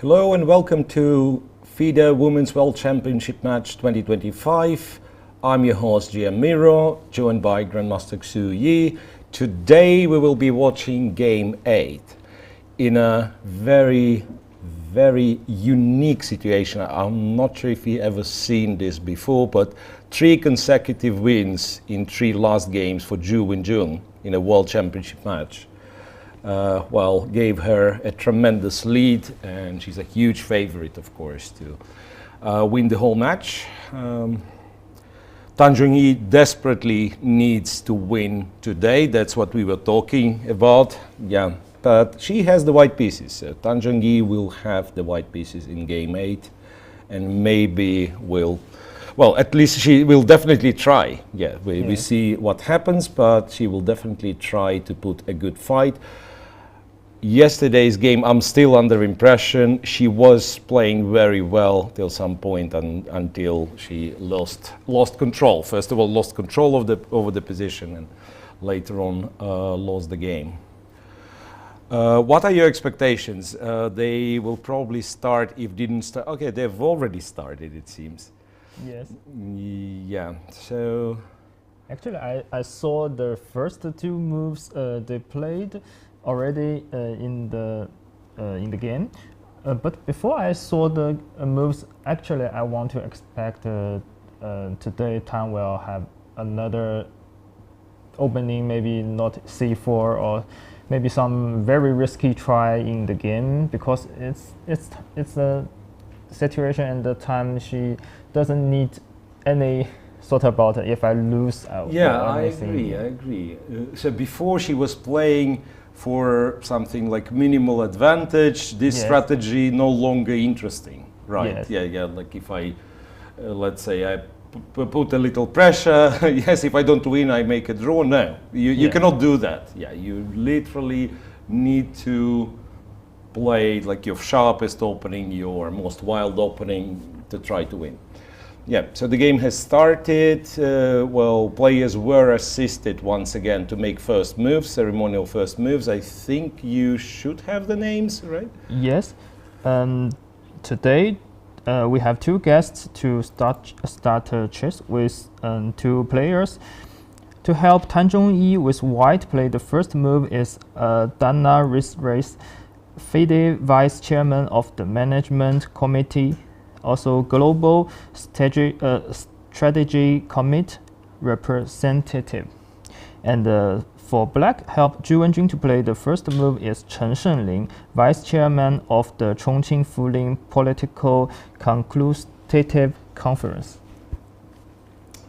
Hello and welcome to FIDE Women's World Championship Match 2025. I'm your host GM Miro, joined by Grandmaster Zhongyi. Today we will be watching Game 8 in a very unique situation. I'm not sure if you ever seen this before, but 3 consecutive wins in 3 last games for Wenjun in a World Championship match. Gave her a tremendous lead, and she's a huge favorite, of course, to win the whole match. Zhongyi desperately needs to win today. That's what we were talking about. Yeah, but she has the white pieces. Zhongyi will have the white pieces in Game 8, and maybe will. Well, at least she will definitely try. Yeah, we see what happens, but she will definitely try to put a good fight. Yesterday's game, I'm still under impression. She was playing very well till some point, until she lost control. First of all, lost control over the position, and later on lost the game. What are your expectations? They will probably start, if didn't start. Okay, they've already started, it seems. Yes. Yeah. So. Actually, I saw the first 2 moves they played already in the game, but before I saw the moves, actually I want to expect today Tan will have another opening, maybe not c4 or maybe some very risky try in the game, because it's a situation and the time she doesn't need any thought about if I lose. Yeah, I agree. So before she was playing for something like minimal advantage, this strategy no longer interesting, right? Yes. Yeah. Like if I, let's say I put a little pressure, yes, if I don't win, I make a draw. No, you cannot do that. Yeah, you literally need to play like your sharpest opening, your most wild opening to try to win. Yeah, so the game has started. Players were assisted once again to make first moves, ceremonial first moves. I think you should have the names, right? Yes. Today we have 2 guests to start chess with 2 players. To help Zhongyi with white play, the first move is Donna Rais, FIDE Vice Chairman of the Management Committee, also Global Strategy Committee representative. And for black, help Wenjun to play, the first move is Chen Shengling, Vice Chairman of the Chongqing Fuling Political Consultative Conference.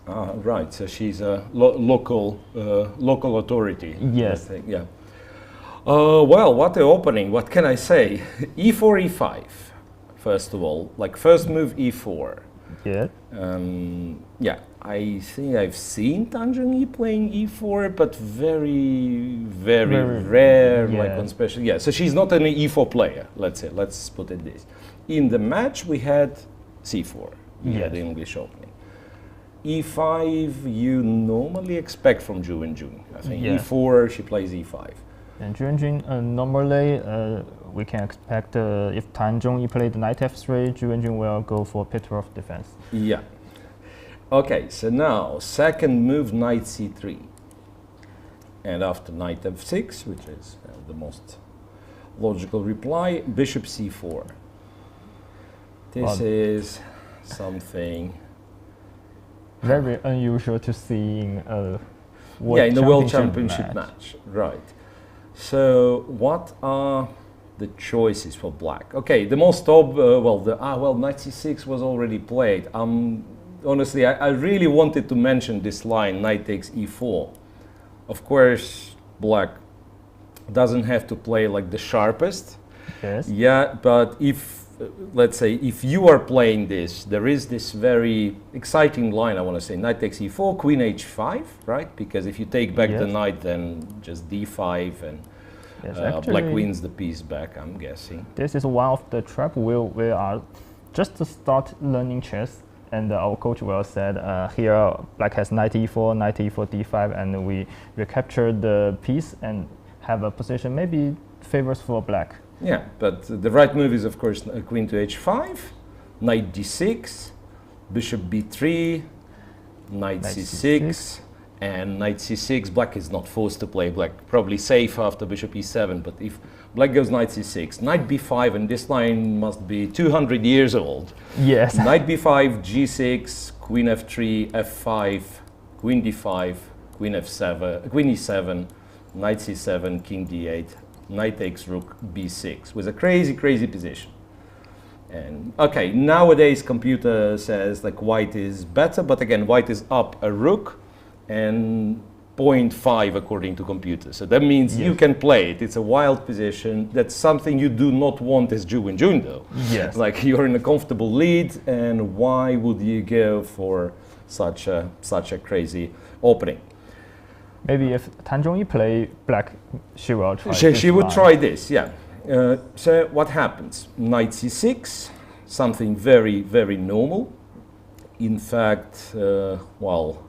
Right, so she's a local authority. Yes. I think, yeah. What an opening, what can I say? E4, E5. First of all, like first move E4. Yeah. I think I've seen Zhongyi playing E4, but very rare, like on special. Yeah, so she's not an E4 player. Let's say. Let's put it this. In the match, we had C4. Yeah, the English opening. E5, you normally expect from Wenjun. I think E4, she plays E5. And Wenjun normally. We can expect if Zhongyi played knight f3, Wenjun will go for Petrov defense. Yeah. Okay, so now second move, knight c3. And after knight f6, which is the most logical reply, bishop c4. This is something very unusual to see in a in the World Championship match. Right. So what are the choices for black? Okay, the most knight c6 was already played. Honestly, I really wanted to mention this line, knight takes e4. Of course, black doesn't have to play like the sharpest. Yes. Yeah, but if, let's say, if you are playing this, there is this very exciting line, I want to say, knight takes e4, queen h5, right? Because if you take back the knight, then just d5 and black wins the piece back, I'm guessing. This is one of the traps we are just to start learning chess, and our coach will said here black has knight e4, d5, and we recapture the piece and have a position maybe favors for black. Yeah, but the right move is, of course, queen to h5, knight d6, bishop b3, knight c6, and knight c6. Black is not forced to play. Black probably safe after bishop e7, but if black goes knight c6, knight b5, and this line must be 200 years old. Yes. Knight b5, g6, queen f3, f5, queen d5, queen f7, queen e7, knight c7, king d8, knight takes rook b6 with a crazy, crazy position. And okay, nowadays computer says like white is better, but again, white is up a rook and 0.5 according to computer. So that means you can play it. It's a wild position. That's something you do not want as Zhu Wenjun though. Yes. Like you're in a comfortable lead, and why would you go for such a crazy opening? Maybe if Tan Zhongyi play black, she will try. She would try this, yeah. So what happens? Knight c6, something very, very normal. In fact, well,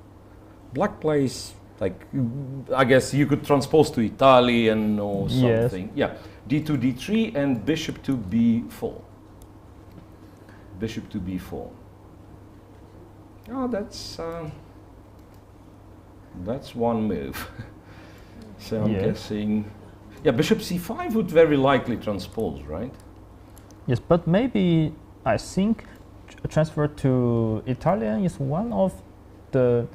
black plays, like, I guess you could transpose to Italian or something. Yeah, d2, d3, and bishop to b4. Bishop to b4. Oh, that's one move. So I'm guessing, yeah, bishop c5 would very likely transpose, right? Yes, but maybe I think transfer to Italian is one of the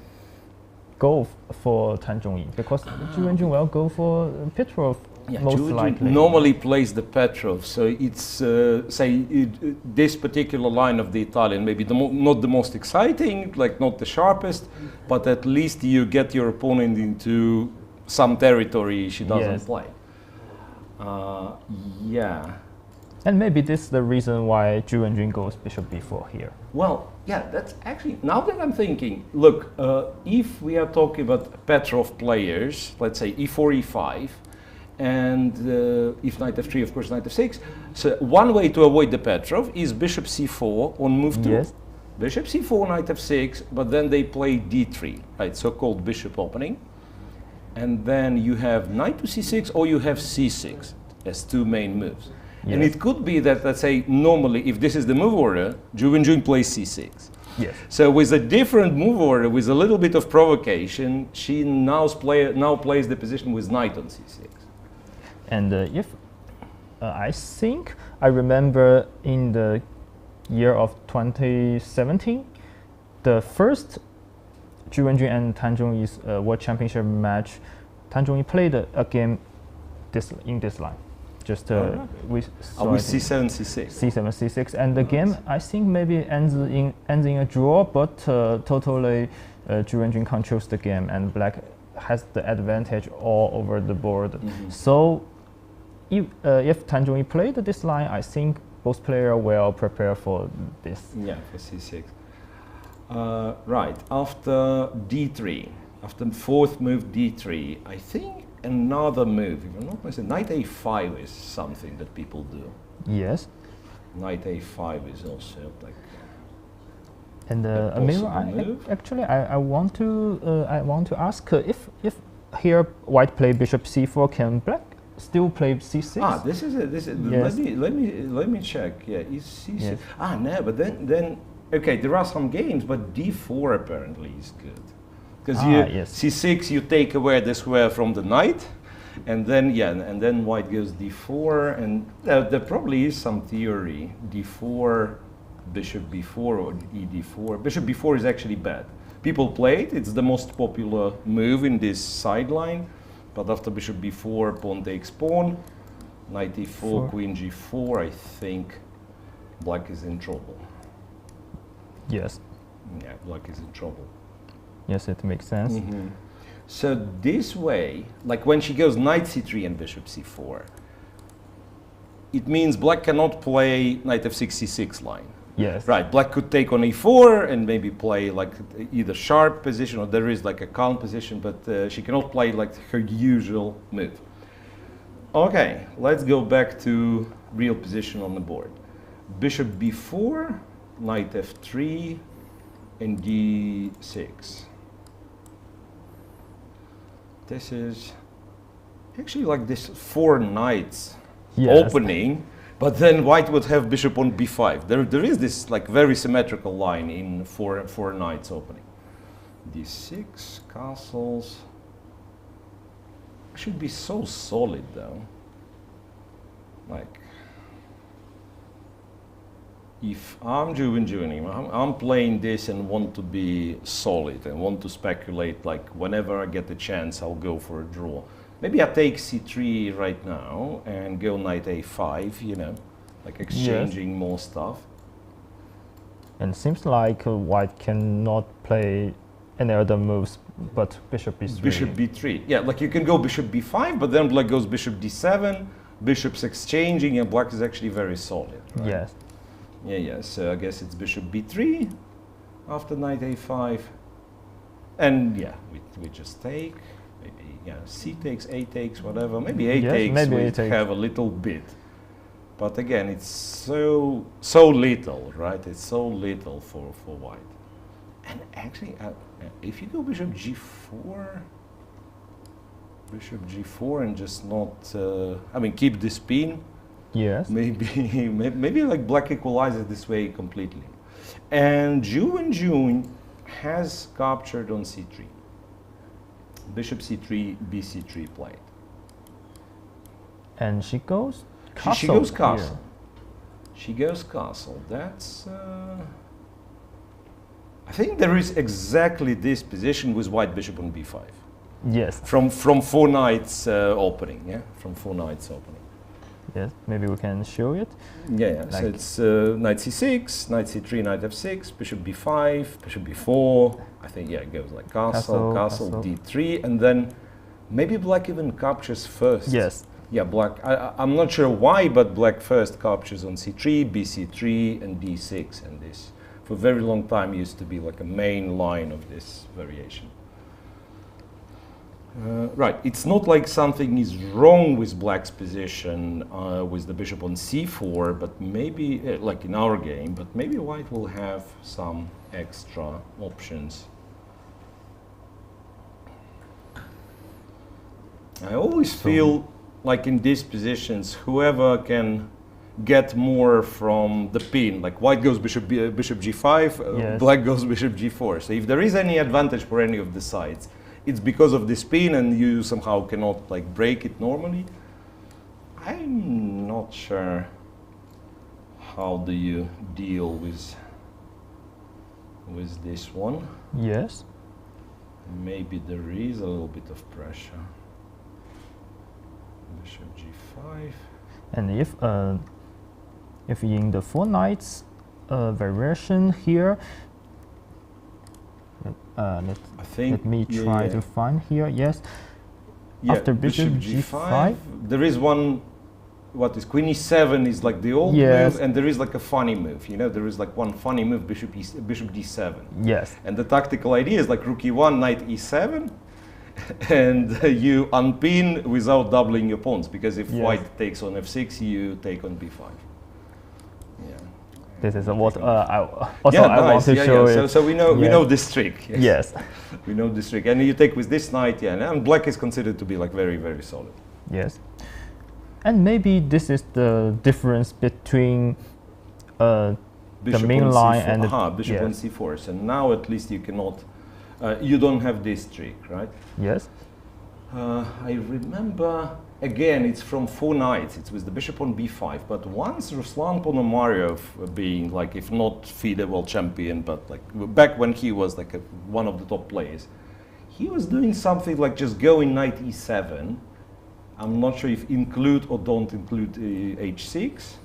goal for Tan Zhongyi, because Zhu Wenjun will go for Petrov most likely. Normally plays the Petrov, so it's this particular line of the Italian, maybe not the most exciting, like not the sharpest, but at least you get your opponent into some territory she doesn't play. Yeah. And maybe this is the reason why Zhu Wenjun goes bishop b4 here. Well, yeah, that's actually, now that I'm thinking, look, if we are talking about Petrov players, let's say e4, e5, and if knight f3, of course, knight f6. So one way to avoid the Petrov is bishop c4 on move 2. Yes. Bishop c4, knight f6, but then they play d3, right, so-called bishop opening. And then you have knight to c6 or you have c6 as two main moves. Yes. And it could be that, let's say, normally, if this is the move order, Zhu Wenjun plays c6. Yes. So with a different move order, with a little bit of provocation, she now plays the position with knight on c6. And if I think I remember in the year of 2017, the first Zhu Wenjun and Tan Zhongyi's World Championship match, Tan Zhongyi played a game in this line. Just with c7, c6. c7, c6, and the game I think maybe ends in a draw, but totally Zhu Wenjun controls the game, and black has the advantage all over the board. Mm-hmm. So if Tan Zhongyi played this line, I think both players will prepare for this. Yeah, for c6. Right, after d3, after the fourth move d3, I think another move, if I'm not mistaken, knight a5 is something that people do. Yes. Knight a5 is also like. And actually, I want to ask if here white play bishop c4, can black still play c6? Ah, this is yes. Let me check. Yeah, is c6. Yes. Ah, no, but then okay, there are some games, but d4 apparently is good. Because c6 you take away the square from the knight, and then white goes d4, and there probably is some theory d4, bishop b4 or ed4. Bishop b4 is actually bad. People play it; it's the most popular move in this sideline. But after bishop b4, pawn takes pawn, knight e4, queen g4. I think black is in trouble. Yes. Yeah, black is in trouble. Yes, it makes sense. Mm-hmm. So this way, like when she goes knight c3 and bishop c4, it means black cannot play knight f6, c6 line. Yes. Right, black could take on e4 and maybe play like either sharp position or there is like a calm position, but she cannot play like her usual move. Okay, let's go back to real position on the board. Bishop b4, knight f3, and d6. This is actually like this 4 knights Yes. opening, but then white would have bishop on b5. There is this like very symmetrical line in four knights opening. d6, castles. Should be so solid though. Like, if I'm Wenjun, I'm playing this and want to be solid and want to speculate, like whenever I get the chance, I'll go for a draw. Maybe I take c3 right now and go knight a5, you know, like exchanging more stuff. And seems like white cannot play any other moves but bishop b3. Bishop b3. Yeah, like you can go bishop b5, but then black goes bishop d7, bishops exchanging, and black is actually very solid. Right? Yes. Yeah, so I guess it's bishop b3 after knight a5. And yeah, we just take. Maybe, yeah, c takes, a takes, whatever. Maybe a takes, maybe we a takes. have a little bit. But again, it's so little, right? It's so little for white. And actually, if you go bishop g4, and just not, I mean, keep the spin. Yes. Maybe like black equalizes this way completely. And Wenjun has captured on c3. Bishop c3, bc3 played. And she goes castle. She goes castle. Here. She goes castle. That's. I think there is exactly this position with white bishop on b5. Yes. From four knights opening, yeah? From four knights opening. Yes, maybe we can show it. Yeah. Like So it's knight c6, knight c3, knight f6, bishop b5, bishop b4. I think, yeah, it goes like castle, d3, and then maybe black even captures first. Yes. Yeah, black. I'm not sure why, but black first captures on c3, bc3, and d6, and this for a very long time used to be like a main line of this variation. Right, it's not like something is wrong with black's position with the bishop on c4, but maybe, like in our game, but maybe white will have some extra options. I always feel like in these positions, whoever can get more from the pin, like white goes bishop g5, Yes. black goes bishop g4. So if there is any advantage for any of the sides, it's because of the spin and you somehow cannot like break it normally. I'm not sure how do you deal with this one. Yes. Maybe there is a little bit of pressure. Bishop g5. And if in the four knights variation here, let me try to find here. Yes. Yeah, After bishop g5, there is one. What is queen e7 is like the old Yes. move, and there is like a funny move. You know, there is like one funny move, bishop d7. yes, And the tactical idea is like rook e1, knight e7, and you unpin without doubling your pawns, because if Yes. white takes on f6, you take on b5. Yeah. this is what I nice. want to show So, it. so we know this trick. Yes. We know this trick, and you take with this knight, and black is considered to be like very, very solid. Yes. And maybe this is the difference between the main on line c4. and the Bishop on c4. So now at least you cannot, you don't have this trick, right? Yes. I remember, again, it's from four knights. It's with the bishop on b5. But once Ruslan Ponomaryov, being like, if not FIDE world champion, but like back when he was like one of the top players, he was doing something like just going knight e7. I'm not sure if include or don't include h6.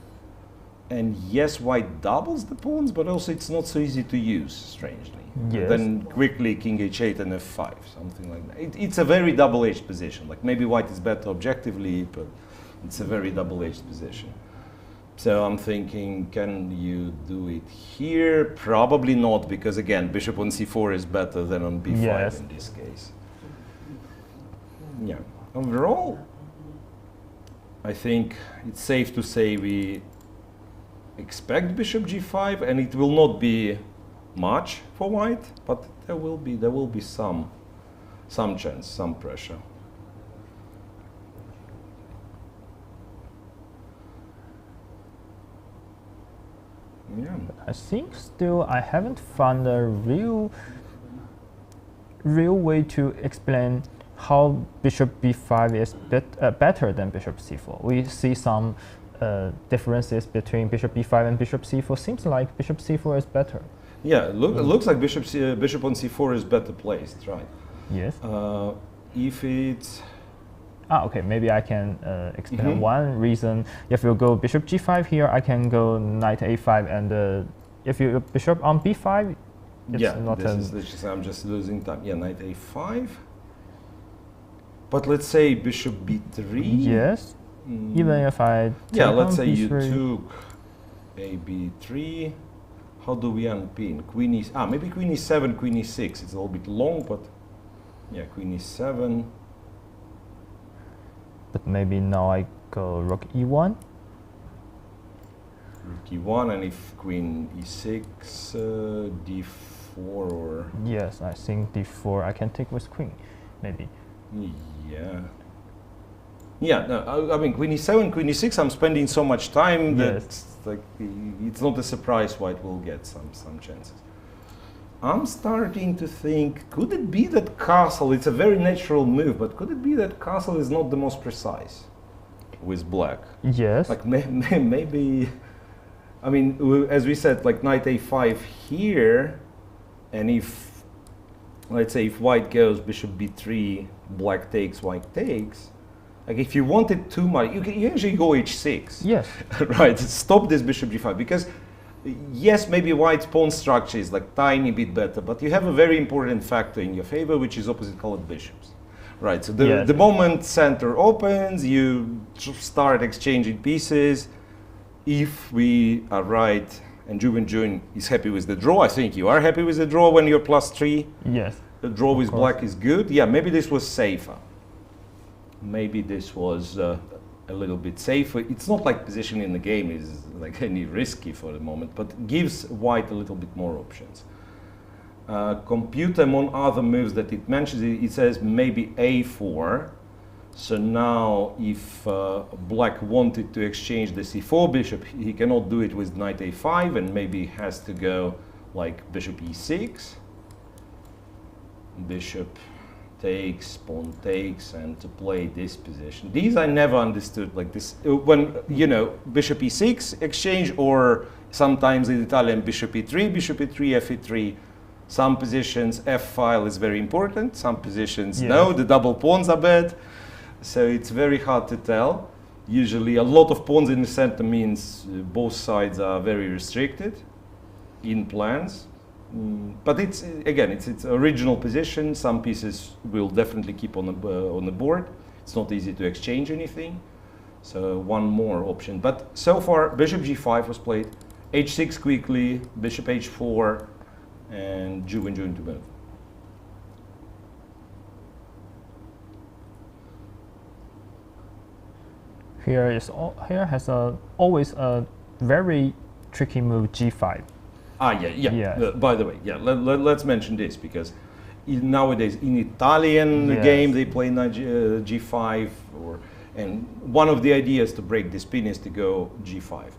And yes, white doubles the pawns, but also it's not so easy to use, strangely. Yes. Then quickly king h8 and f5, something like that. It's a very double-edged position. Like maybe white is better objectively, but it's a very double-edged position. So I'm thinking, can you do it here? Probably not, because again, bishop on c4 is better than on b5 Yes. in this case. Yeah. Overall, I think it's safe to say we expect bishop g5, and it will not be much for white, but there will be some chance, some pressure. Yeah. I think still I haven't found a real way to explain how bishop b5 is better than bishop c4. We see some differences between bishop b5 and bishop c4. Seems like bishop c4 is better. Yeah, it looks like bishop on c4 is better placed, right? Yes. If it's Okay, maybe I can explain one reason. If you go bishop g5 here, I can go knight a5, and if you bishop on b5, it's not I'm just losing time. Yeah, knight a5. But let's say bishop b3. Yes. Even if I let's say b3. you took a b3. How do we unpin? Queen is maybe queen e7, queen e6. It's a little bit long, but yeah, queen e7. But maybe now I go rook e1. Rook e1, and if queen e6, d4 or... Yes, I think d4 I can take with queen, maybe. Yeah. Yeah, no, I mean, queen e7, queen e6, I'm spending so much time that like, it's not a surprise White will get some chances. I'm starting to think, could it be that castle, it's a very natural move, but could it be that castle is not the most precise with black? Yes. Like maybe, I mean, as we said, like knight a5 here, and if, let's say if white goes bishop b3, black takes, white takes, like if you wanted too much, you can usually go h6. Yes. Right, stop this bishop g5, because yes, maybe white's pawn structure is like tiny bit better, but you have a very important factor in your favor, which is opposite colored bishops. Right, so the moment center opens, you start exchanging pieces. If we are right, and Wenjun is happy with the draw, I think you are happy with the draw when you're +3. Yes. The draw with black is good. Yeah, maybe this was safer. Maybe this was a little bit safer. It's not like position in the game is like any risky for the moment, but gives white a little bit more options. Computer, among other moves that it mentions, it says maybe a4. So now if black wanted to exchange the c4 bishop, he cannot do it with knight a5, and maybe has to go like bishop e6. Bishop takes, pawn takes, and to play this position. These I never understood, like this, when, you know, bishop e6 exchange, or sometimes in Italian bishop e3, f3. Some positions f file is very important, some positions no, the double pawns are bad. So it's very hard to tell. Usually a lot of pawns in the center means both sides are very restricted in plans. But it's, again, it's original position. Some pieces will definitely keep on the board. It's not easy to exchange anything. So one more option. But so far, bishop g5 was played, h6 quickly, bishop h4, and Wenjun to move. Here has always a very tricky move, g5. By the way, let's mention this, because nowadays in Italian game they play knight g5, and one of the ideas to break this pin is to go g5.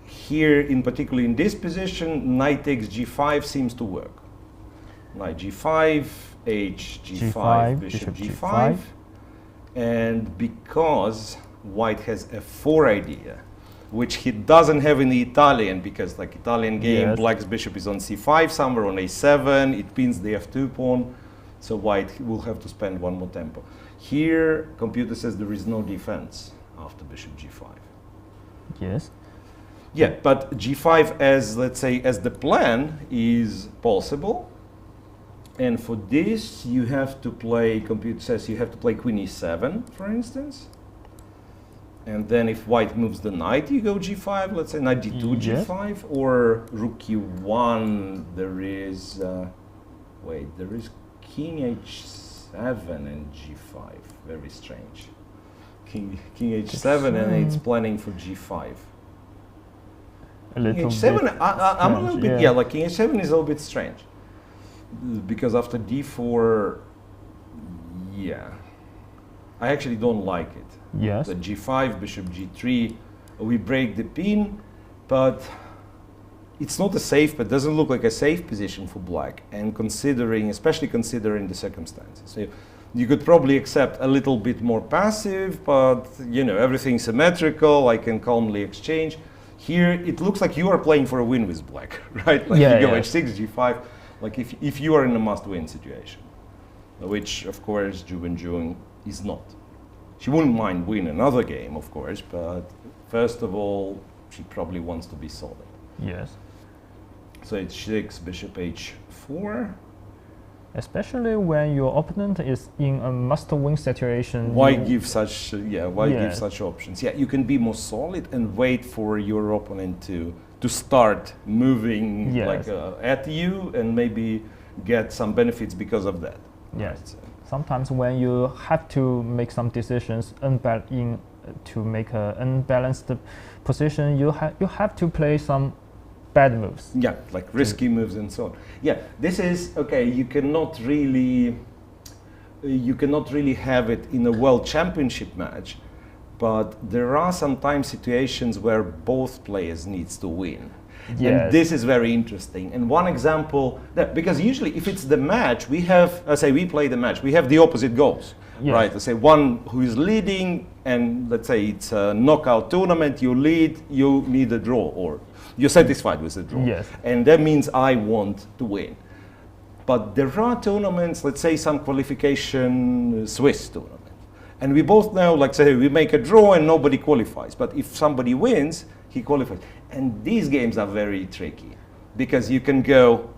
Here, in particular in this position, knight takes g5 seems to work. Knight g5, h g5, bishop g5, and because white has a f4 idea, which he doesn't have in the Italian, because like Italian game, black's bishop is on c5 somewhere, on a7, it pins the f2 pawn, so white will have to spend one more tempo. Here, computer says there is no defense after bishop g5. Yes. Yeah, but g5 as, let's say, as the plan is possible. And for this, you have to play, computer says you have to play queen e7, for instance. And then if white moves the knight, you go g5, let's say knight d2, g5, or rook e1, there is, there is king h7 and g5, very strange. King h7 and it's planning for g5. King h7, I'm a little bit, like king h7 is a little bit strange. Because after d4, I actually don't like it. Yes. The g5, bishop g3, we break the pin, but it's not a safe, but doesn't look like a safe position for black. And considering, especially considering the circumstances, so you could probably accept a little bit more passive, but you know, everything's symmetrical. I can calmly exchange. Here, it looks like you are playing for a win with black, right? Like you go h6, g5, like if you are in a must-win situation, which of course Wenjun is not. She wouldn't mind win another game, of course, but first of all, she probably wants to be solid. Yes. So h6, bishop h4. Especially when your opponent is in a must-win situation. Why give such give such options? Yeah, you can be more solid and wait for your opponent to start moving like at you and maybe get some benefits because of that. Yes. Right, so. Sometimes when you have to make some decisions to make an unbalanced position, you have to play some bad moves. Yeah, like risky moves and so on. Yeah, this is okay. You cannot really have it in a world championship match, but there are sometimes situations where both players needs to win. Yes. And this is very interesting. And one example, because usually if it's the match, we have, we play the match, we have the opposite goals, right? Let's say one who is leading, and let's say it's a knockout tournament, you lead, you need a draw, or you're satisfied with the draw. Yes. And that means I want to win. But there are tournaments, let's say some qualification Swiss tournament. And we both know, like say, we make a draw and nobody qualifies. But if somebody wins, he qualifies. And these games are very tricky because you can go,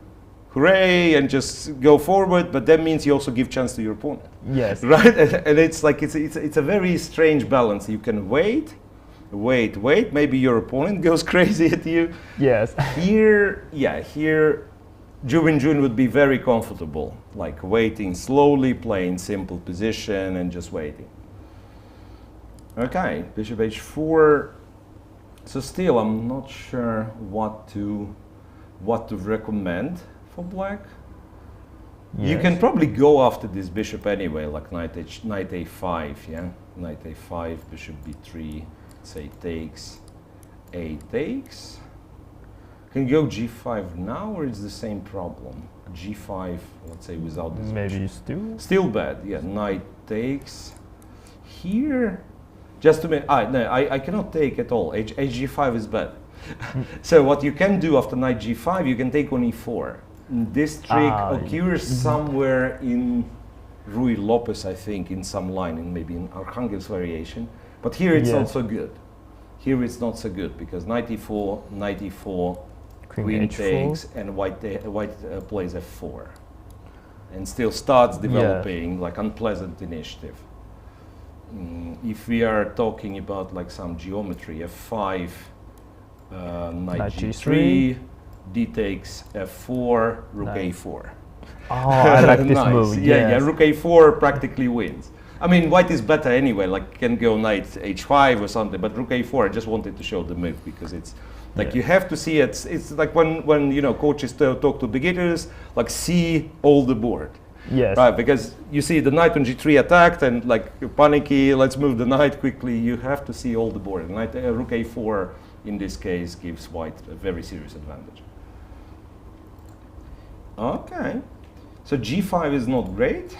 hooray, and just go forward, but that means you also give chance to your opponent. Yes. Right? And it's like, it's a very strange balance. You can wait, maybe your opponent goes crazy at you. Yes. Here, Wenjun would be very comfortable, like waiting slowly, playing simple position and just waiting. Okay, bishop h4. So still, I'm not sure what to recommend for black. Yes. You can probably go after this bishop anyway, like knight a5, yeah? Knight a5, bishop b3, say takes, a takes. Can go g5 now, or it's the same problem? G5, let's say without this maybe bishop. Still bad, yeah, knight takes. Here, just to make, no, I cannot take at all, hg5 is bad. So what you can do after knight g5, you can take on e4. This trick occurs somewhere in Ruy Lopez, I think, in some line, and maybe in Arkhangel's variation. But here it's not so good. Here it's not so good because knight e4, queen takes, and white plays f4, and still starts developing like unpleasant initiative. If we are talking about like some geometry, f5, knight g3, d takes f4, rook a4. Oh, I like this nice. move. Yeah, rook a4 practically wins. I mean, white is better anyway, like can go knight h5 or something, but rook a4, I just wanted to show the move because it's like you have to see it. It's like when you know coaches talk to beginners, like see all the board. Yes. Right, because you see the knight on g3 attacked and like panicky, let's move the knight quickly. You have to see all the board. Knight rook a4 in this case gives white a very serious advantage. Okay, so g5 is not great,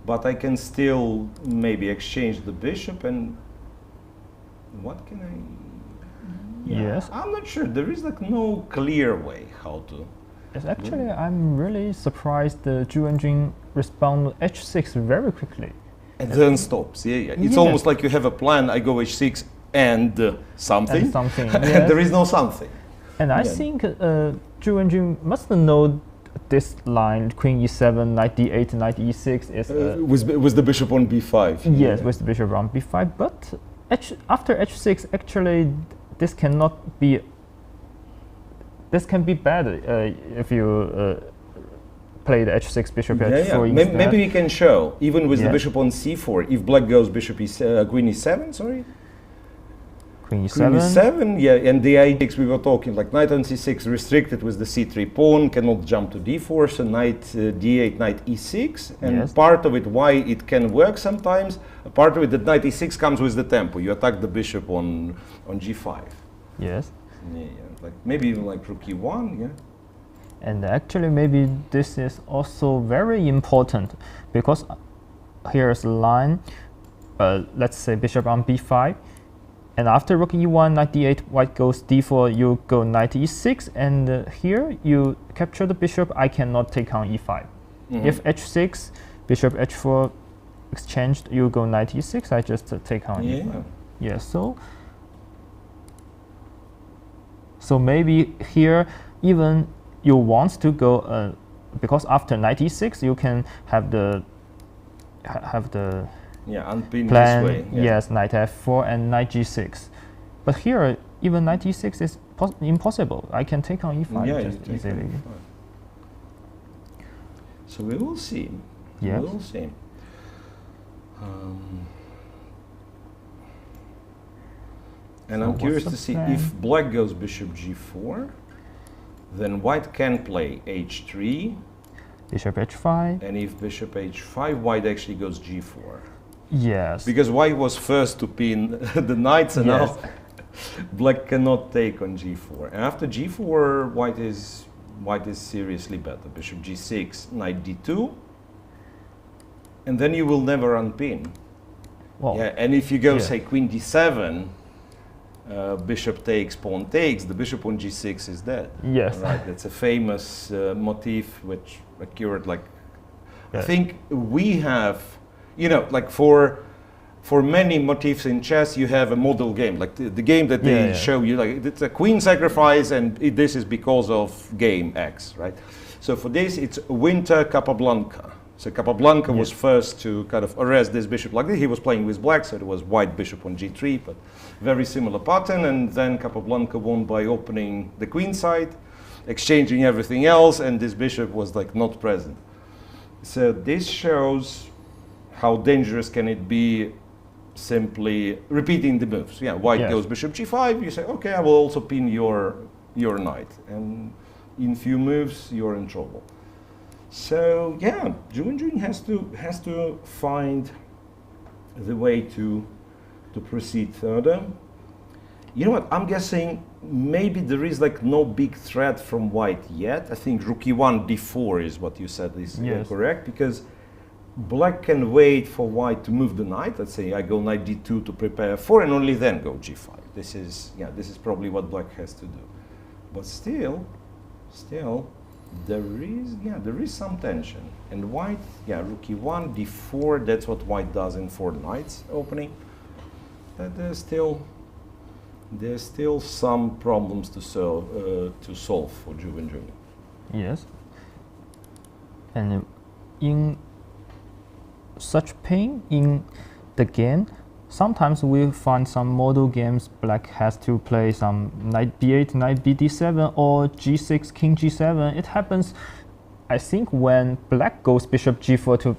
but I can still maybe exchange the bishop, and what can I? Yes. I'm not sure. There is like no clear way how to. Yes, actually, I'm really surprised Wenjun respond h6 very quickly. And then stops. Yeah. It's almost like you have a plan. I go h6 and something. And something. Yes. Yes. There is no something. And I think Wenjun must know this line: Queen e7, knight d8, knight e6 is with the bishop on b5. Yes, with the bishop on b5. But after h6, actually, this cannot be. This can be bad if you play the h6 bishop h4 instead. Maybe we can show even with the bishop on c4. If black goes bishop queen e7, sorry. Queen e7. Queen e7, yeah, and the idea we were talking like knight on c6 restricted with the c3 pawn, cannot jump to d4, so knight d8, knight e6, and part of it why it can work sometimes. A part of it that knight e6 comes with the tempo. You attack the bishop on g5. Yes. Yeah. like maybe even like rook e1, yeah. And actually, maybe this is also very important because here's a line. Let's say bishop on b5, and after rook e1, knight d8, white goes d4, you go knight e6, and here you capture the bishop. I cannot take on e5. If h6, bishop h4 exchanged, you go knight e6. I just take on e5. Yeah. So maybe here even you want to go because after knight e6 you can have the unpin plan, this way. Yeah. yes, knight f4 and knight g6. But here even knight e6 is impossible. I can take on e5 just easily. So we will see. Yes. We will see. And So I'm curious what's to see the plan? if black goes bishop g4, then white can play h3. Bishop h5. And if bishop h5, white actually goes g4. Yes. Because white was first to pin the knights, and Yes. now black cannot take on g4. And after g4, white is seriously better. Bishop g6, knight d2, and then you will never unpin. Well, Yeah, and if you go yeah. say queen d7, bishop takes, pawn takes, the bishop on g6 is dead. Yes. Right, that's a famous motif which occurred like, I Yes. think we have, like for many motifs in chess, you have a model game, like the game that they show you, like it's a queen sacrifice, and this is because of game X, right? So for this, it's Winter Capablanca. So Capablanca was first to kind of arrest this bishop like this. He was playing with black, so it was white bishop on g3, but very similar pattern. And then Capablanca won by opening the queen side, exchanging everything else, and this bishop was like not present. So this shows how dangerous can it be simply repeating the moves. Yeah, white goes bishop g5, you say, okay, I will also pin your knight. And in few moves, you're in trouble. So yeah, Wenjun has to find the way to proceed further. You know what? I'm guessing maybe there is like no big threat from white yet. I think rook e1 d4 is what you said is correct, because black can wait for white to move the knight. Let's say I go knight d2 to prepare for, and only then go g5. This is probably what black has to do. But still. There is some tension, and white, rook e1, d4. That's what white does in 4 knights opening. But there's still some problems to solve for Wenjun. Yes. And in such pain in the game, sometimes we find some model games black has to play some knight b8, knight bd7, or g6, king g7. It happens, I think, when black goes bishop g4 to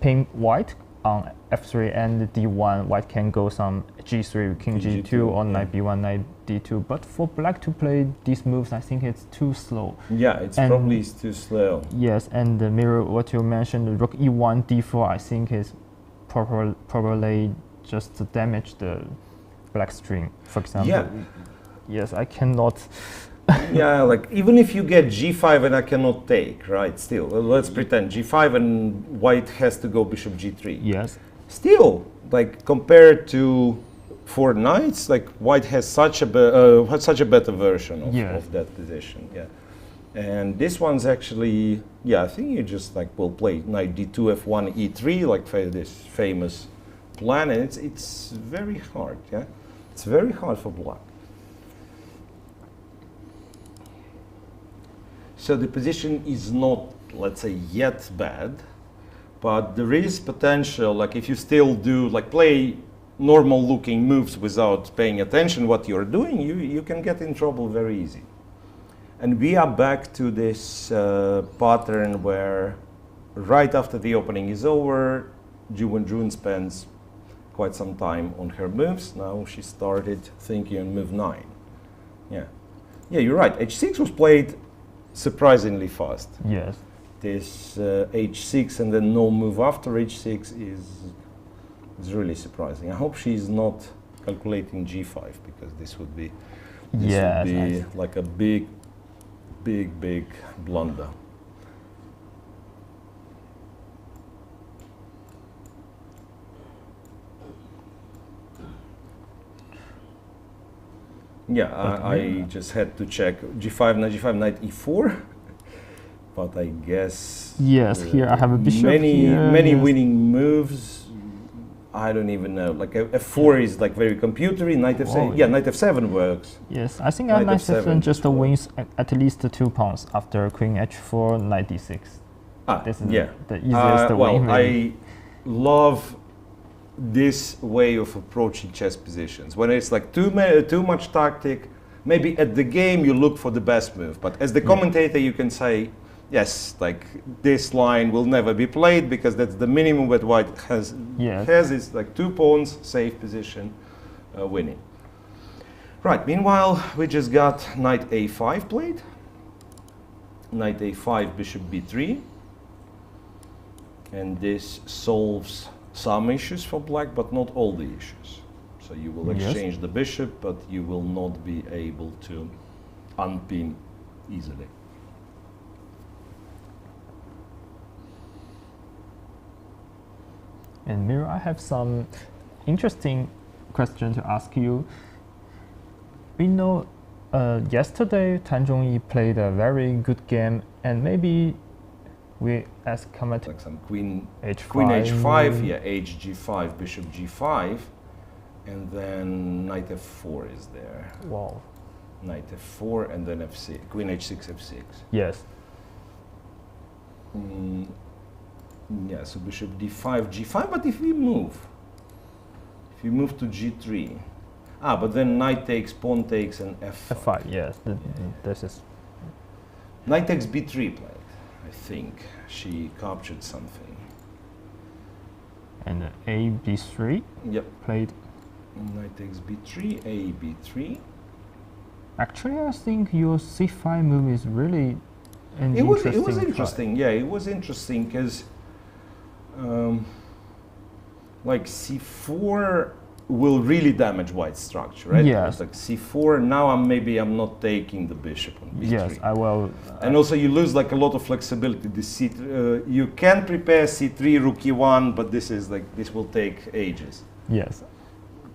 pin white on f3 and d1, white can go some g3, king g2, or knight b1, knight d2. But for black to play these moves, I think it's too slow. Yeah, it's probably too slow. Yes, and Miro, what you mentioned, rook e1, d4, I think is probably just to damage the black string, for example. Yeah. Yes, I cannot. Yeah, like even if you get g5 and I cannot take, right? Still, let's pretend g5 and white has to go bishop g3. Yes. Still, like compared to 4 knights, like white has such a better version of that position. Yeah. And this one's actually, I think you just like will play knight d2, f1, e3, like this famous plan, and it's very hard. Yeah, it's very hard for black. So the position is not, let's say, yet bad, but there is potential. Like if you still do like play normal looking moves without paying attention what you're doing, you can get in trouble very easy. And we are back to this pattern where right after the opening is over, Wenjun spends quite some time on her moves. Now she started thinking on move 9. Yeah, you're right. h6 was played surprisingly fast. Yes. This h6 and then no move after h6 is really surprising. I hope she's not calculating g5, because this would be This Yes, would I be see. like a big, big blunder. Yeah, I just had to check g5, knight g5, knight e4. But I guess Yes, here I have a bishop many here, many yes. winning moves. I don't even know. Like f4 is like very computery. Knight f7. Oh, Yeah, knight f7 works. Yes, I think Knight knight f7 f7 just just works. wins at least 2 pawns after queen h4, knight d6. Ah, This is yeah. the easiest Well, win. I love this way of approaching chess positions. When it's like too much tactic, maybe at the game you look for the best move, but as the commentator you can say, yes, like this line will never be played because that's the minimum that white has. Yes. Has is like 2 pawns, safe position, winning. Right. Meanwhile, we just got knight a5 played. Knight a5, bishop b3, and this solves some issues for black, but not all the issues. So you will exchange the bishop, but you will not be able to unpin easily. And Miro, I have some interesting question to ask you. We know yesterday Tan Zhongyi played a very good game, and maybe we as comment Like some queen h5. Queen h5, yeah, hg5, bishop g5, and then knight f4 is there. Wow. Knight f4 and then f6, queen h6, f6. Yes. Yeah, so bishop d5, g5, but if we move to g3, but then knight takes, pawn takes, and f5. f5, yes. This is. Knight takes b3 played, I think. She captured something. And a b3 Yep. played. Knight takes b3, a b3. Actually, I think your c5 move is really an It was interesting. interesting. Yeah, it was interesting because like c4 will really damage white's structure, right? Yes. Like c4. Now I'm not taking the bishop on b3. Yes, I will. And also you lose like a lot of flexibility. The you can prepare c3, rook e1, but this will take ages. Yes.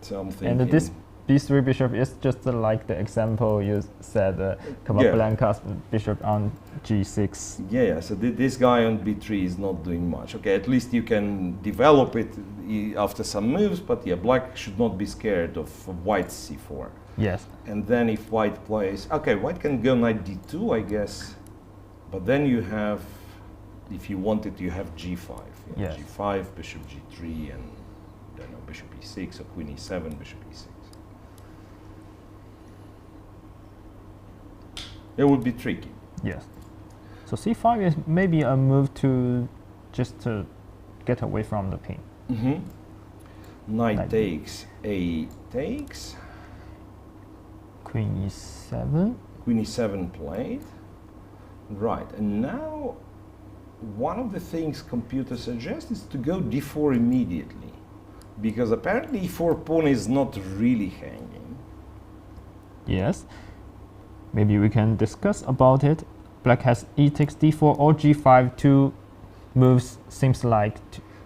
So I'm thinking. And this b3 bishop is just like the example you said, Capablanca's bishop on g6. Yeah, so this guy on b3 is not doing much. Okay, at least you can develop it after some moves, but yeah, black should not be scared of white's c4. Yes. And then if white plays, okay, white can go knight d2, I guess, but then you have, if you want it, you have g5. Yeah, Yes. g5, bishop g3, and I don't know, bishop e6 or queen e7, bishop e6. It would be tricky. Yes. So c5 is maybe a move to just to get away from the pin. Knight takes, a takes, Queen e7. queen e7 played. Right, and now one of the things computer suggests is to go d4 immediately, because apparently e4 pawn is not really hanging. Yes. Maybe we can discuss about it. Black has e takes d4 or g5. Two moves seems like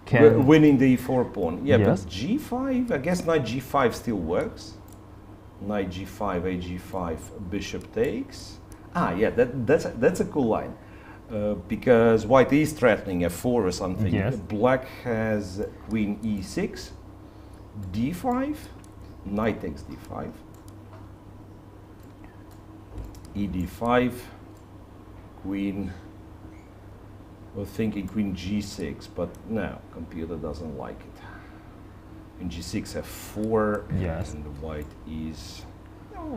can Winning the e4 pawn. Yeah, Yes. but g5, I guess knight g5 still works. Knight g5, a g5, bishop takes. Yeah, that's a cool line. Because white is threatening f4 or something. Yes. Black has queen e6, d5, knight takes d5, e d5, queen. We're thinking queen g6, but no, computer doesn't like it. In g6 f4, Yes. and white is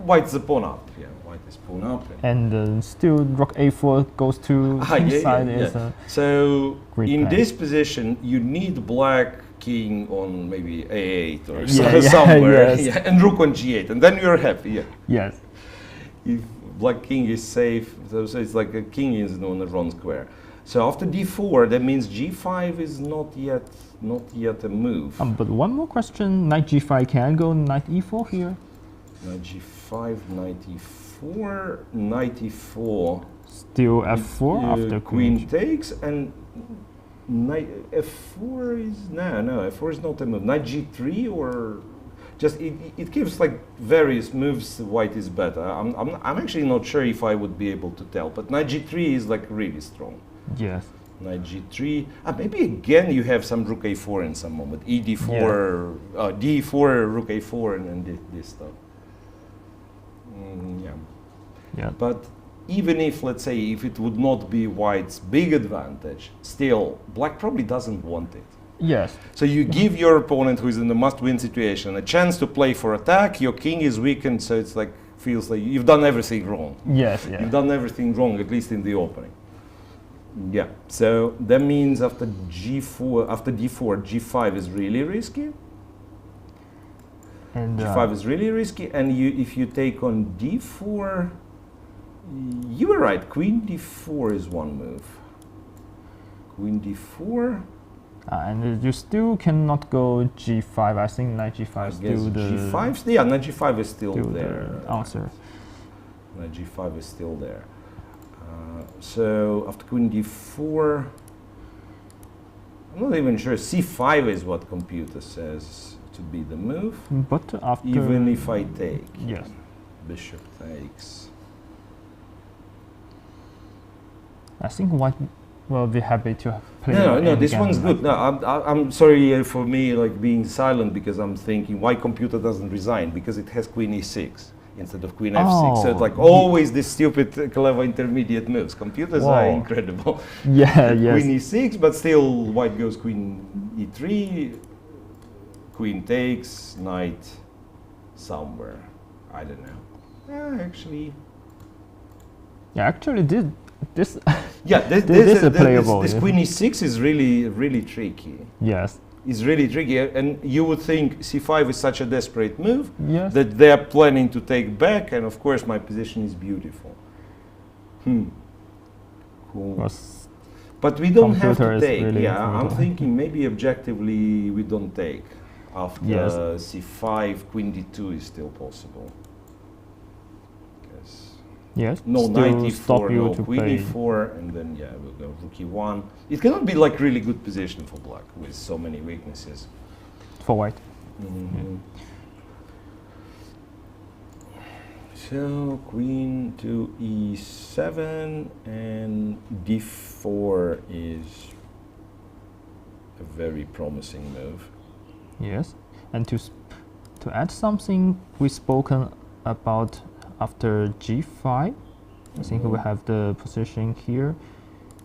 white's the pawn up. Yeah, white is pawn up. and still rook a4 goes to king side is So great in plan. this position, you need black king on maybe a8 or Yeah, yeah, somewhere, yes. yeah, and rook on g8, and then you're happy. Yeah. yes. If black king is safe, so it's like a king is on the wrong square. So after d4, that means g5 is not yet a move. But one more question: knight g5 can I go knight e4 here. Knight g5, 94, 94. Still f4 after queen takes, and knight f4 is no, f4 is not a move. Knight g3, or just it gives like various moves. White is better. I'm actually not sure if I would be able to tell, but knight g3 is like really strong. Yes. Knight g3. Maybe again you have some rook a4 in some moment. E d4, d4, rook a4, and then this stuff. Yeah. But even if, let's say, if it would not be white's big advantage, still black probably doesn't want it. Yes. So you give your opponent, who is in the must-win situation, a chance to play for attack. Your king is weakened, so it's like feels like you've done everything wrong. Yes. Yeah. You've done everything wrong, at least in the opening. Yeah. So that means after g4, after d4, g5 is really risky. And g5 is really risky, and if you take on d4, you were right. Queen d4 is one move. Queen d4. and you still cannot go g5. I think knight g5 is still the g5. Yeah, knight g5 is still there. The answer. Knight g5 is still there. So after queen d4, I'm not even sure. c5 is what computer says to be the move. But after Even if I take. Yes. Bishop takes. I think white will be happy to play. No, this one's good. No, I'm sorry for me like being silent, because I'm thinking why computer doesn't resign, because it has queen e6 instead of queen f6. So it's like always this stupid clever intermediate moves. Computers are incredible. Yeah, yes. Queen e6, but still white goes queen e3, queen takes, knight somewhere. I don't know. Actually. Yeah, actually this Yeah, this is playable. This queen e6 is really tricky. Yes. It's really tricky, and you would think c5 is such a desperate move Yes. that they're planning to take back, and of course my position is beautiful. Cool. But we don't have to take. Really I'm thinking maybe objectively we don't take. After c5, queen d2 is still possible. Yes. No still knight stop e4, you no to queen play. e4, and then we'll go rook e1. It cannot be like really good position for black with so many weaknesses. For white. So queen to e7, and d4 is a very promising move. Yes. And to add something, we've spoken about after g5. I think we have the position here,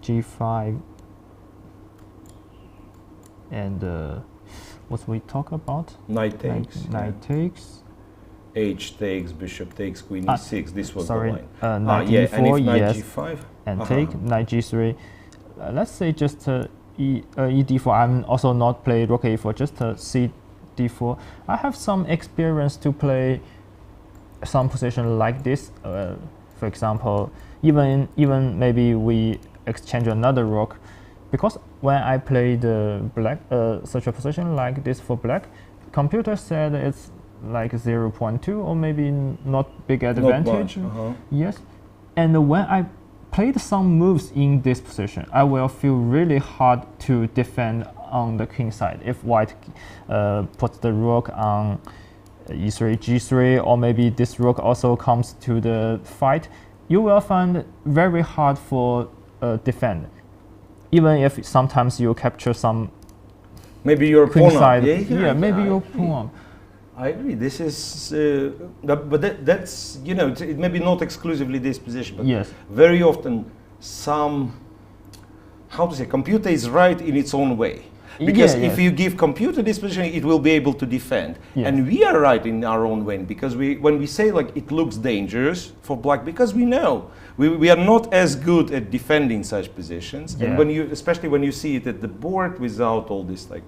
g5, and what we talk about? Knight takes. Knight takes. H takes, bishop takes, queen e6. This was sorry, the line. knight yeah, e4, and if knight yes, g5? and take, knight g3. Let's say just e d4. I'm also not play rook a4, just c d4. I have some experience to play some position like this. For example, even maybe we exchange another rook, because when I played black such a position like this for black, computer said it's like 0.2 or maybe not big advantage. Not much. Yes, and when I played some moves in this position, I will feel really hard to defend on the king side if white puts the rook on e3, g3, or maybe this rook also comes to the fight. You will find very hard for defend, even if sometimes you capture some maybe your queen pawn side. Yeah, maybe your pawn. I agree. This is, but that's it maybe not exclusively this position, but yes, very often computer is right in its own way. Because if you give computer this position, it will be able to defend. And we are right in our own way, because when we say like it looks dangerous for black, because we know we are not as good at defending such positions. And especially when you see it at the board without all this like,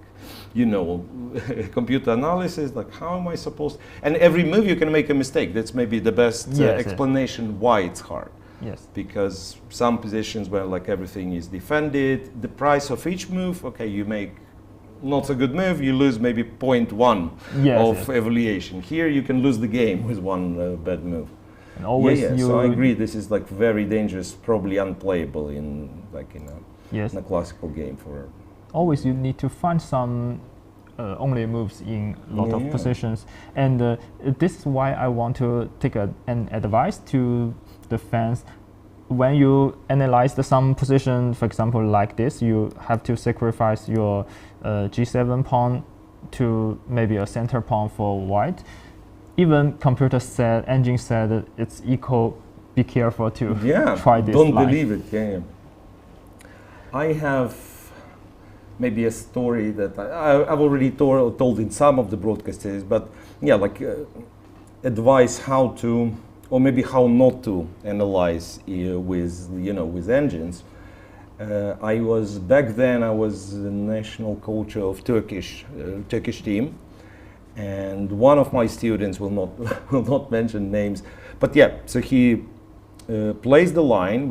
computer analysis, like how am I supposed? And every move you can make a mistake. That's maybe the best explanation why it's hard. Yes. Because some positions where like everything is defended, the price of each move, okay, you make not so good move, you lose maybe 0.1 of evaluation. Here you can lose the game with one bad move. And always so I agree, this is like very dangerous, probably unplayable in like in a classical game. For always you need to find some only moves in a lot of positions, and this is why I want to take an advice to the fans. When you analyze some position, for example, like this, you have to sacrifice your G7 pawn to maybe a center pawn for white. Even computer said, engine said it's equal. Be careful to try this. Don't believe it. I have maybe a story that I've already told in some of the broadcasts, but advice how to, or maybe how not to analyze with engines. I was back then. I was the national coach of Turkish team, and one of my students will not mention names, but so he plays the line.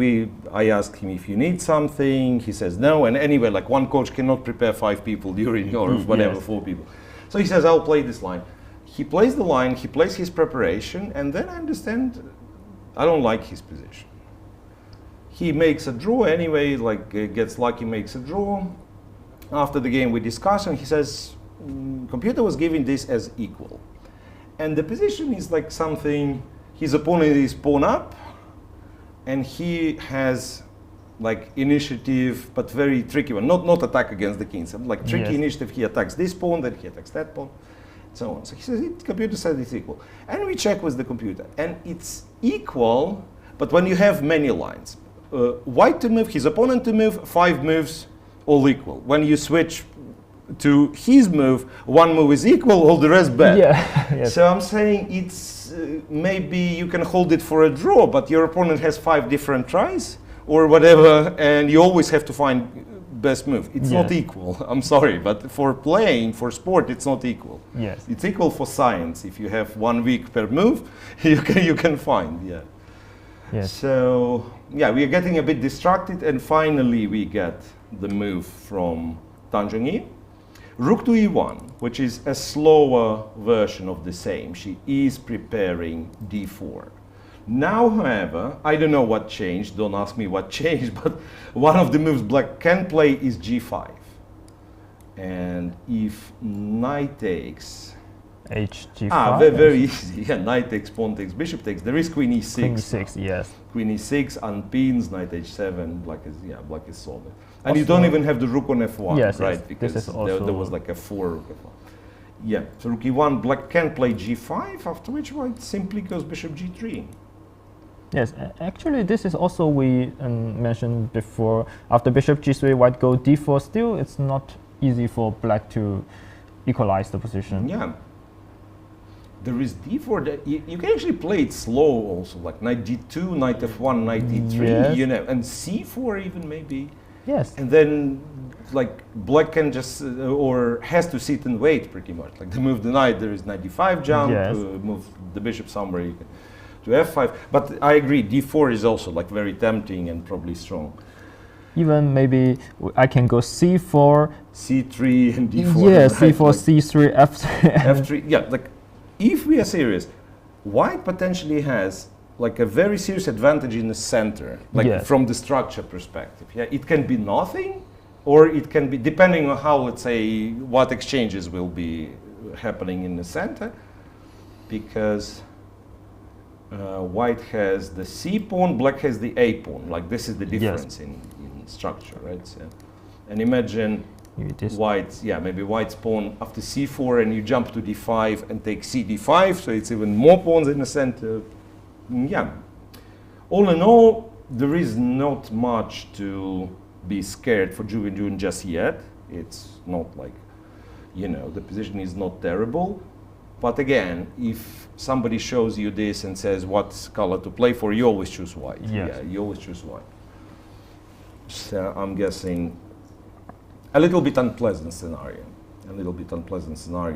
I asked him if you need something. He says no, and anyway, like one coach cannot prepare 5 people during or whatever 4 people. So he says I'll play this line. He plays the line, he plays his preparation, and then I understand I don't like his position. He makes a draw anyway, gets lucky, makes a draw. After the game we discuss, and he says, computer was giving this as equal. And the position is like something, his opponent is pawn up, and he has like initiative, but very tricky one, not attack against the king. Some like tricky initiative, he attacks this pawn, then he attacks that pawn. So on. So he says, computer said it's equal. And we check with the computer. And it's equal, but when you have many lines. White to move, his opponent to move, 5 moves, all equal. When you switch to his move, 1 move is equal, all the rest bad. So I'm saying it's maybe you can hold it for a draw, but your opponent has 5 different tries or whatever, and you always have to find best move. It's not equal. I'm sorry, but for playing, for sport, it's not equal. It's equal for science. If you have 1 week per move, you can find. So we are getting a bit distracted, and finally we get the move from Zhongyi. Rook to e1, which is a slower version of the same. She is preparing d4. Now, however, I don't know what changed, don't ask me what changed, but one of the moves black can play is g5. And if knight takes... H5? Very easy. Knight takes, pawn takes, bishop takes. There is queen e6. Queen e6, Queen e6, unpins, knight h7, black is solid. And you don't even have the rook on f1, right? Because there was like a 4 rook f1. So rook e1, black can play g5, after which white simply goes bishop g3. Actually this is also we mentioned before. After bishop g3, white go d4. Still, it's not easy for black to equalize the position. There is d4 that you can actually play it slow also, like knight g2, knight f1, knight d3, and c4 even maybe. And then like black can just or has to sit and wait pretty much. Like to move the knight, there is knight d5 jump, move the bishop somewhere, you can to f5. But I agree, d4 is also like very tempting and probably strong. Even maybe I can go c4, c3 and d4. c4, c3, f3. f3, like if we are serious, white potentially has like a very serious advantage in the center, like from the structure perspective. It can be nothing, or it can be, depending on how, let's say, what exchanges will be happening in the center, because white has the c pawn, black has the a pawn. Like this is the difference in structure, right? So, and imagine white's, maybe white's pawn after c4, and you jump to d5 and take c d5, so it's even more pawns in the center. All in all, there is not much to be scared for Wenjun just yet. It's not like, the position is not terrible. But again, if somebody shows you this and says what color to play for, you always choose white. You always choose white. So I'm guessing a little bit unpleasant scenario.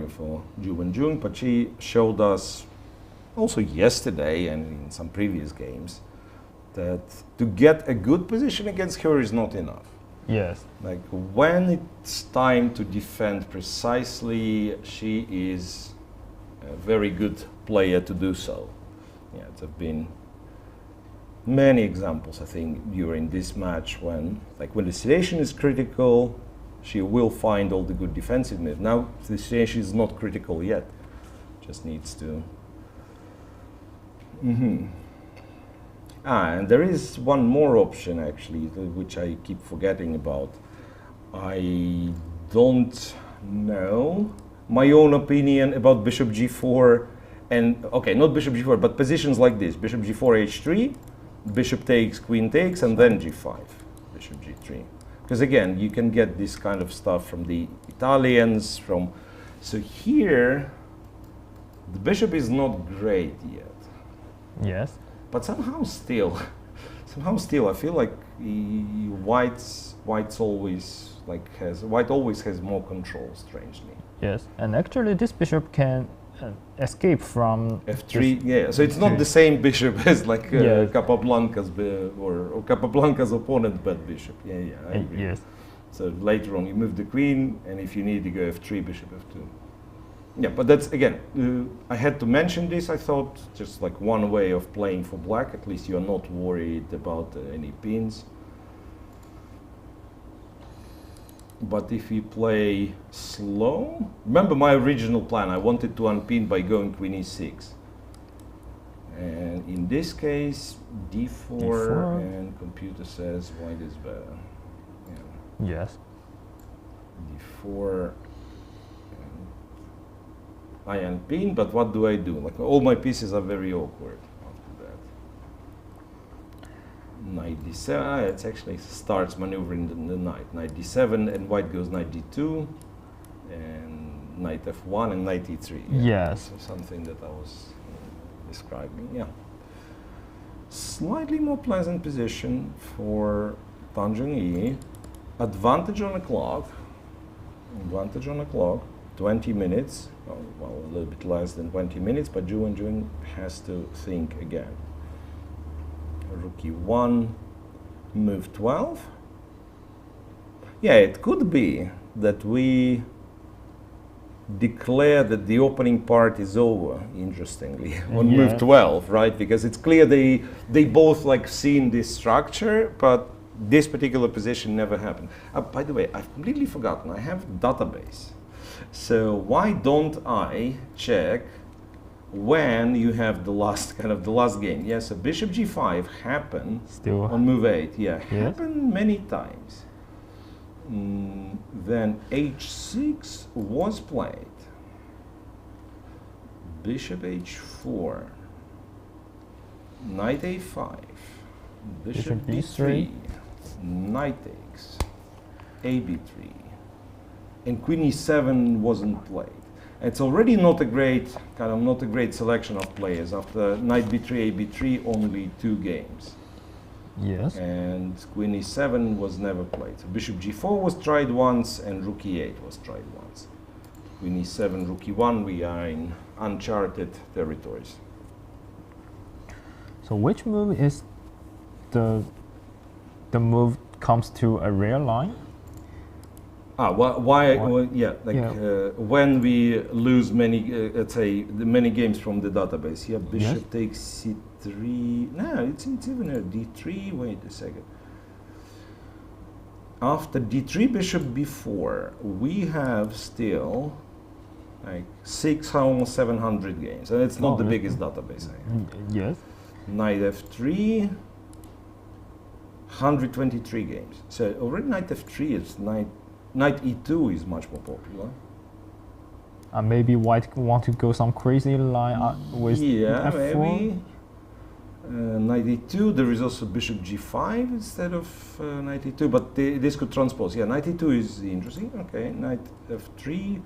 For Wenjun, but she showed us also yesterday and in some previous games that to get a good position against her is not enough. Yes. Like when it's time to defend precisely, she is a very good player to do so. Yeah, there have been many examples, I think, during this match when the situation is critical, she will find all the good defensive moves. Now the situation is not critical yet, just needs to. And there is one more option actually, which I keep forgetting about. I don't know my own opinion about bishop g4 and, okay, not bishop g4, but positions like this: bishop g4, h3, bishop takes, queen takes, and then g5, bishop g3. Because again, you can get this kind of stuff from the Italians, so here, the bishop is not great yet. Yes. But somehow still, I feel like white always has more control, strangely. Yes, and actually this bishop can escape from f3. Yeah, so it's not the same bishop as Capablanca's or Capablanca's opponent, but bishop. Yeah, I agree. Yes. So later on, you move the queen, and if you need to go f3, bishop f2. Yeah, but that's, again, I had to mention this, I thought, just like one way of playing for black. At least you're not worried about any pins. But if you play slow, remember my original plan, I wanted to unpin by going queen e6. And in this case, d4, and computer says white is better. Yeah. Yes. d4. I unpin, but what do I do? Like all my pieces are very awkward after that. Knight d7, it actually starts maneuvering the knight. Knight d7, and white goes knight d2, and knight f1, and knight e3. Yeah. Yes. So something that I was describing, yeah. Slightly more pleasant position for Tan Zhongyi. Advantage on the clock. 20 minutes, well, a little bit less than 20 minutes, but Wenjun has to think again. Rook e1, move 12. Yeah, it could be that we declare that the opening part is over, interestingly, on move 12, right? Because it's clear they both seen this structure, but this particular position never happened. By the way, I've completely forgotten, I have database. So why don't I check when you have the last game? Yes, so bishop g5 happened still on move 8. Yeah, happened many times. Then h6 was played. Bishop h4. Knight a5. Bishop b3. Knight takes. A b3. And queen e7 wasn't played. It's already not a great selection of players. After knight b3, a b3, only 2 games. Yes. And queen e7 was never played. So bishop g4 was tried once, and rook e8 was tried once. Queen e7, rook e1, we are in uncharted territories. So which move is the move comes to a real line? When we lose many, let's say, many games from the database. Yeah, bishop takes c3. No, it's even a d3. Wait a second. After d3, bishop b4, we have still almost 700 games, and it's not the biggest database. Yes. Knight f3. 123 games. So already knight f3 is Knight e2 is much more popular. Maybe white want to go some crazy line with f4. Maybe. Knight e2. There is also bishop g5 instead of knight e2, but this could transpose. Yeah, knight e2 is interesting. Okay, knight f3,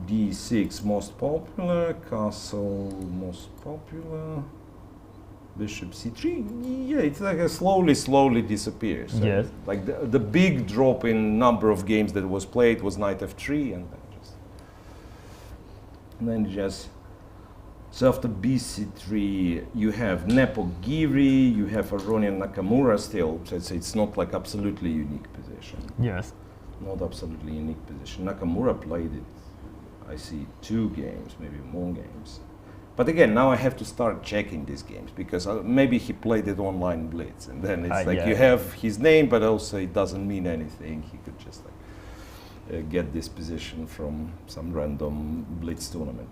d6 most popular, castle most popular. Bishop c3, yeah, it's like a slowly disappears. So yes. Like the big drop in number of games that was played was knight f3, and then just So after BC3, you have Nepo Giri, you have Aronian Nakamura still. So it's not like absolutely unique position. Yes. Not absolutely unique position. Nakamura played it, I see, 2 games, maybe more games. But again, now I have to start checking these games because maybe he played it online blitz, and then it's like you have his name, but also it doesn't mean anything. He could just like get this position from some random blitz tournament.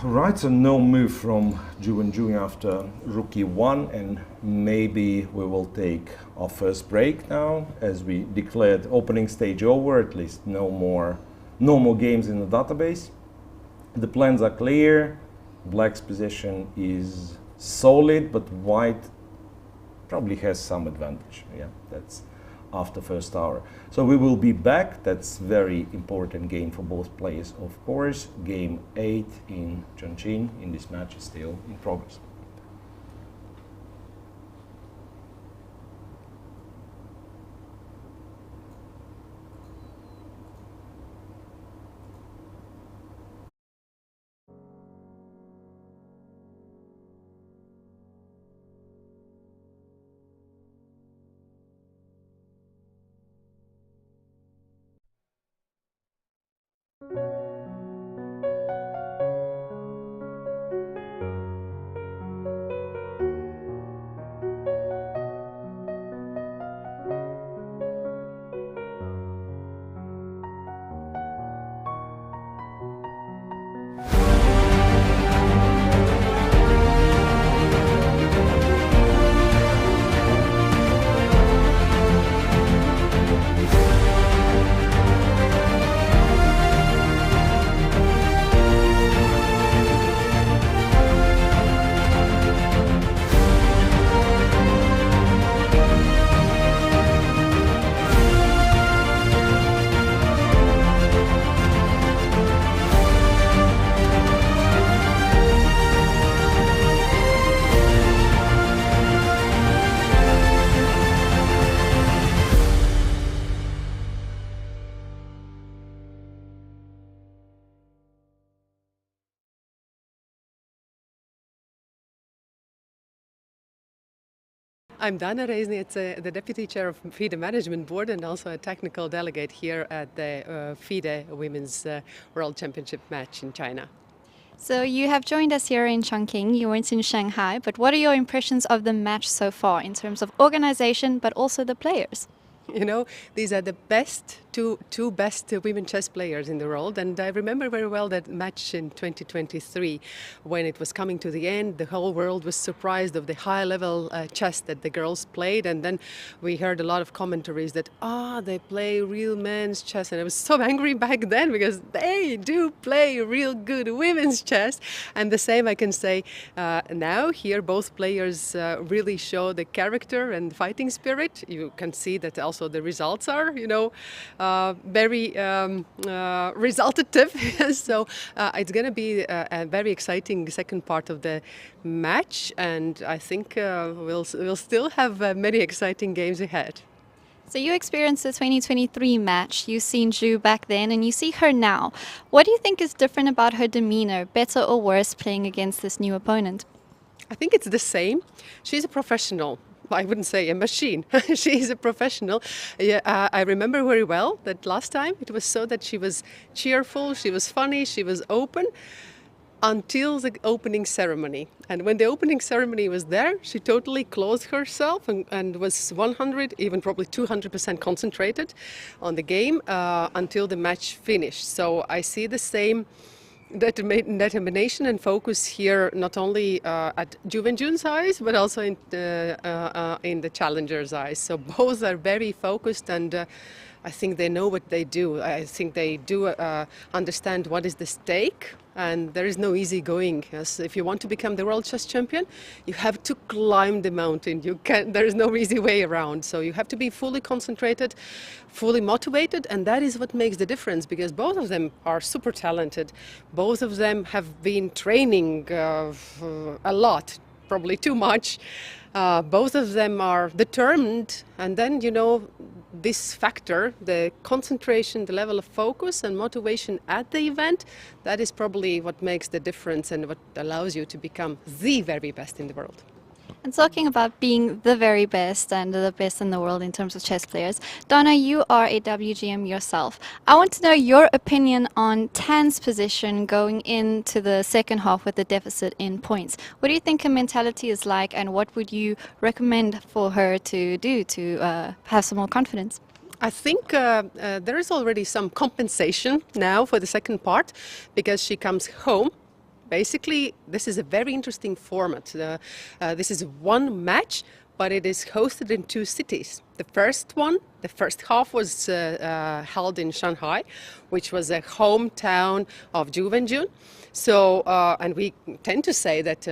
Right, so no move from Wenjun after rookie 1, and maybe we will take our first break now, as we declared opening stage over. At least no more games in the database. The plans are clear. Black's position is solid, but white probably has some advantage. Yeah, that's after first hour. So we will be back. That's very important game for both players, of course. Game 8 in Zhongyi in this match is still in progress. I'm Donna Rais, the Deputy Chair of FIDE Management Board and also a technical delegate here at the FIDE Women's World Championship match in China. So you have joined us here in Chongqing, you weren't in Shanghai, but what are your impressions of the match so far in terms of organization but also the players? You know, these are the best two best women chess players in the world, and I remember very well that match in 2023 when it was coming to the end. The whole world was surprised of the high level chess that the girls played, and then we heard a lot of commentaries that they play real men's chess, and I was so angry back then because they do play real good women's chess. And the same I can say now. Here both players really show the character and fighting spirit. You can see that also the results are, very resultative. So it's going to be a very exciting second part of the match, and I think we'll still have many exciting games ahead. So you experienced the 2023 match, you've seen Zhu back then and you see her now. What do you think is different about her demeanor, better or worse, playing against this new opponent? I think it's the same. She's a professional. I wouldn't say a machine. She's a professional. Yeah, I remember very well that last time it was so that she was cheerful, she was funny, she was open until the opening ceremony. And when the opening ceremony was there, she totally closed herself and was 100, even probably 200% concentrated on the game until the match finished. So I see the same determination and focus here, not only at Wenjun's eyes, but also in the challenger's eyes. So both are very focused, and I think they know what they do. I think they do understand what is the stake, and there is no easy going. Yes, if you want to become the world chess champion, you have to climb the mountain. There is no easy way around. So you have to be fully concentrated, fully motivated, and that is what makes the difference, because both of them are super talented. Both of them have been training a lot, probably too much. Both of them are determined, and then this factor, the concentration, the level of focus and motivation at the event, that is probably what makes the difference and what allows you to become the very best in the world. And talking about being the very best and the best in the world in terms of chess players, Donna, you are a WGM yourself. I want to know your opinion on Tan's position going into the second half with the deficit in points. What do you think her mentality is like, and what would you recommend for her to do to have some more confidence? I think there is already some compensation now for the second part because she comes home. Basically, this is a very interesting format. This is one match, but it is hosted in two cities. The first one, the first half was held in Shanghai, which was a hometown of Wenjun. So, and we tend to say that,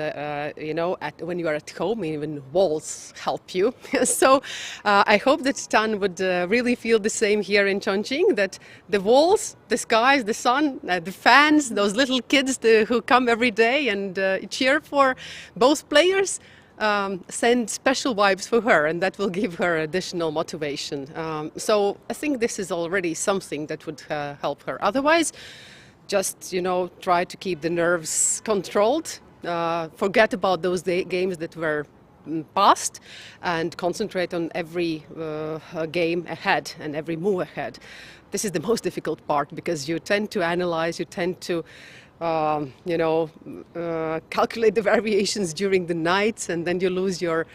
when you are at home, even walls help you. So I hope that Tan would really feel the same here in Chongqing, that the walls, the skies, the sun, the fans, those little kids who come every day and cheer for both players, send special vibes for her, and that will give her additional motivation. So I think this is already something that would help her. Otherwise, just try to keep the nerves controlled, forget about those games that were past, and concentrate on every game ahead and every move ahead. This is the most difficult part because you tend to analyze, you tend to calculate the variations during the night, and then you lose your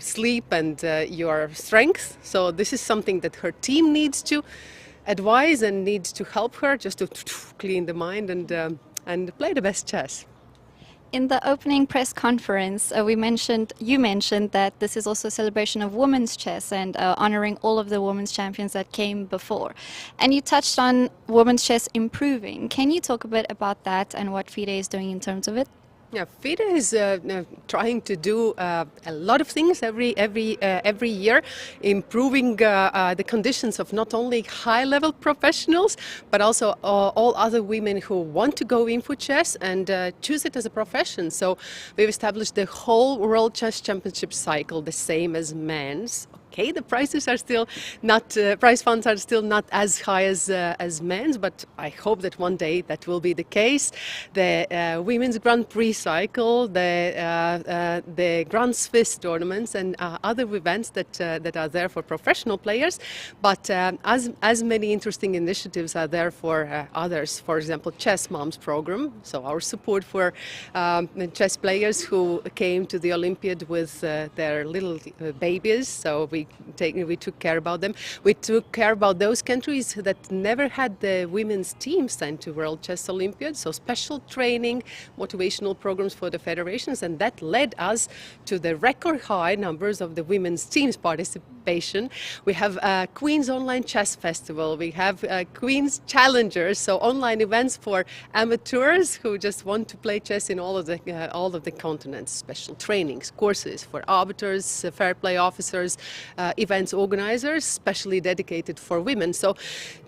sleep and your strength. So this is something that her team needs to advise and needs to help her just to clean the mind and play the best chess. In the opening press conference, you mentioned that this is also a celebration of women's chess and honoring all of the women's champions that came before. And you touched on women's chess improving. Can you talk a bit about that and what FIDE is doing in terms of it? Yeah, FIDE is trying to do a lot of things every year, improving the conditions of not only high-level professionals, but also all other women who want to go in for chess and choose it as a profession. So we've established the whole World Chess Championship cycle the same as men's. Okay, the prices are still not, prize funds are still not as high as men's, but I hope that one day that will be the case. The women's Grand Prix cycle, the Grand Swiss tournaments, and other events that are there for professional players, but as many interesting initiatives are there for others. For example, Chess Moms program. So our support for chess players who came to the Olympiad with their little babies. So we took care about them. We took care about those countries that never had the women's team sent to World Chess Olympiad. So special training, motivational programs for the federations, and that led us to the record high numbers of the women's teams participation. We have Queen's Online Chess Festival. We have Queen's Challengers, so online events for amateurs who just want to play chess in all of the continents. Special trainings, courses for arbiters, fair play officers, events organizers, specially dedicated for women. So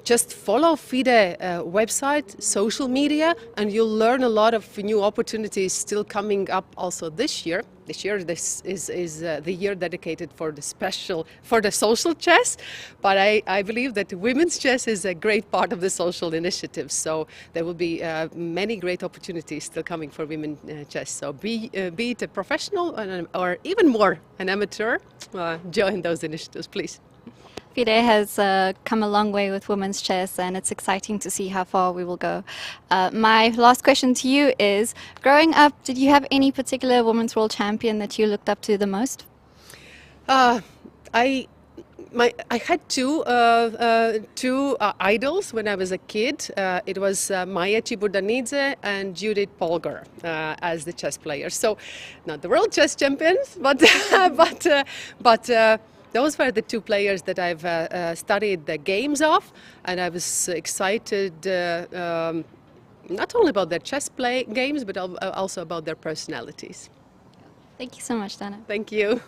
just follow FIDE website, social media, and you'll learn a lot of new opportunities still coming up also this year. This is the year dedicated for the social chess, but I believe that women's chess is a great part of the social initiative. So there will be many great opportunities still coming for women chess. So be it a professional or even more an amateur, join those initiatives, please. FIDE has come a long way with women's chess, and it's exciting to see how far we will go. My last question to you is, growing up, did you have any particular women's world champion that you looked up to the most? I had two idols when I was a kid. It was Maya Chiburdanidze and Judith Polgar as the chess players. So, not the world chess champions, but those were the two players that I've studied the games of, and I was excited not only about their chess games, but also about their personalities. Thank you so much, Donna. Thank you.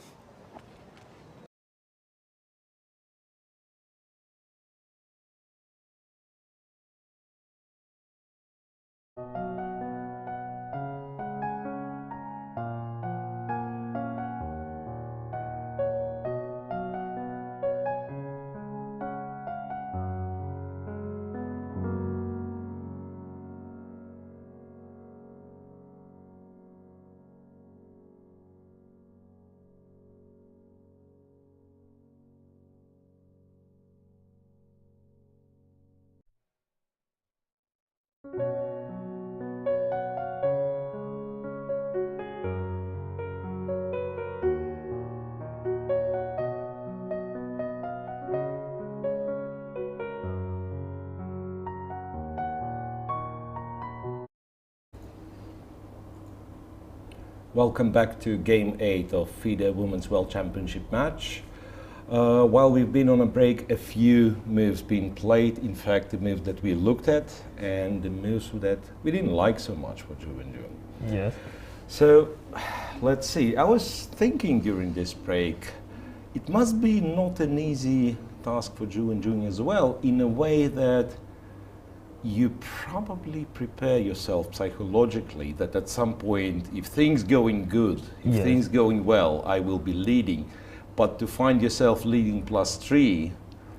Welcome back to Game 8 of FIDE Women's World Championship match. While we've been on a break, a few moves been played. In fact, the moves that we looked at and the moves that we didn't like so much for Zhu Wenjun. Yes. So, let's see. I was thinking during this break, it must be not an easy task for Zhu Wenjun as well, in a way that you probably prepare yourself psychologically that at some point, if things going good, if things going well, I will be leading. But to find yourself leading +3,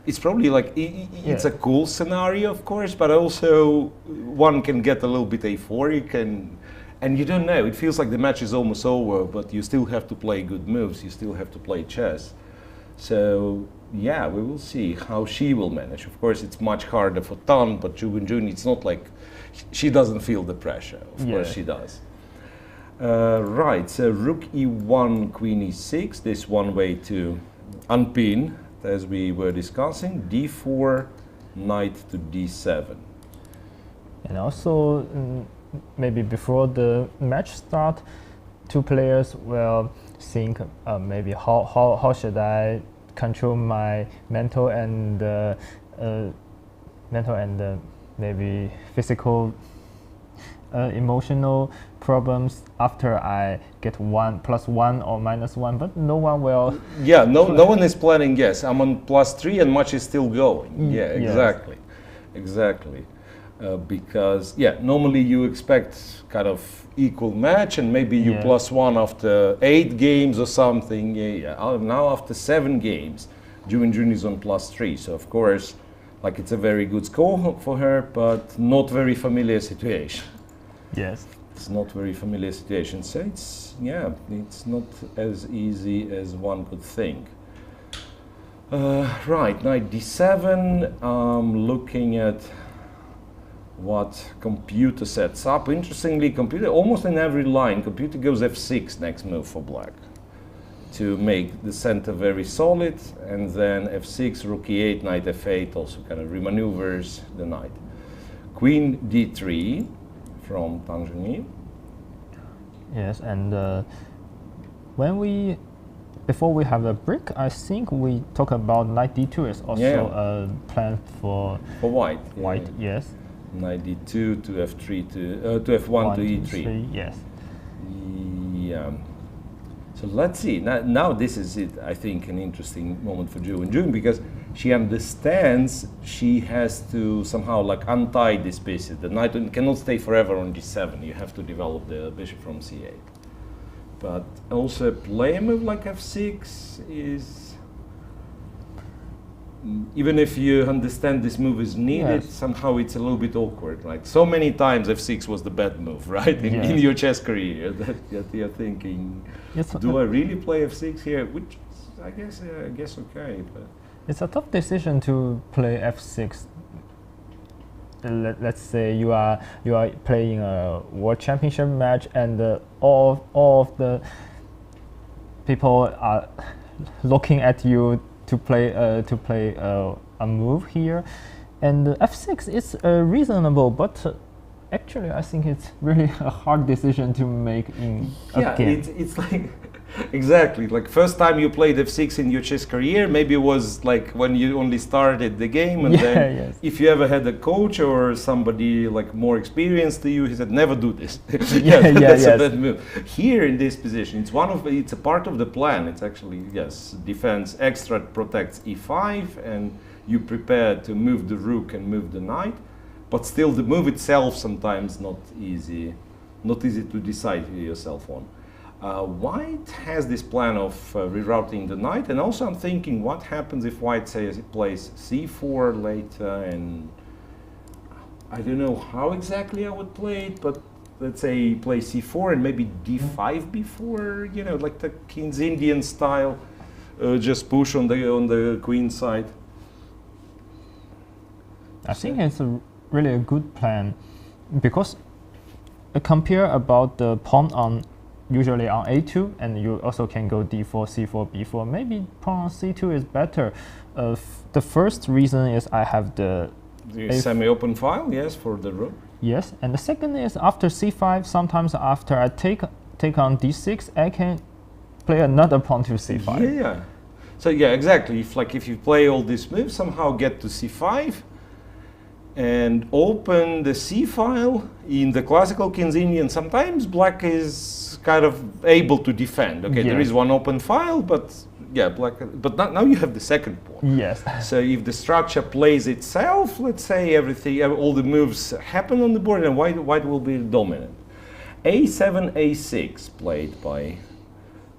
it's probably like, it's a cool scenario, of course, but also one can get a little bit euphoric and you don't know. It feels like the match is almost over, but you still have to play good moves, you still have to play chess. So, yeah, we will see how she will manage. Of course, it's much harder for Tan, but Zhu Wenjun, it's not like she doesn't feel the pressure. Of course, she does. Right, so rook e1, queen e6. This one way to unpin, as we were discussing. d4, knight to d7. And also, maybe before the match start, two players will think maybe how should I control my mental and maybe physical emotional problems after I get +1 or -1, but no one will. Yeah, no one is planning. Yes, I'm on +3 and match is still going. Yeah, exactly, exactly. Because normally you expect kind of equal match and maybe you +1 after 8 games or something. Now after 7 games, Zhu Wenjun is on +3. So of course, like it's a very good score for her, but not very familiar situation. Yes. It's not very familiar situation. So it's not as easy as one could think. Right, knight d7. Looking at what computer sets up. Interestingly, computer almost in every line, computer goes f6 next move for black to make the center very solid, and then f6, rook e8, knight f8 also kind of remaneuvers the knight. Queen d3 from Zhongyi. Yes, and before we have the break, I think we talk about knight d2 is also a plan for white. White, yes. Knight d2 to f3 to f1 to e3. Yes. Yeah. So let's see. Now this is it. I think an interesting moment for Zhu Wenjun because she understands she has to somehow like untie this pieces. The knight cannot stay forever on d7. You have to develop the bishop from c8. But also play a move like f6 is. Even if you understand this move is needed, somehow it's a little bit awkward. Like so many times f6 was the bad move, right? In your chess career, that you're thinking, do I really play f6 here? Which I guess okay, but it's a tough decision to play f6. Let's say you are playing a world championship match, and all of the people are looking at you to play a move here, and f6 is reasonable, but actually I think it's really a hard decision to make in a game. It's like exactly like first time you played f6 in your chess career, maybe it was like when you only started the game, and then if you ever had a coach or somebody like more experienced to you, he said never do this. That's a bad move. Here in this position, it's a part of the plan. It's actually defense extra protects e5, and you prepare to move the rook and move the knight, but still the move itself sometimes not easy to decide yourself on. White has this plan of rerouting the knight, and also I'm thinking what happens if white says it plays c4 later, and I don't know how exactly I would play it, but let's say play c4 and maybe d5 before, like the King's Indian style, just push on the queen side. I think it's really a good plan because compare about the pawn on usually on a2, and you also can go d4, c4, b4. Maybe pawn on c2 is better. The first reason is I have the semi-open file, for the rook. Yes, and the second is after c5, sometimes after I take take on d6, I can play another pawn to c5. Yeah. So yeah, exactly. If you play all these moves, somehow get to c5 and open the c file in the classical Keynesian. Sometimes black is kind of able to defend. Okay, there is one open file, but yeah, black. But now you have the second pawn. Yes. So if the structure plays itself, let's say everything, all the moves happen on the board, and white will be dominant. A7, A6 played by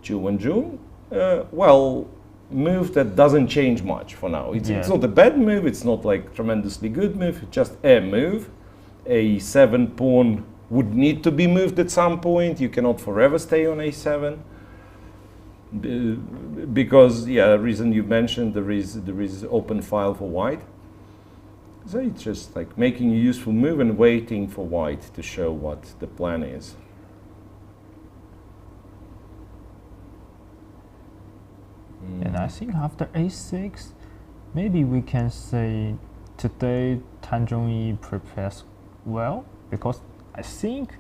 Wenjun. Well, move that doesn't change much for now. It's not a bad move, it's not like tremendously good move, it's just a move. A7 pawn would need to be moved at some point. You cannot forever stay on A7. Because, yeah, the reason you mentioned, there is open file for white. So it's just like making a useful move and waiting for white to show what the plan is. And I think after a6, maybe we can say today Tan Zhongyi prepares well, because I think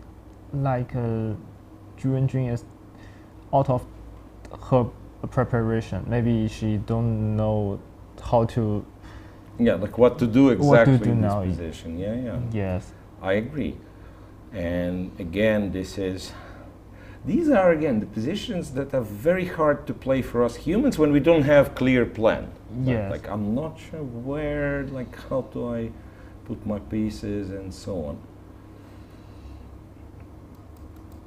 like Wenjun is out of her preparation. Maybe she don't know how to. Yeah, like what to do exactly in this now. position. Yeah. Yes. I agree. And again, these are again the positions that are very hard to play for us humans when we don't have clear plan. Yes. Like I'm not sure where, like how do I put my pieces and so on.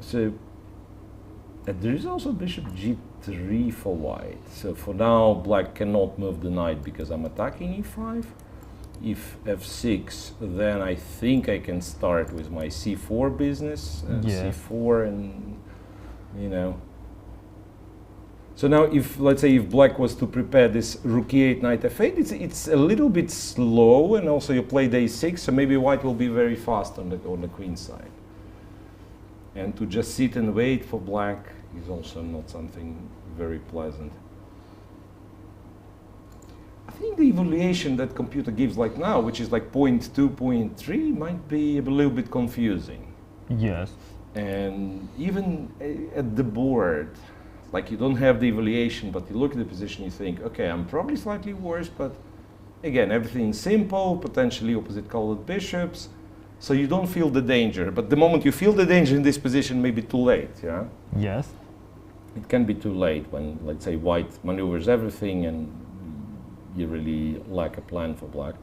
So there is also bishop g3 for white. So for now, black cannot move the knight because I'm attacking e5. If f6, then I think I can start with my c4 business. C4 and, you know. So now if, let's say, if black was to prepare this rook e8, knight f8, it's a little bit slow, and also you played a6, so maybe white will be very fast on the queen side. And to just sit and wait for black is also not something very pleasant. I think the evaluation that computer gives like now, which is like 0.2, 0.3, might be a little bit confusing. Yes. And even at the board, like you don't have the evaluation, but you look at the position, you think, okay, I'm probably slightly worse, but again, everything's simple, potentially opposite colored bishops, so you don't feel the danger. But the moment you feel the danger in this position, maybe too late, yeah? Yes. It can be too late when, let's say, white maneuvers everything and you really lack a plan for black.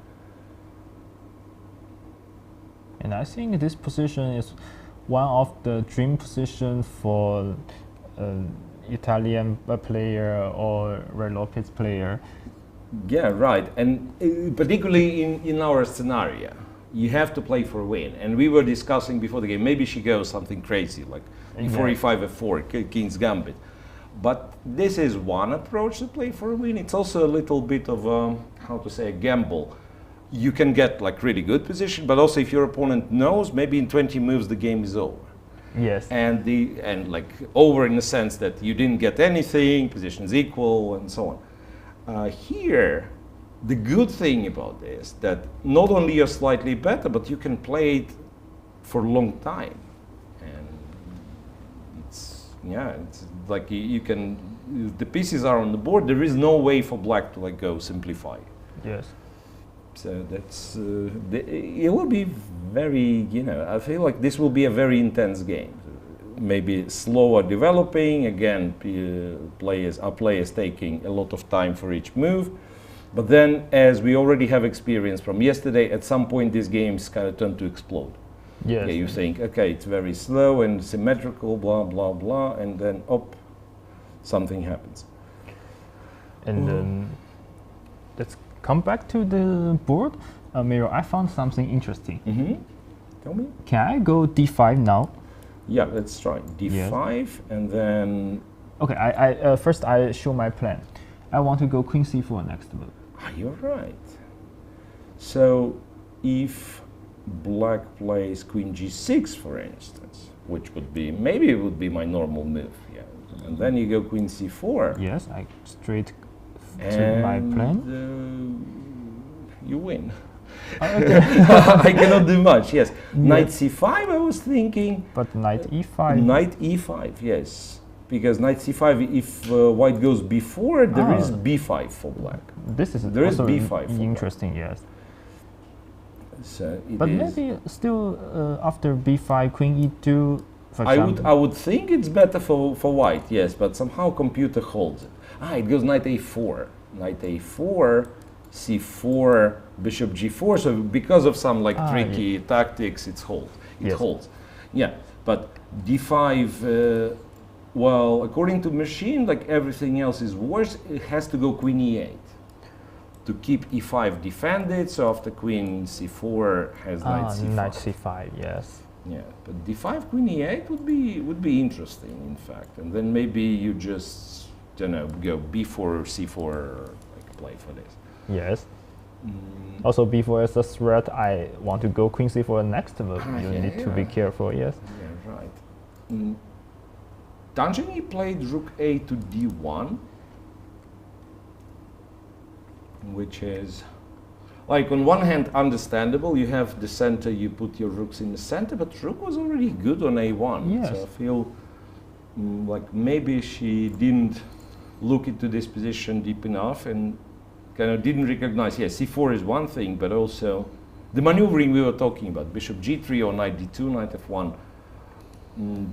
And I think this position is one of the dream positions for Italian player or Red Lopez player. Yeah, right. And particularly in our scenario, you have to play for a win. And we were discussing before the game, maybe she goes something crazy, like e4, e5, f4, King's Gambit. But this is one approach to play for a win. It's also a little bit of a, how to say, a gamble. You can get like really good position, but also if your opponent knows, maybe in 20 moves the game is over. Yes. And like over in the sense that you didn't get anything, position's equal, and so on. Here, the good thing about this that not only you're slightly better, but you can play it for a long time. And it's like you can, if the pieces are on the board, there is no way for black to like go simplify. Yes. So that's, it will be very, I feel like this will be a very intense game. Maybe slower developing, again, players taking a lot of time for each move. But then, as we already have experience from yesterday, at some point these games kind of turn to explode. Yes. Okay, you think, okay, it's very slow and symmetrical, blah, blah, blah, and then, something happens. And let's come back to the board. Miro, I found something interesting. Mm-hmm. Tell me. Can I go d5 now? Yeah, let's try d5, and then... Okay, I first I show my plan. I want to go queen c4 next move. You're right. So if black plays queen g6, for instance, which would be, maybe it would be my normal move, yeah. And then you go queen c4. Yes, I straight to my plan. You win. I cannot do much, yes. Knight c5, I was thinking. But knight e5. Knight e5, yes. Because knight c5, if white goes b4, there is b5 for black. This is There is also b5 for interesting, yes. So it But is. maybe still after b5, queen e2, for I example. would think it's better for white, yes, but somehow computer holds it. It goes knight a4. Knight a4, c4, bishop g4. So because of some like tricky tactics, it holds. Yeah, but d5. Well, according to machine, like everything else is worse. It has to go queen e8 to keep e5 defended. So after queen c4 has knight c5. Knight c5, yes. Yeah, but d5 queen e8 would be interesting, in fact, and then maybe you just go b4 or c4, like play for this. Yes. Also, b4 is a threat. I want to go queen c4 next move. You need to be careful. Yes. Yeah, right. Zhongyi played rook a to d1, which is, like, on one hand, understandable. You have the center, you put your rooks in the center, but rook was already good on a1. Yes. So I feel like maybe she didn't look into this position deep enough and kind of didn't recognize, yes, c4 is one thing, but also the maneuvering we were talking about, bishop g3 or knight d2, knight f1.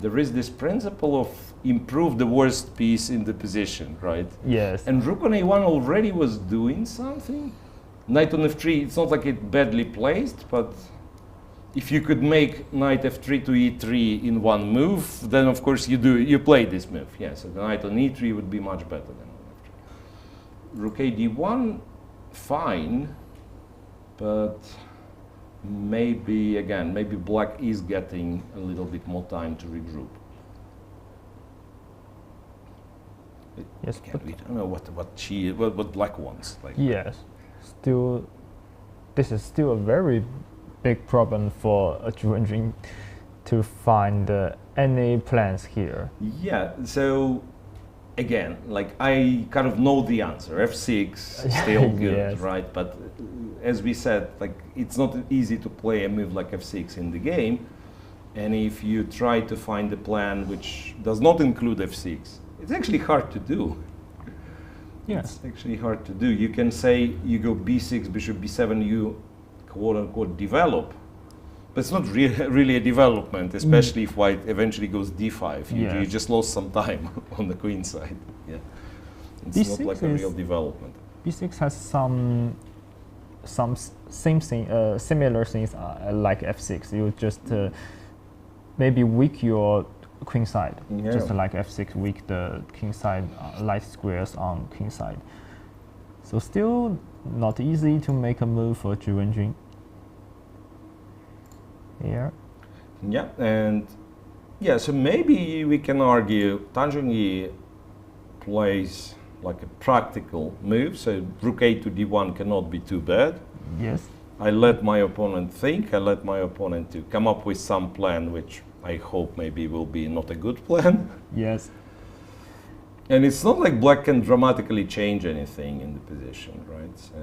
There is this principle of improve the worst piece in the position, right? Yes. And rook on a1 already was doing something. Knight on f3, it's not like it badly placed, but if you could make knight f3 to e3 in one move, then of course you play this move. Yeah, so the knight on e3 would be much better than on f3. Rook a d1, fine, but maybe black is getting a little bit more time to regroup. Yes, Again, we don't know what black wants. Like. Yes. Still, this is still a very big problem for a Wenjun to find any plans here. Yeah, so again, like I kind of know the answer. F6 still good, Yes. right? But as we said, like it's not easy to play a move like f6 in the game. And if you try to find a plan which does not include f6, it's actually hard to do. Yes. It's actually hard to do. You can say you go b6, bishop b7, you quote unquote develop. But it's not really a development, especially if white eventually goes d5. You just lost some time on the queen side. Yeah, it's not like a real development. b6 has some similar things like f6. You just maybe weak your queen side, just like f6 weak the king side, light squares on king side. So still not easy to make a move for Wenjun. Here. Yeah, and yeah, so maybe we can argue Zhongyi plays like a practical move, so rook a to d1 cannot be too bad. Yes. I let my opponent think, I let my opponent to come up with some plan which I hope maybe will be not a good plan. Yes. And it's not like black can dramatically change anything in the position, right? So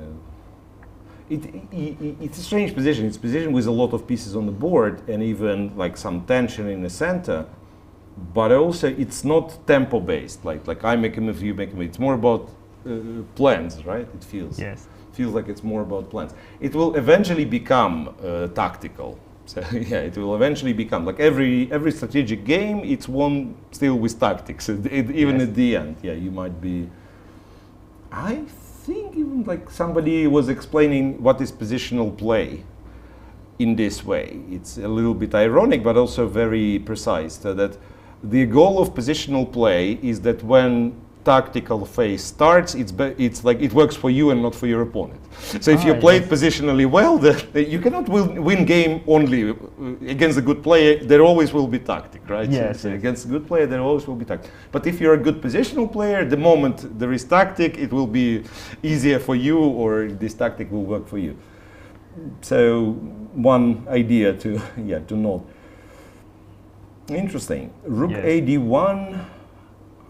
it's a strange position. It's a position with a lot of pieces on the board and even like some tension in the center. But also it's not tempo based. Like I make a move, you make a move. It's more about plans, right? It feels. Yes. Feels like it's more about plans. It will eventually become tactical. So yeah, it will eventually become like every strategic game. It's won still with tactics. Even at the end, yeah, you might be. I think even like somebody was explaining what is positional play in this way. It's a little bit ironic, but also very precise. So that the goal of positional play is that when tactical phase starts, it's like it works for you and not for your opponent. So if you play it positionally well, you cannot win game only against a good player. There always will be tactic, right? Yes, so yes. Against a good player, there always will be tactic. But if you're a good positional player, the moment there is tactic, it will be easier for you, or this tactic will work for you. So one idea to note. Interesting. Rook a d1.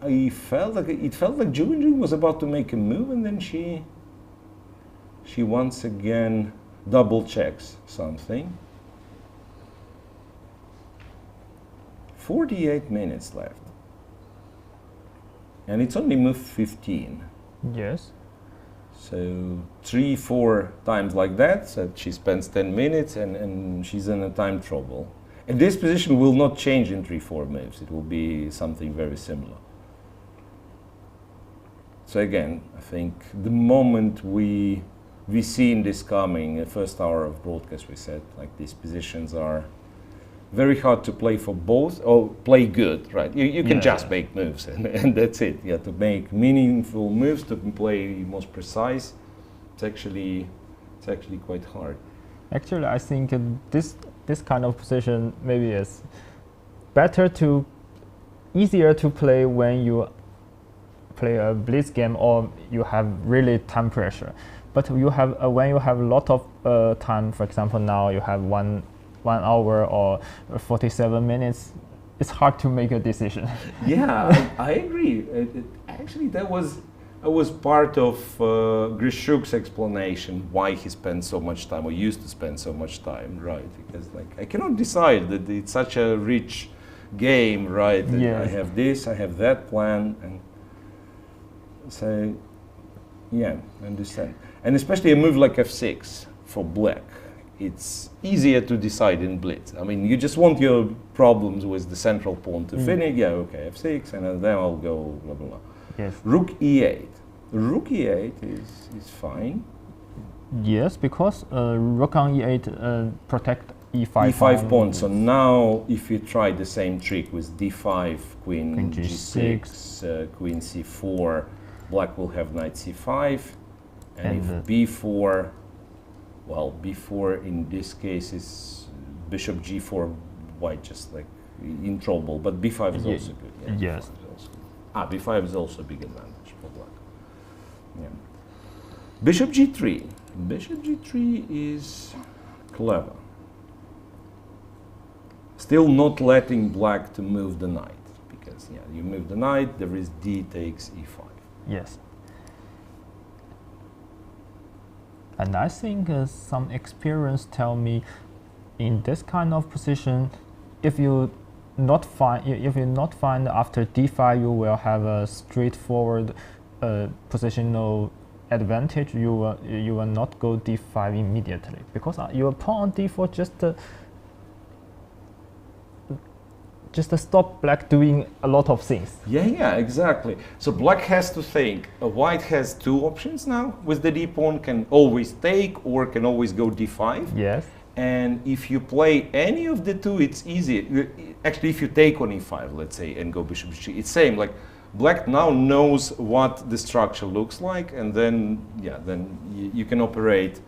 It felt like Wenjun was about to make a move, and then she once again double checks something. 48 minutes left. And it's only move 15. Yes. So 3-4 times like that, so she spends 10 minutes and she's in a time trouble. And this position will not change in 3-4 moves. It will be something very similar. So again, I think the moment we seen this coming, the first hour of broadcast we said, like these positions are very hard to play for both, or play good, right? You can just make moves and that's it. Yeah, to make meaningful moves, to play most precise, it's actually quite hard. Actually, I think this kind of position maybe is easier to play when you play a blitz game or you have really time pressure. But you have when you have a lot of time, for example, now you have 1 hour or 47 minutes, it's hard to make a decision. Yeah, I agree. Actually, that was part of Grishuk's explanation why he spent so much time, or used to spend so much time, right? Because like I cannot decide that it's such a rich game, right? Yes. I have this, I have that plan, and so yeah, I understand. And especially a move like f6 for black, it's easier to decide in blitz. I mean, you just want your problems with the central pawn to finish. Yeah, okay, f6, and then I'll go blah blah blah. Yes. Rook e8. Rook e8 is fine. Yes, because rook on e8 protect e5 e5 pawn. So now, if you try the same trick with d5, queen g6, queen c4, black will have knight c5, and if b4, well, b4 in this case is bishop g4, white just like in trouble, but b5 is also good. Yeah, yes. b5 is also a big advantage for black. Yeah. Bishop g3. Bishop g3 is clever. Still not letting black to move the knight, because yeah, you move the knight, there is d takes e5. Yes. And I think some experience tell me in this kind of position, if you not find after d5, you will have a straightforward positional advantage. You will not go d5 immediately, because your pawn on d4 just to stop black doing a lot of things. Yeah, exactly. So black has to think. White has two options now. With the d pawn, can always take or can always go d5. Yes. And if you play any of the two, it's easy. Actually, if you take on e5, let's say, and go bishop g, it's same. Like black now knows what the structure looks like, and then you can operate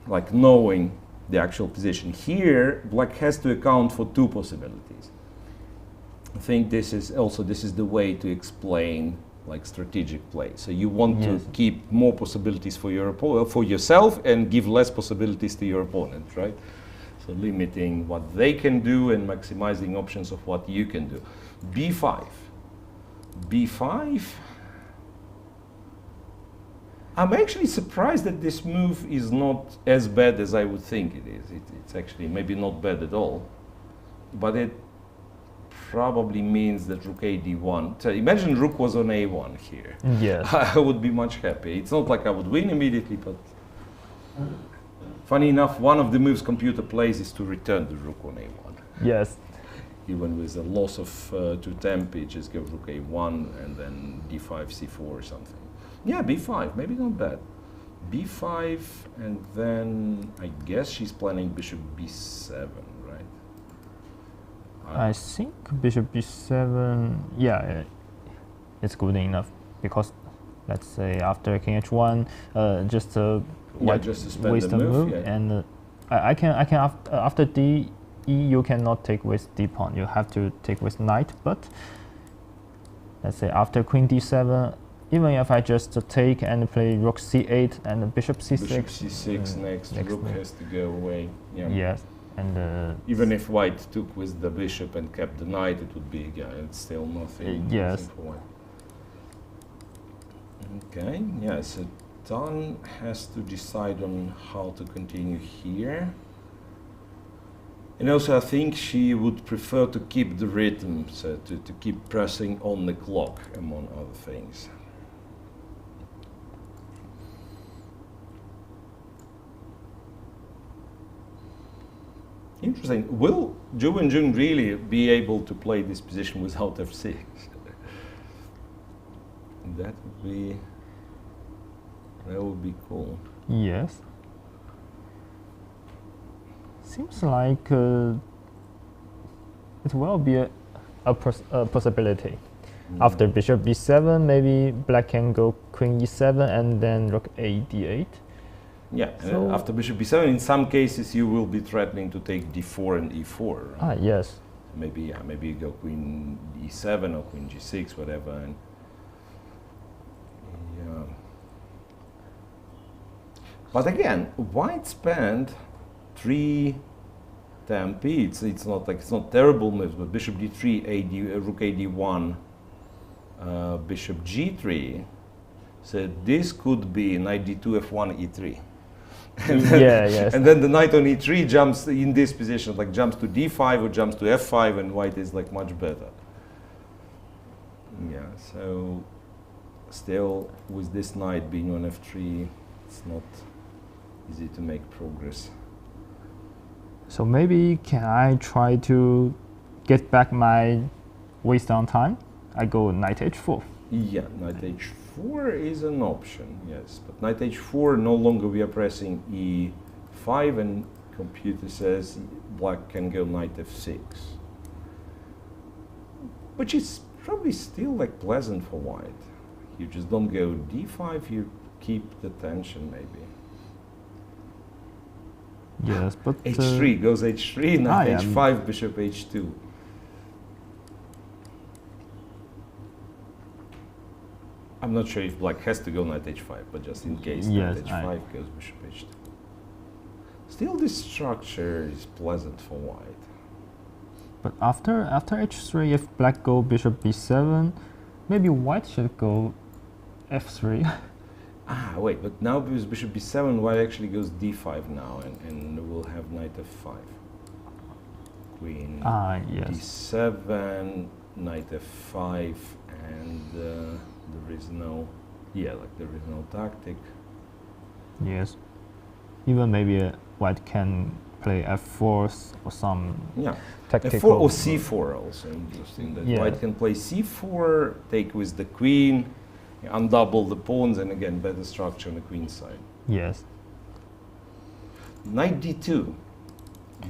like knowing the actual position. Here, black has to account for two possibilities. I think this is the way to explain like strategic play. So you want to keep more possibilities for yourself and give less possibilities to your opponent, right? So limiting what they can do and maximizing options of what you can do. b5. b5. I'm actually surprised that this move is not as bad as I would think it is. It's actually maybe not bad at all, but it probably means that rook a d1. So imagine rook was on a1 here. Yes. I would be much happier. It's not like I would win immediately, but funny enough, one of the moves computer plays is to return the rook on a1. Yes. Even with a loss of 2 tempi, just go rook a1 and then d5, c4 or something. Yeah, b5, maybe not bad. b5, and then I guess she's planning bishop b7, right? I think bishop b7, yeah, it's good enough, because let's say after king h1, just to waste the move, and I can after d you cannot take with d pawn. You have to take with knight, but let's say after queen d7. Even if I just take and play rook c8 and bishop c6. Bishop c6 next rook move has to go away. Yeah. Yes, and even if white took with the bishop and kept the knight, it would be it's still nothing. Yes. Nothing for white. Okay. Yeah. So Don has to decide on how to continue here. And also I think she would prefer to keep the rhythm, so to keep pressing on the clock, among other things. Interesting. Will Wenjun really be able to play this position without f6? That would be cool. Yes. Seems like it will be a possibility. After bishop b7, maybe black can go queen e7 and then rook a d8. Yeah, So after bishop b7, in some cases you will be threatening to take d4 and e4. Right? Ah, yes. Maybe you go queen e7 or queen g6, whatever. And yeah. But again, white spent 3 tempi. It's not terrible moves, but bishop d3, rook a d1, bishop g3. So this could be knight d2, f1, e3. And then, yes. And then the knight on e3 jumps in this position, like jumps to d5 or jumps to f5, and white is like much better. Yeah, so still with this knight being on f3, it's not easy to make progress. So maybe can I try to get back my waste on time? I go knight h4. Yeah, knight h4 is an option, yes. But knight h4, no longer we are pressing e5, and computer says black can go knight f6. Which is probably still like pleasant for white. You just don't go d5, you keep the tension maybe. Yes, but h3 goes h3, knight yeah. h5, bishop h2. I'm not sure if black has to go knight h5, but just in case, yes, knight h5 goes bishop h2. Still, this structure is pleasant for white. But after h3, if black go bishop b7, maybe white should go f3. Ah, wait, but now with bishop b7, white actually goes d5 now, and we'll have knight f5. Queen yes. d7, knight f5, and there is no, there is no tactic. Yes. Even maybe white can play f4 or some tactical. f4 or c4 also interesting. That white can play c4, take with the queen, undouble the pawns, and again better structure on the queen side. Yes. Knight d2.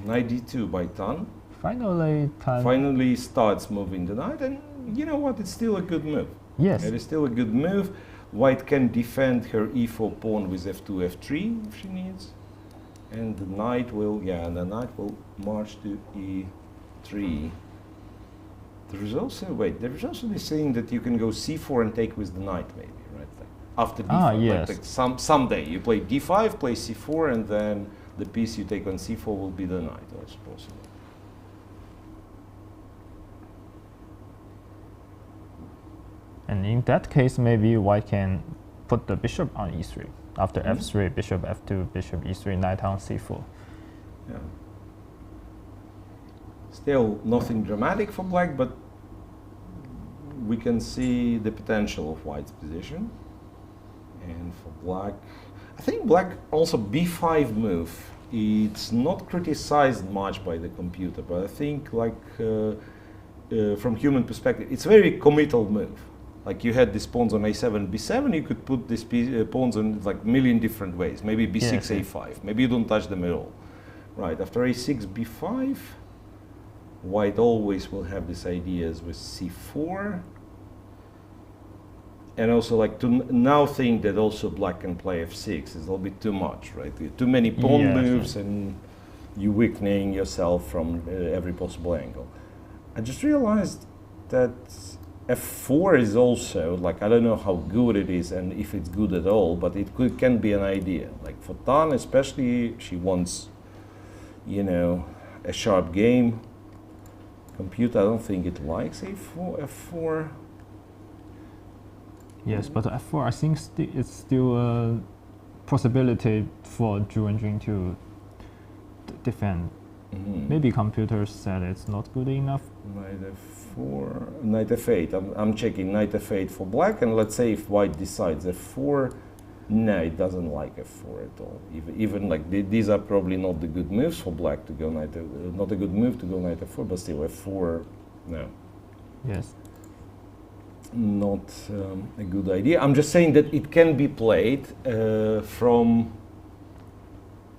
Knight d2 by Tan. Finally Starts moving the knight, and you know what? It's still a good move. Yes. It is still a good move. White can defend her e4 pawn with f2, f3 if she needs, and the knight will march to e3. There is also this thing that you can go c4 and take with the knight, maybe, right? Like after d5. Yes. Like someday you play d5, play c4, and then the piece you take on c4 will be the knight, or it's possible. And in that case, maybe white can put the bishop on e3. After f3, bishop f2, bishop e3, knight on c4. Yeah. Still nothing dramatic for black, but we can see the potential of white's position. And for black, I think black also b5 move. It's not criticized much by the computer, but I think from human perspective, it's a very committal move. Like you had these pawns on a7, b7, you could put these pawns on like a million different ways. Maybe b6, a5. Maybe you don't touch them at all. Right, after a6, b5, white always will have these ideas with c4. And also like to now think that also black can play f6 is a little bit too much, right? Too many pawn moves and you weakening yourself from every possible angle. I just realized that f4 is also, like, I don't know how good it is and if it's good at all, but it can be an idea. Like for Tan especially, she wants, a sharp game. Computer, I don't think it likes f4. Yes, but f4, I think it's still a possibility for Wenjun to defend. Maybe computers said it's not good enough. Knight f4, knight f8. I'm checking knight f8 for black, and let's say if white decides f4, no, it doesn't like f4 at all. Even like these are probably not the good moves for black to go knight, not a good move to go knight f4, but still f4, no. Yes. Not a good idea. I'm just saying that it can be played from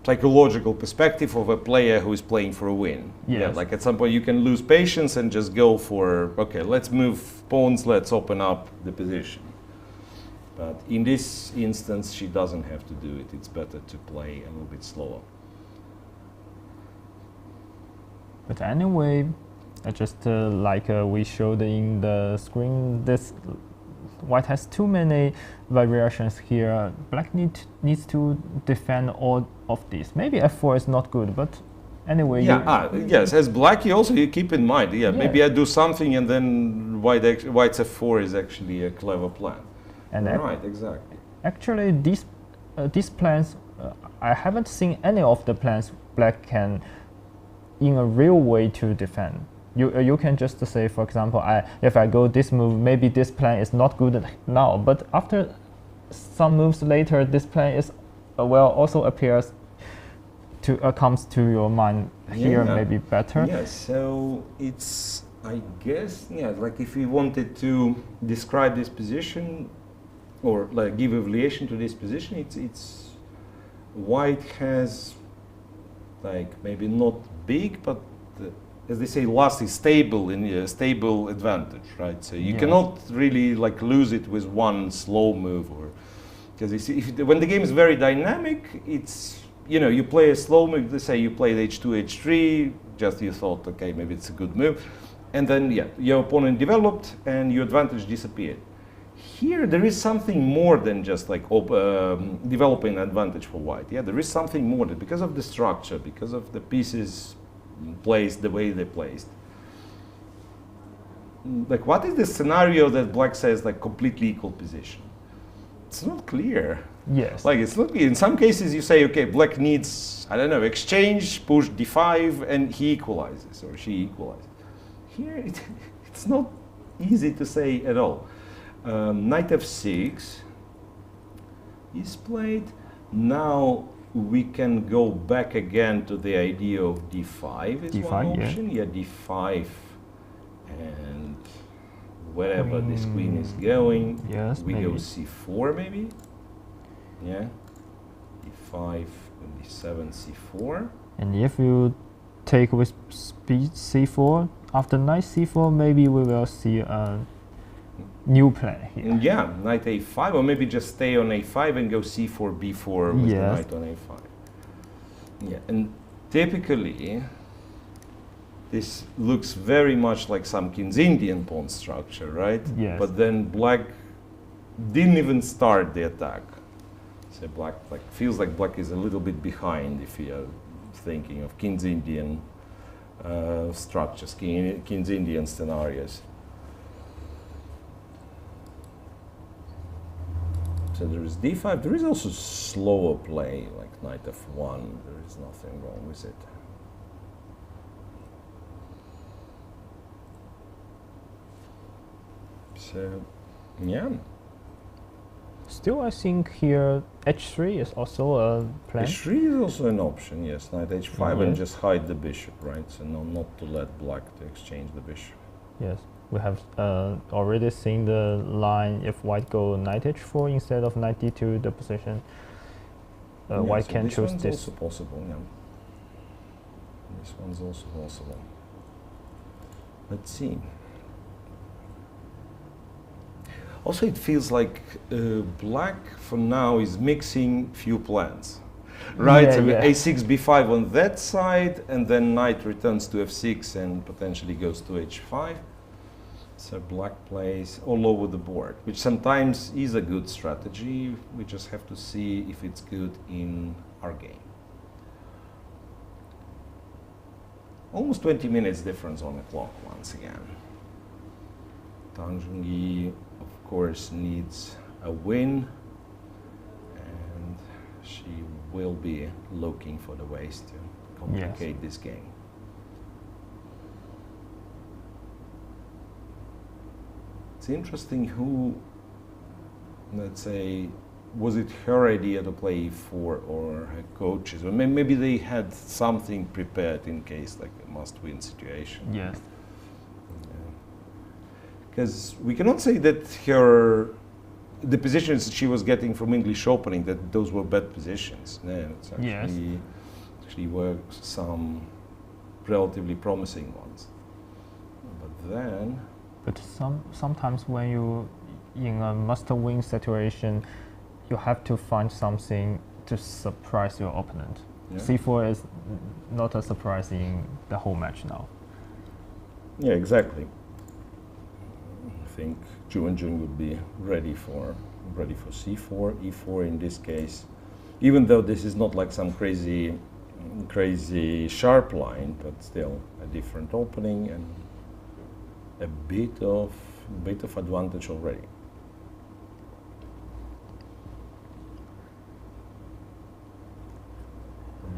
psychological perspective of a player who is playing for a win. Yes. Yeah, like at some point you can lose patience and just go for, okay, let's move pawns, let's open up the position. But in this instance, she doesn't have to do it. It's better to play a little bit slower. But anyway, just like we showed in the screen, this white has too many variations here. Black needs to defend all of these. Maybe f4 is not good, but anyway. Yeah, yes, as black you keep in mind, maybe I do something and then white's f4 is actually a clever plan. And right, exactly. Actually, these plans, I haven't seen any of the plans black can, in a real way, to defend. You can just say, for example, if I go this move, maybe this plan is not good now, but after some moves later, this plan is also appears to comes to your mind here, maybe better. Yeah, so it's, I guess, like if we wanted to describe this position or like give evaluation to this position, it's white has like maybe not big, but as they say, last is stable in a stable advantage, right? So you cannot really like lose it with one slow move, or because when the game is very dynamic, it's you play a slow move. Let's say you played h2, h3, just you thought, okay, maybe it's a good move, and then your opponent developed and your advantage disappeared. Here there is something more than just like developing an advantage for white. Yeah, there is something more that because of the structure, because of the pieces placed the way they placed. Like, what is the scenario that black says like completely equal position? It's not clear. Yes. Like, it's not clear. In some cases you say, okay, black needs, I don't know, exchange, push d5, and he equalizes or she equalizes. Here it's not easy to say at all. Knight f6 is played. Now we can go back again to the idea of d5 is d5, one option. Yeah, d5, and wherever this queen is going, we go c4 maybe. Yeah, d5 and d7, c4. And if you take with speed c4, after knight c4, maybe we will see a new plan here. Yeah, knight a5, or maybe just stay on a5 and go c4, b4 with the knight on a5. Yeah, and typically this looks very much like some King's Indian pawn structure, right? Yes. But then black didn't even start the attack. So black feels like black is a little bit behind if you are thinking of King's Indian structures, King's Indian scenarios. So there is d5. There is also slower play, like knight f1. There is nothing wrong with it. So, yeah. Still, I think here h3 is also a plan. h3 is also an option, yes. Knight h5 and just hide the bishop, right? So not to let black to exchange the bishop. Yes. We have already seen the line if white go knight h4 instead of knight d2, the position white so can choose this. this. Also possible, yeah. This one's also possible. Let's see. Also, it feels like black for now is mixing few plans, right? Yeah, so yeah. a6, b5 on that side, and then knight returns to f6 and potentially goes to h5. So black plays all over the board, which sometimes is a good strategy. We just have to see if it's good in our game. Almost 20 minutes difference on the clock once again. Zhongyi, of course, needs a win, and she will be looking for the ways to complicate this game. It's interesting who, let's say, was it her idea to play e4 or her coaches? Or maybe they had something prepared in case like a must-win situation. Yes. Because we cannot say that the positions she was getting from English opening, that those were bad positions. No, it's actually were some relatively promising ones. But then... But sometimes when you in a must-win situation, you have to find something to surprise your opponent. Yeah. C4 is not a surprise in the whole match now. Yeah, exactly. I think Wenjun would be ready for C4, E4 in this case. Even though this is not like some crazy sharp line, but still a different opening and a bit of advantage already.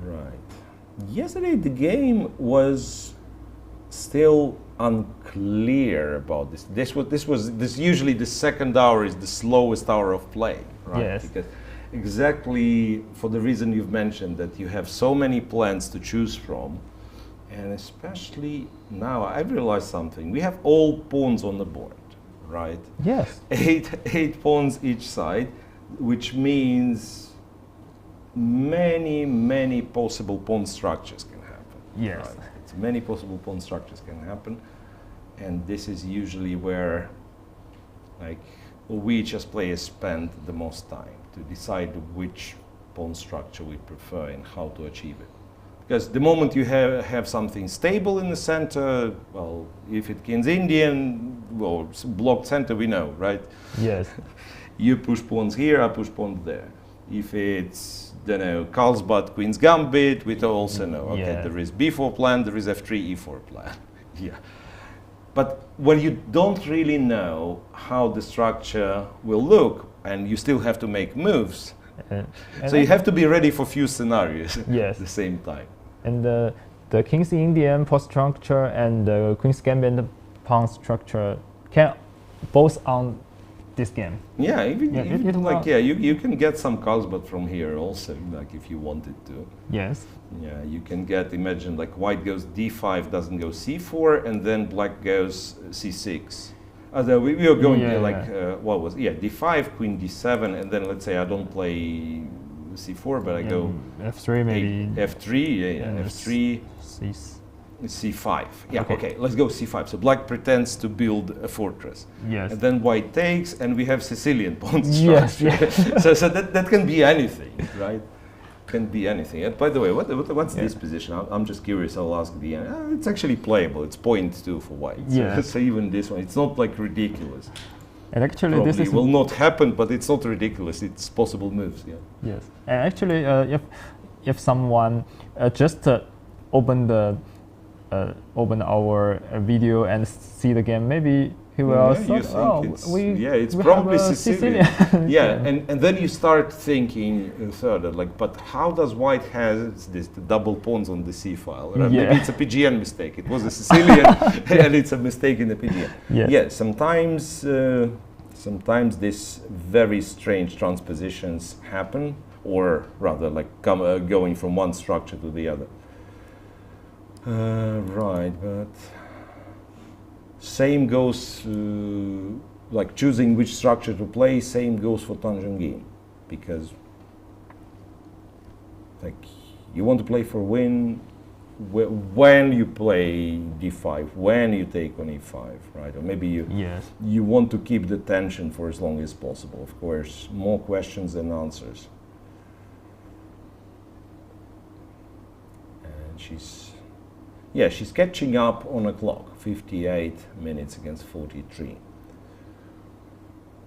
Right. Yesterday the game was still unclear about this. This usually the second hour is the slowest hour of play, right? Yes. Because exactly for the reason you've mentioned, that you have so many plans to choose from, and especially now I've realized something. We have all pawns on the board, right? Yes. Eight pawns each side, which means many possible pawn structures can happen. Yes. Right? It's many possible pawn structures can happen, and this is usually where, like, we as players spend the most time to decide which pawn structure we prefer and how to achieve it. Because the moment you have something stable in the center, well, if it king's Indian, well, blocked center, we know, right? Yes. You push pawns here, I push pawns there. If it's, don't know, Carlsbad, Queen's Gambit, we also know, okay, Yeah. there is B4 plan, there is F3, E4 plan. Yeah. But when you don't really know how the structure will look, and you still have to make moves, so you have to be ready for few scenarios Yes. at the same time. And the King's Indian pawn structure and the Queen's Gambit pawn structure can both on this game. Yeah, even, Yeah, even it like will- yeah, you can get some Carlsbad from here also, like if you wanted to. Yes. Yeah, you can get, imagine like white goes D5, doesn't go C4, and then black goes C6. We are going Yeah, like, what was, D5, Queen D7, and then let's say I don't play C4, but I go F3 maybe. F3, and F3, C5. Yeah, okay, let's go C5. So black pretends to build a fortress. Yes. And then white takes, and we have Sicilian pawn Yes, structure. so that can be anything, right? Can be anything. And by the way, what's this position? I'm just curious. I'll ask the end. It's actually playable. It's 0.2 for white. Yeah. So even this one, it's not like ridiculous. And actually, Probably this is will not happen, but it's not ridiculous. It's possible moves. Yeah. yes. And actually, if someone just open our video and see the game, maybe he will you thought, think we probably have a Sicilian. Yeah, and then you start thinking further, like, but how does white has the double pawns on the C file? Right? Yeah. Maybe it's a PGN mistake. It was a Sicilian, and it's a mistake in the PGN. Yes. Yeah, sometimes these very strange transpositions happen, or rather, like going from one structure to the other. Right, but same goes, like choosing which structure to play, same goes for Zhongyi, because like you want to play for win when you play D5, when you take on E5, right? Or maybe you want to keep the tension for as long as possible. Of course, more questions than answers. And she's catching up on a clock, 58 minutes against 43.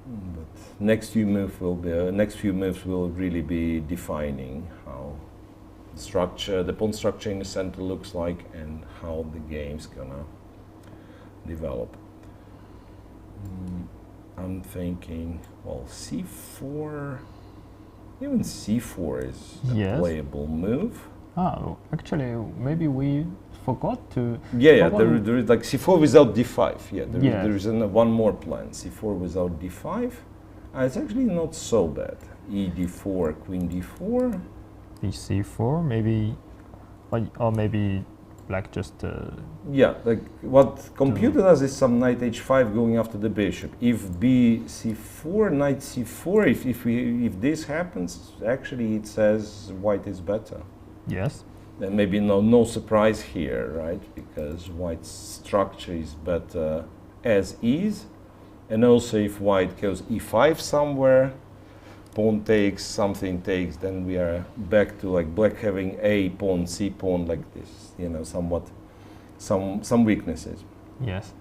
But next few moves will really be defining how the pawn structure in the center looks like and how the game's gonna develop. I'm thinking, well, c4, even c4 is a Yes. playable move. Oh, actually, maybe we forgot to. Yeah, forgot- there is like c4 without d5. Yeah, Yes. there is one more plan. c4 without d5. It's actually not so bad. E d4, queen d4. c4, maybe, or maybe black just. Yeah, like what computer does is some knight h5 going after the bishop. If b c4, knight c4, if this happens, actually it says white is better. Yes. Then maybe no surprise here, right? Because white's structure is better as is. And also if white goes e5 somewhere, pawn takes, something takes, then we are back to like black having a pawn, c pawn like this, you know, somewhat, some weaknesses. Yes.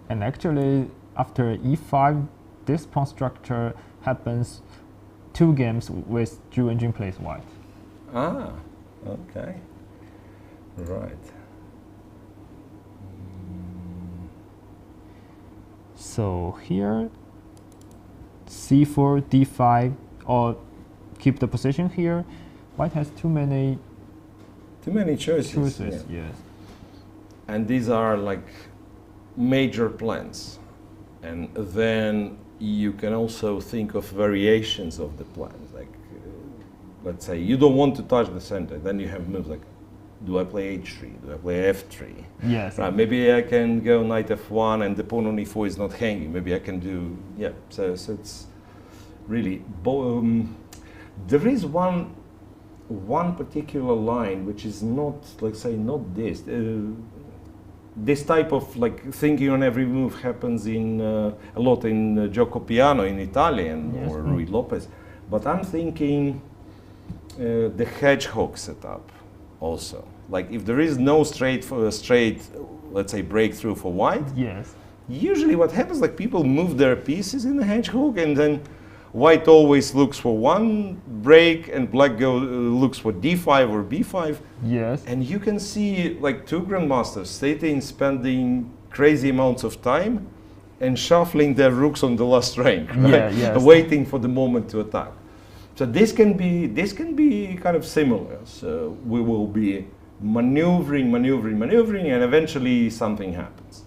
And actually, after e5, this pawn structure happens 2 games with Wenjun plays white. Ah, okay, right. So here, c4, d5, or keep the position here. White has too many choices. choices. Yeah. Yes. And these are like major plans. And then you can also think of variations of the plans. Like, let's say you don't want to touch the center, then you have moves like, do I play h3? Do I play f3? Yes. Right, maybe I can go knight f1 and the pawn on e4 is not hanging. Maybe I can do, yeah, so it's really, there is one particular line which is not, let's say, not this. This type of like thinking on every move happens in a lot in Gioco Piano in Italian Yes. or Rui Lopez. But I'm thinking the hedgehog setup also. Like if there is no straight, let's say, breakthrough for white, Yes. usually what happens, like people move their pieces in the hedgehog and then white always looks for one break and black looks for d5 or b5. Yes. And you can see like 2 grandmasters sitting, spending crazy amounts of time and shuffling their rooks on the last rank, right? Yeah, yes. Waiting for the moment to attack. So this can be kind of similar. So we will be maneuvering, and eventually something happens.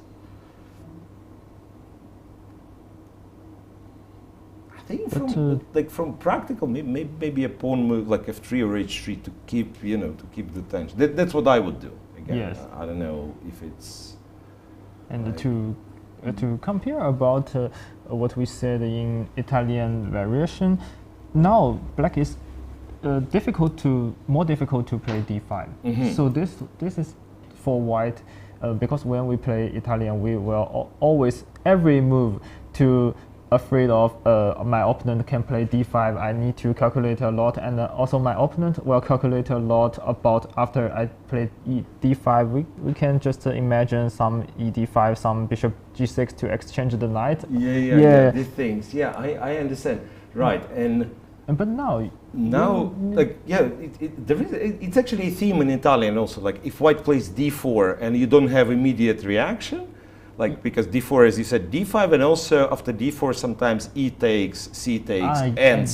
I think from practical, maybe a pawn move like f3 or h3 to keep the tension. That's what I would do. Again, Yes. I don't know if it's. And Right. to compare about what we said in Italian variation, now black is more difficult to play d5. Mhm. So this is for white because when we play Italian, we will always every move to afraid of my opponent can play d5. I need to calculate a lot, and also my opponent will calculate a lot about after I play d5. We can just imagine some ed5, some bishop g6 to exchange the knight. Yeah. These things. Yeah, I understand. Right, But now, like, yeah, it's actually a theme in Italian also. Like, if white plays d4 and you don't have immediate reaction, like, because d4, as you said, d5, and also after d4, sometimes e takes, c takes, and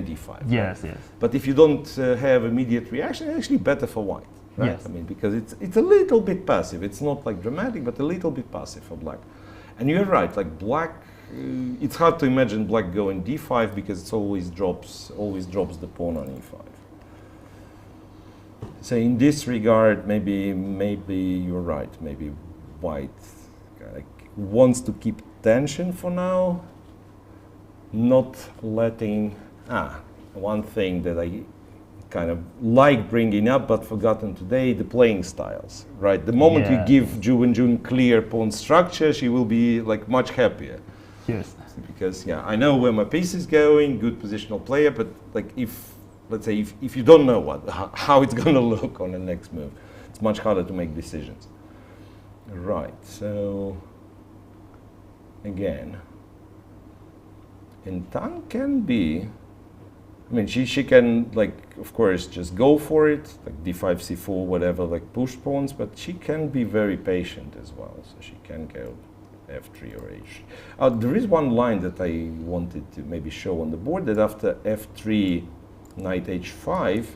d5. yes, right? yes. But if you don't have immediate reaction, it's actually better for white. Right? Yes. I mean, because it's a little bit passive. It's not like dramatic, but a little bit passive for black. And you're right, like black. It's hard to imagine black going d5 because it always drops the pawn on e5. So in this regard, maybe you're right. Maybe white wants to keep tension for now, not letting. One thing that I kind of like bringing up but forgotten today, the playing styles. Right, the moment you give Wenjun clear pawn structure, she will be like much happier. Yes. Because I know where my piece is going, good positional player, but like let's say if you don't know how it's going to look on the next move, it's much harder to make decisions. Right, so again, and Tang can be, I mean, she can, like, of course, just go for it, like d5, c4, whatever, like push pawns, but she can be very patient as well, so she can go f3 or h3. There is one line that I wanted to maybe show on the board, that after f3, knight h5,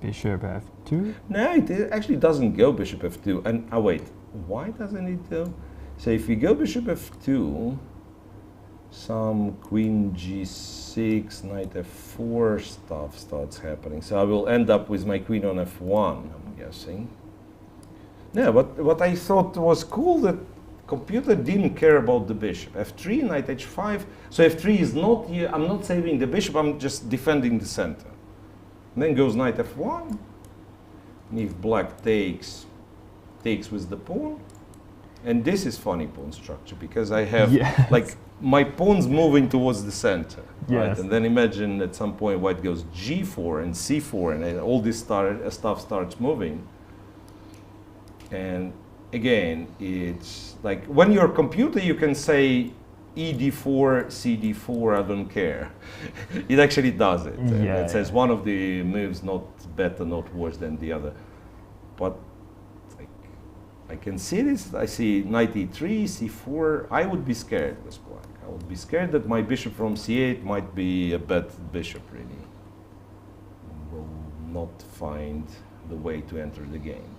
Bishop f2. no, it actually doesn't go bishop f2. And wait, why doesn't it go? So if we go bishop f2, some queen g6, knight f4 stuff starts happening. So I will end up with my queen on f1, I'm guessing. Yeah, but what I thought was cool, that computer didn't care about the bishop. f3, knight h5. So f3 is not here. I'm not saving the bishop, I'm just defending the center. And then goes knight f1. And if black takes with the pawn. And this is funny pawn structure, because I have like my pawn's moving towards the center. Right? And then imagine at some point white goes g4 and c4, and then all this stuff starts moving. And again, it's like when you're a computer, you can say ED4, CD4, I don't care. It actually does it. It says one of the moves not better, not worse than the other. But like, I can see this. I see knight E3, C4. I would be scared with black. I would be scared that my bishop from C8 might be a bad bishop, really. Will not find the way to enter the game.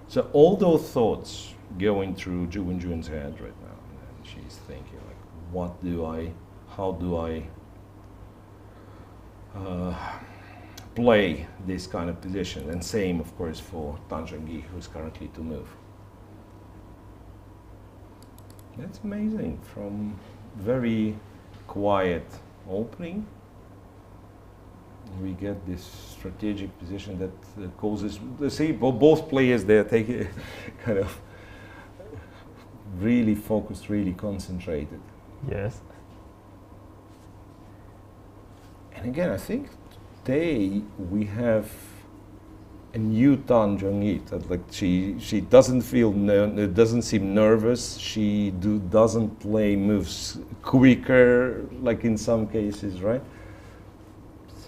So all those thoughts going through Wenjun's head right now, and she's thinking like, how do I play this kind of position? And same, of course, for Zhongyi, who's currently to move. That's amazing. From very quiet opening, we get this strategic position that causes, see, both players, they're taking kind of really focused, really concentrated. Yes. And again, I think today we have a new Zhongyi, that like she doesn't feel, doesn't seem nervous. She doesn't play moves quicker, like in some cases, right?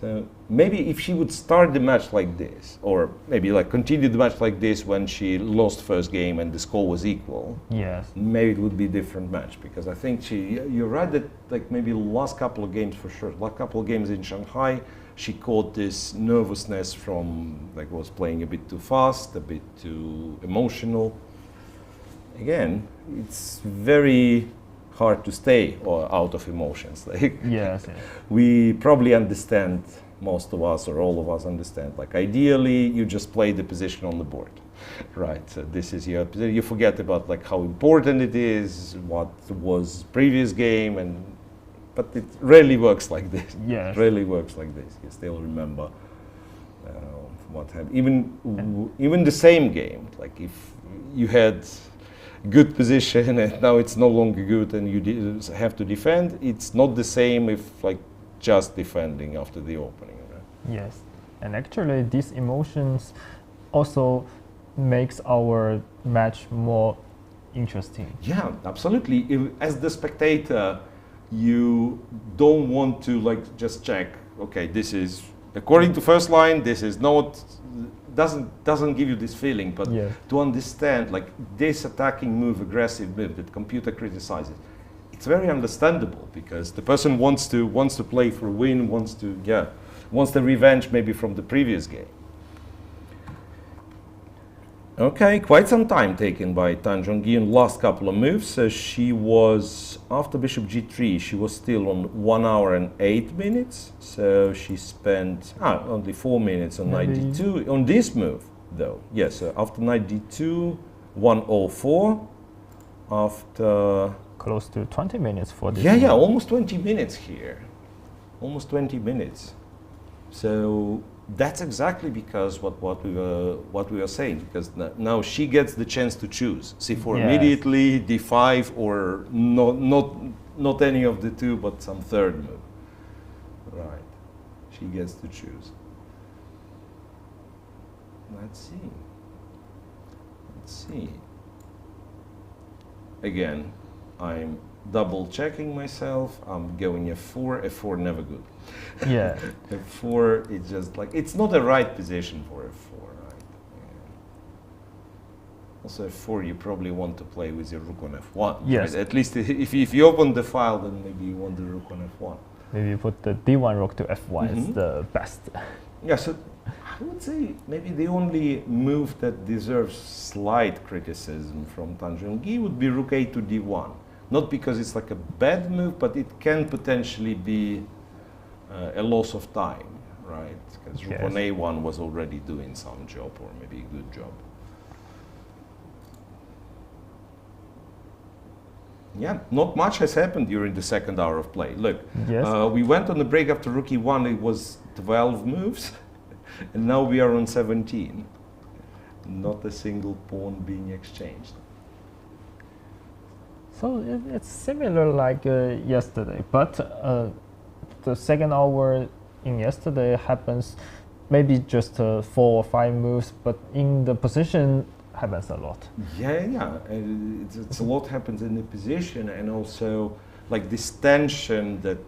So maybe if she would start the match like this, or maybe like continue the match like this when she lost first game and the score was equal, maybe it would be a different match. Because I think you're right that like maybe last couple of games for sure, last couple of games in Shanghai, she caught this nervousness from like was playing a bit too fast, a bit too emotional. Again, it's very hard to stay out of emotions. Like, we probably understand, most of us or all of us understand, like ideally you just play the position on the board, right? So this is your position. You forget about like how important it is, what was previous game, but it rarely works like this. Rarely works like this. You still remember what happened. Even the same game, like if you had good position and now it's no longer good and you have to defend, it's not the same if like just defending after the opening. Right? Yes, and actually these emotions also makes our match more interesting. Yeah, absolutely. As the spectator, you don't want to like just check, okay, this is according to first line, this is not, doesn't give you this feeling, but to understand like this attacking move, aggressive move that computer criticizes, it's very understandable because the person wants to play for a win, wants the revenge maybe from the previous game. Okay, quite some time taken by Zhongyi in last couple of moves. So she was, after bishop g3, she was still on 1 hour and 8 minutes. So she spent only 4 minutes on knight d2 on this move, though. Yes, so after knight d2, 104. After close to 20 minutes for this. Yeah, almost 20 minutes here, almost 20 minutes. So that's exactly because what we were saying, because now she gets the chance to choose c4 immediately, d5, or not any of the two, but some third move. Right, she gets to choose. Let's see. Again, I'm double checking myself. I'm going f4 never good. F4 is just like, it's not a right position for f4, right? Also f4, you probably want to play with your rook on f1. Yes. Right? At least if you open the file, then maybe you want the rook on f1. Maybe you put the d1 rook to f1 is the best. Yeah, so I would say maybe the only move that deserves slight criticism from Tan Zhongyi would be rook a to d1. Not because it's like a bad move, but it can potentially be a loss of time, right? Because rook on a1 was already doing some job, or maybe a good job. Yeah, not much has happened during the second hour of play. Look, we went on the break after rook e1, it was 12 moves, and now we are on 17. Not a single pawn being exchanged. So it's similar like yesterday, but the second hour in yesterday happens maybe just 4 or 5 moves, but in the position happens a lot. Yeah. It's a lot happens in the position, and also like this tension that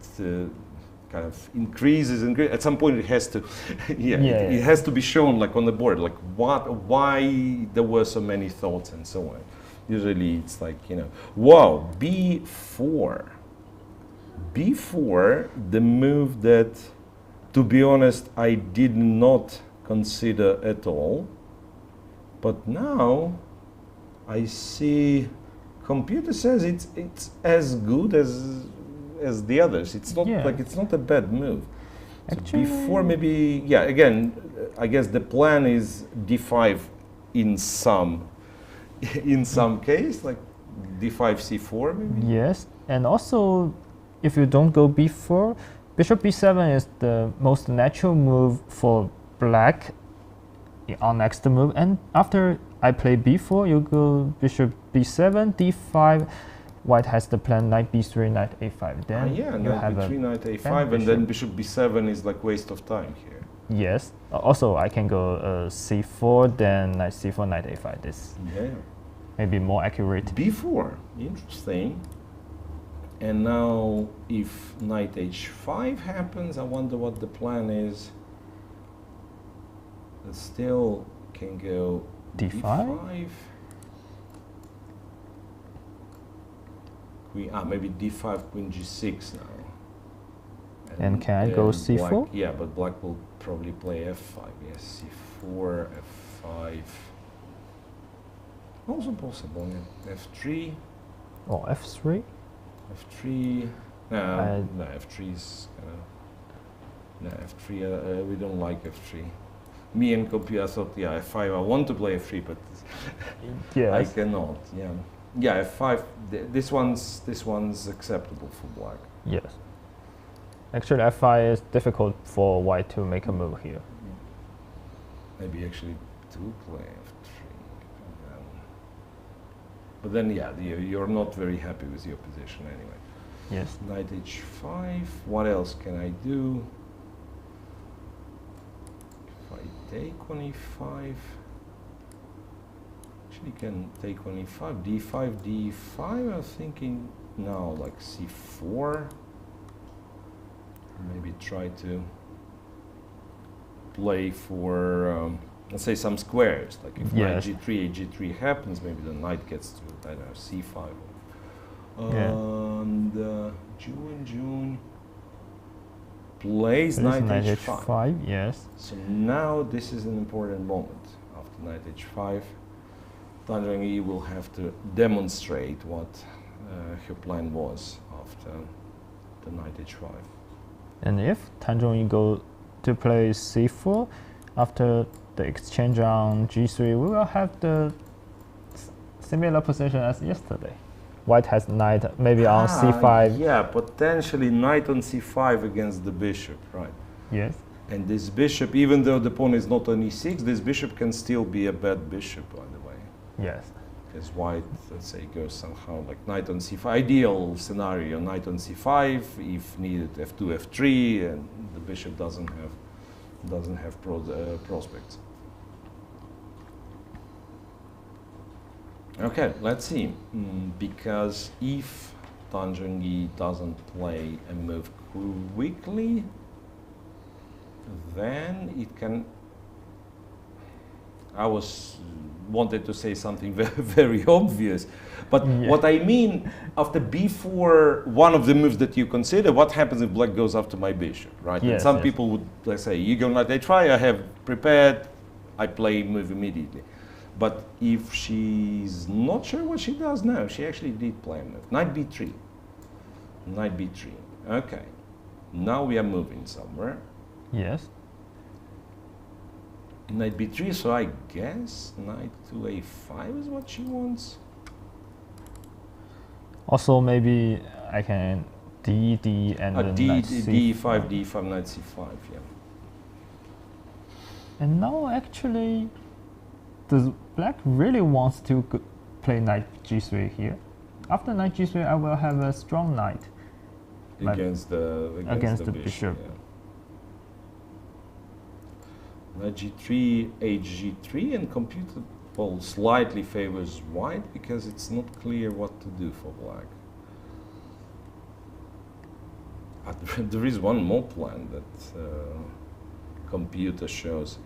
kind of increases. At some point, it has to, it has to be shown like on the board, like why there were so many thoughts and so on. Usually, it's like wow, b4, the move that, to be honest, I did not consider at all. But now I see computer says it's as good as the others. It's not like it's not a bad move. Actually, so before maybe again I guess the plan is d5 in some case, like d5 c4 maybe. Yes, and also if you don't go b4, bishop b7 is the most natural move for black on next move, and after I play b4, you go bishop b7, d5. White has the plan knight b3, knight a5. Then you knight have b3, knight a5, and then bishop b7 is like waste of time here. Yes. Also, I can go c4, then knight c4, knight a5. This maybe more accurate. b4, interesting. And now, if knight h5 happens, I wonder what the plan is. Still can go d5. Queen, maybe d5, queen g6 now. And can I go c4? Black, yeah, but black will probably play f5. Yes, c4, f5. Also possible. Yeah. f3. Oh, f3. f3. No, f3 is f3. We don't like f3. Me and computer thought, f5. I want to play f3, but I cannot. Yeah, f5. This one's acceptable for black. Yes. Actually, f5 is difficult for white to make a move here. Maybe actually to play f3. But then, you're not very happy with your position anyway. Yes. Knight h5. What else can I do? If I take on e5, actually can take on e5, d5, d5. I'm thinking now like c4. Maybe try to play for, let's say, some squares. Like if knight g3, g3 happens, maybe the knight gets to, I don't know, c5. And June plays knight h5. Yes. So now this is an important moment. After knight h5, Tan Zhongyi will have to demonstrate what her plan was after the knight h5. And if Tan Zhongyi go to play c4, after the exchange on g3, we will have the similar position as yesterday. White has knight maybe on c5. Yeah, potentially knight on c5 against the bishop, right? Yes. And this bishop, even though the pawn is not on e6, this bishop can still be a bad bishop, by the way. Yes. Because white, let's say, goes somehow like knight on c5. Ideal scenario, knight on c5, if needed f2, f3, and the bishop doesn't have prospects. Okay, let's see. Because if Tan Zhongyi doesn't play a move quickly, then it can. I wanted to say something very, very obvious. But Yeah. what I mean, after b4, one of the moves that you consider, what happens if black goes after my bishop, right? And Yes, some yes. people would, let's say, you go knight a3, I have prepared, I play move immediately. But if she's not sure what she does now, she actually did play a move. Knight b3. Knight b3. Okay. Now we are moving somewhere. Yes. Knight b3, so I guess knight to a5 is what she wants. Also, maybe I can D, and then knight d5, d5, knight c5, yeah. And now actually, does black really wants to play knight g3 here? After knight g3, I will have a strong knight Against the bishop. Yeah. Knight g3, hg3, and computer poll slightly favors white because it's not clear what to do for black. There is one more plan that computer shows,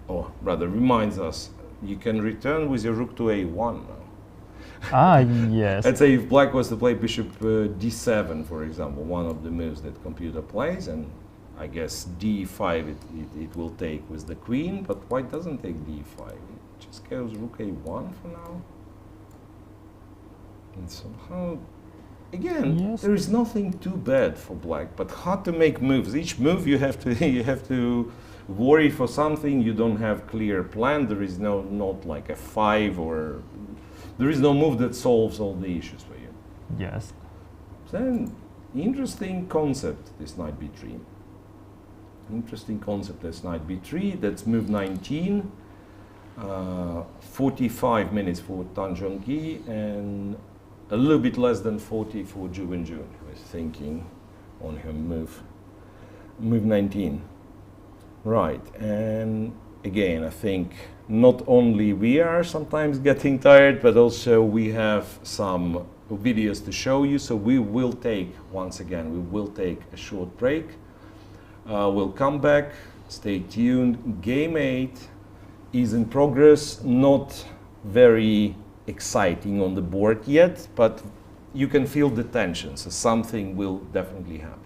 or rather reminds us, you can return with your rook to a1 now. Ah, yes. Let's say if black was to play bishop d7, for example, one of the moves that computer plays, and I guess d5 it will take with the queen, but white doesn't take d5. It just goes rook a1 for now. And somehow, again, Yes. there is nothing too bad for black, but hard to make moves. Each move you have to you have to worry for something. You don't have clear plan. There is not like a 5 or there is no move that solves all the issues for you. Yes. Then interesting concept, this knight b3. Interesting concept, this knight b3. That's move 19. 45 minutes for Zhongyi and a little bit less than 40 for Wenjun, who is thinking on her move 19. Right, and again, I think not only we are sometimes getting tired, but also we have some videos to show you. So we will take, once again, we will take a short break. We'll come back, stay tuned. Game 8 is in progress, not very exciting on the board yet, but you can feel the tension, so something will definitely happen.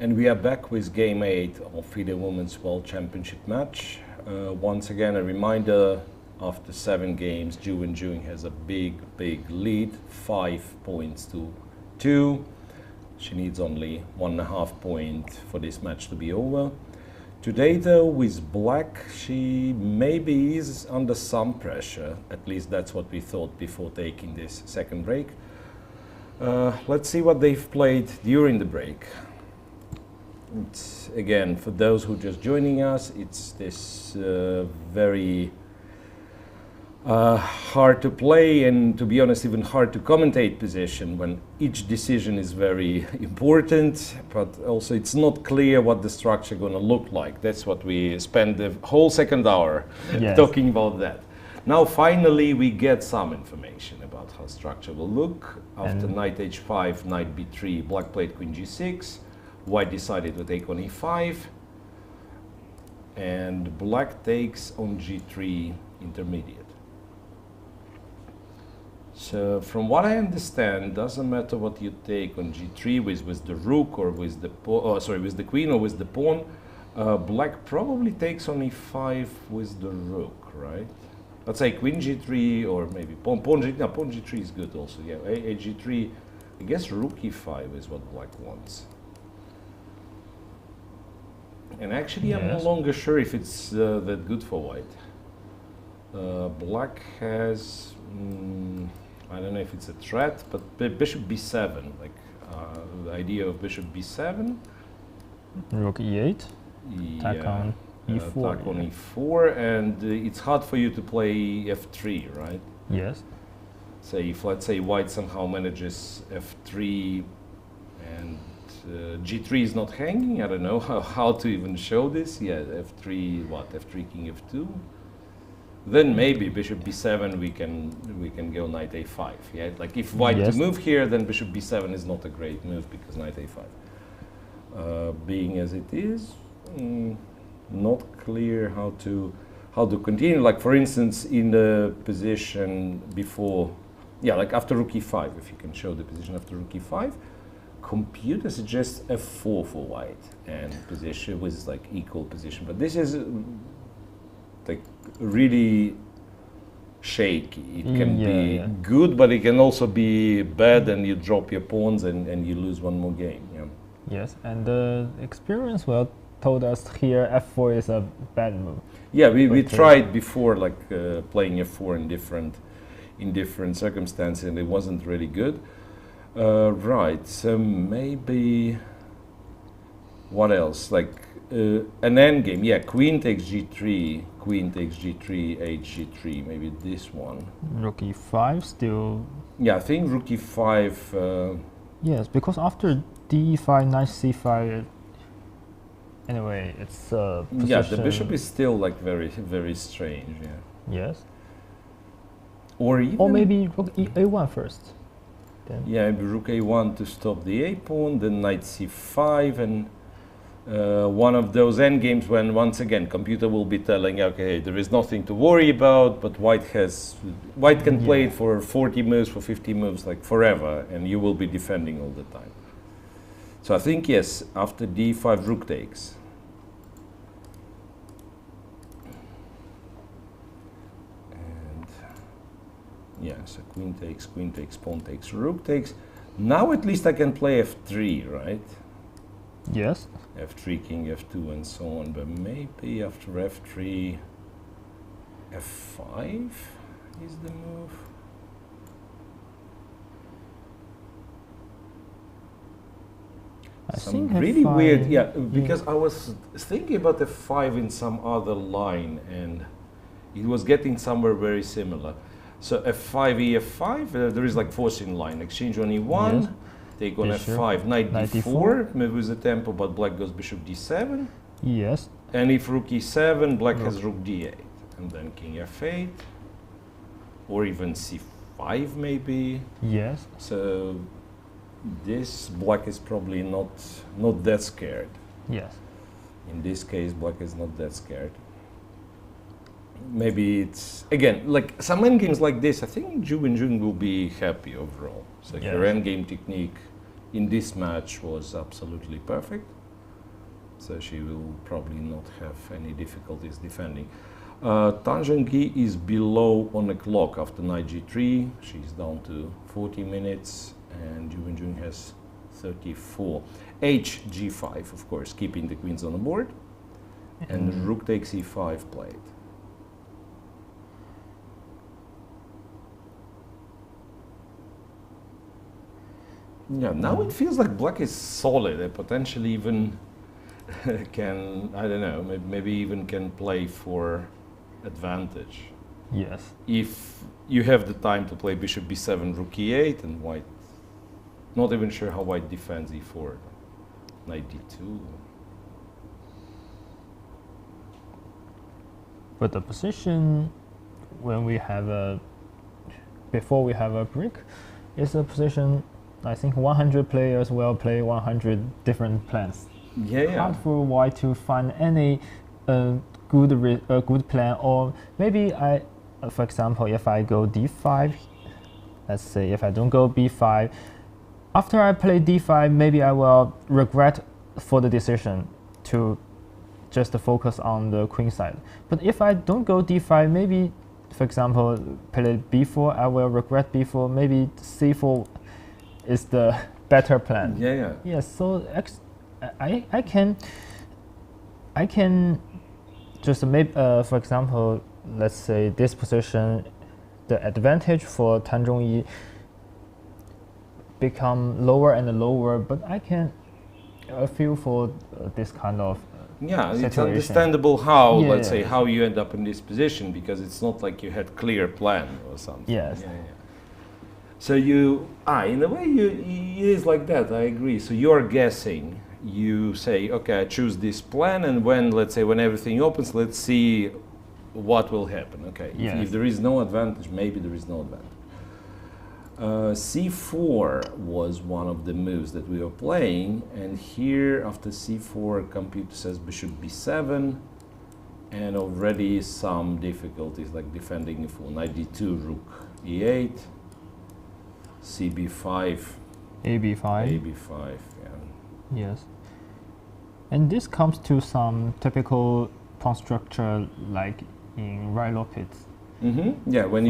And we are back with Game 8 of FIDE Women's World Championship match. Once again, a reminder, after 7 games, Wenjun has a big lead, 5 points to 2. She needs only 1.5 points for this match to be over. Today, though, with black, she maybe is under some pressure. At least that's what we thought before taking this second break. Let's see what they've played during the break. It's, again, for those who are just joining us, it's this very hard to play and, to be honest, even hard to commentate position when each decision is very important, but also it's not clear what the structure going to look like. That's what we spent the whole second hour talking about that. Now finally we get some information about how structure will look. After knight h5, knight b3, black played queen g6, white decided to take on e5, and black takes on g3 intermediate. So from what I understand, doesn't matter what you take on g3 with the rook or with the with the queen or with the pawn. Black probably takes on e5 with the rook, right? Let's say queen g3 or maybe pawn g3 is good also. Yeah, g3. I guess rook e5 is what black wants. And actually, I'm no longer sure if it's that good for white. Black has. I don't know if it's a threat, but bishop b7, like the idea of bishop b7. Rook e8, attack on e4. Attack on e4, and it's hard for you to play f3, right? Yes. Say if, let's say, white somehow manages f3 and g3 is not hanging, I don't know how to even show this. Yeah, f3, what? f3, king f2. Then maybe bishop b7 we can go knight a5. Yeah, like if white to move here, then bishop b7 is not a great move because knight a5. Being as it is, not clear how to continue. Like for instance, in the position before, yeah, like after rook e5, if you can show the position after rook e5, computer suggests f4 for white and position with like equal position, but this is like really shaky. It can be good, but it can also be bad, and you drop your pawns and you lose one more game. Yeah. Yes, and the experience told us here f4 is a bad move. Yeah, we tried before, like playing f4 in different circumstances, and it wasn't really good. Right. So maybe what else? Like an endgame. Yeah, queen takes g3. Queen takes g3, h3, maybe this one. Rook e5 still. Yeah, I think rook e5. Yes, because after d5, knight c5. Anyway, it's yeah, the bishop is still like very strange. Yeah. Yes. Or even. Or maybe rook a1 first. Then. Yeah, maybe rook a1 to stop the a pawn, then knight c5, and. One of those endgames when once again computer will be telling, okay, there is nothing to worry about, but white can play it for 40 moves, for 50 moves, like forever, and you will be defending all the time. So I think yes, after d5 rook takes. And yeah, so queen takes, pawn takes, rook takes. Now at least I can play f3, right? Yes. f3, king f2, and so on. But maybe after f3, f5 is the move. Some really weird, yeah, because I was thinking about f5 in some other line, and it was getting somewhere very similar. So f5, e5, there is like forcing line, exchange on e1. Yes. Take on f5, knight d4, maybe with the tempo, but black goes bishop d7. Yes. And if rook e7, black has rook d8. And then king f8. Or even c5 maybe. Yes. So this black is probably not that scared. Yes. In this case, black is not that scared. Maybe it's, again, like some endgames like this, I think Wenjun will be happy overall. So her endgame technique in this match was absolutely perfect. So she will probably not have any difficulties defending. Zhongyi is below on the clock after knight g3. She's down to 40 minutes, and Wenjun has 34. H g5, of course, keeping the queens on the board. and rook takes e5 played. Yeah, now it feels like black is solid and potentially even can, I don't know, maybe even can play for advantage. Yes. If you have the time to play bishop b7, rook e8, and white, not even sure how white defends e4, knight d2. But the position when we have before we have a brick is a position I think 100 players will play 100 different plans. Yeah. Hard for white to find any good plan, or maybe for example, if I go d5, let's say if I don't go b5, after I play d5, maybe I will regret for the decision to just focus on the queen side. But if I don't go d5, maybe, for example, play b4, I will regret b4. Maybe c4 is the better plan. Yeah. Yes. So I can just make for example, let's say this position, the advantage for Tan Zhongyi become lower and lower, but I can feel for this kind of yeah, situation. It's understandable how, Yeah. let's say, how you end up in this position, because it's not like you had clear plan or something. Yes. Yeah. So you, in a way, it is like that. I agree. So you're guessing. You say, okay, I choose this plan, and when, let's say, when everything opens, let's see what will happen. Okay. Yes. If there is no advantage, maybe there is no advantage. c4 was one of the moves that we were playing, and here after c4, computer says bishop b7, and already some difficulties like defending for knight d2, rook e8, cb5, ab5. ab5, yeah. Yes. And this comes to some typical pawn structure like in right Lopez. Yeah, when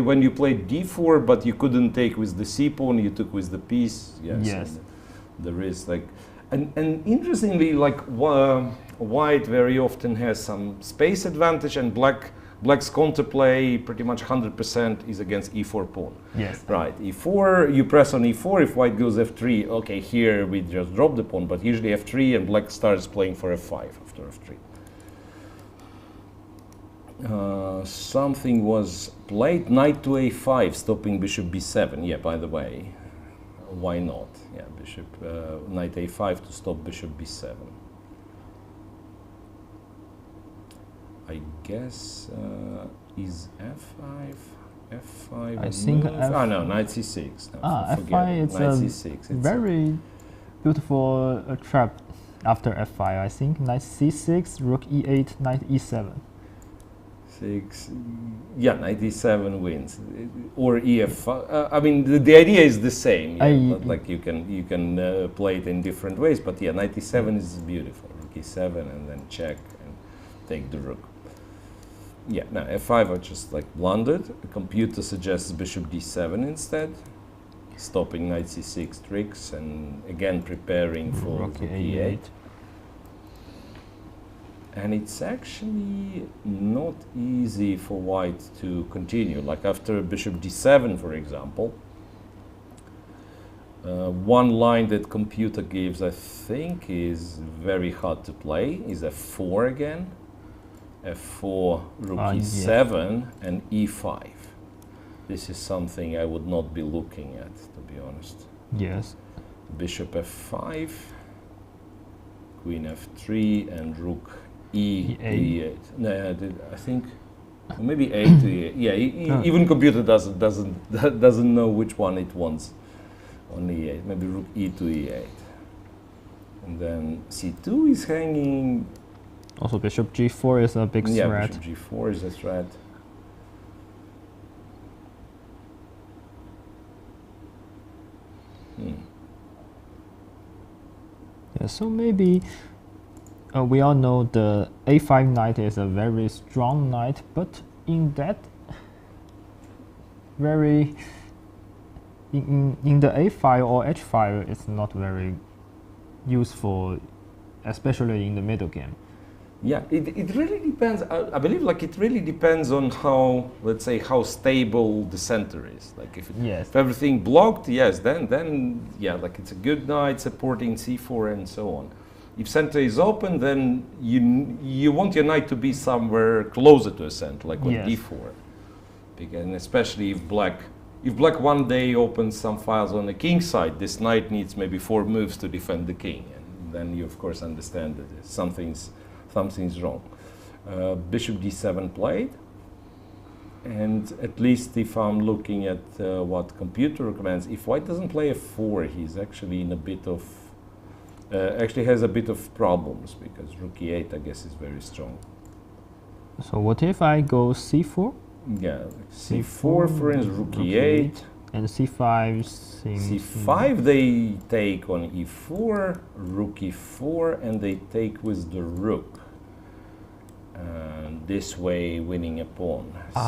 when you played d4, but you couldn't take with the c pawn, you took with the piece. Yes. There is like, and interestingly, like white very often has some space advantage, and black's counterplay pretty much 100% is against e4 pawn. Yes. Right. e4, you press on e4. If white goes f3, okay, here we just drop the pawn, but usually f3, and black starts playing for f5 after f3. Something was played, knight to a5, stopping bishop b7. Yeah, by the way, why not? Yeah, bishop, knight a5 to stop bishop b7. I guess is f5, f5. I think no, knight c6. No, f5 is knight a c6. It's very beautiful trap after f5. I think knight c6, rook e8, knight e7. Yeah, knight e7 wins, or ef5. I mean, the idea is the same. Yeah, but like you can play it in different ways. But yeah, knight e7 is beautiful. Rook e7 and then check and take the rook. Yeah, now f5 I just like blundered. The computer suggests bishop d7 instead, stopping knight c6 tricks, and again preparing for rook e8. And it's actually not easy for white to continue. Like after bishop d7, for example, one line that computer gives, I think, is very hard to play, is f4 again. f4, rook e7, and e5. This is something I would not be looking at, to be honest. Yes. Bishop f5, queen f3, and rook e8. No, I think maybe a to e8. Yeah, even computer doesn't know which one it wants on e8. Maybe rook e to e8, and then c2 is hanging. Also, bishop g4 is a big threat. Yeah, bishop g4 is a threat. Yeah, so maybe. We all know the a5 knight is a very strong knight, but in that in the a5 or h5, it's not very useful, especially in the middle game. Yeah, it really depends. I believe like it really depends on how, let's say, how stable the center is. Like if everything blocked, yes, then yeah, like it's a good knight supporting c4 and so on. If center is open, then you want your knight to be somewhere closer to a center, like on d4. Because, and especially if black one day opens some files on the king side, this knight needs maybe 4 moves to defend the king, and then you of course understand that something's wrong. Bishop d7 played, and at least if I'm looking at what computer recommends, if white doesn't play f4, he's actually in a bit of actually has a bit of problems, because rook e8 I guess is very strong. So what if I go c4? Yeah, like c4 for instance, rook e8. And c5 seems... c5 they take on e4, rook e4, and they take with the rook. This way winning a pawn. c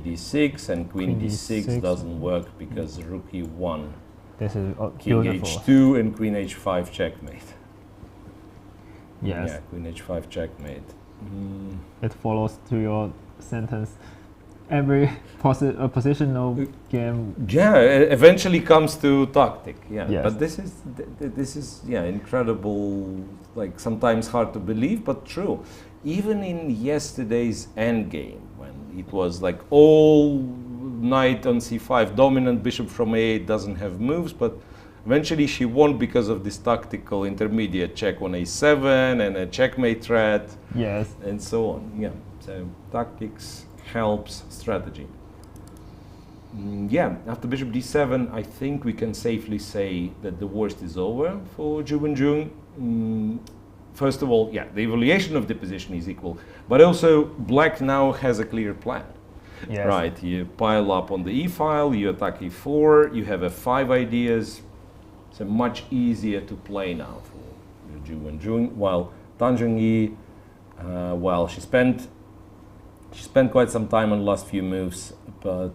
d6, and queen d6 doesn't work because rook e1. This is King beautiful. h2 and queen h5 checkmate. Yes. Yeah, queen h5 checkmate. It follows to your sentence. Every positional game. Yeah, eventually comes to tactic. Yeah, Yes. but this is yeah, incredible. Like sometimes hard to believe, but true. Even in yesterday's Endgame, when it was like all knight on c5 dominant, bishop from a8 doesn't have moves, but eventually she won because of this tactical intermediate check on a7 and a checkmate threat. Yes. And so on. Yeah, so tactics helps strategy. Yeah, after bishop d7, I think we can safely say that the worst is over for Zhu Wenjun. First of all, yeah, the evaluation of the position is equal, but also black now has a clear plan. Yes. Right, you pile up on the e file, you attack e4, you have f5 ideas. So much easier to play now for Zhu Wenjun, while Zhongyi, well, she spent quite some time on the last few moves, but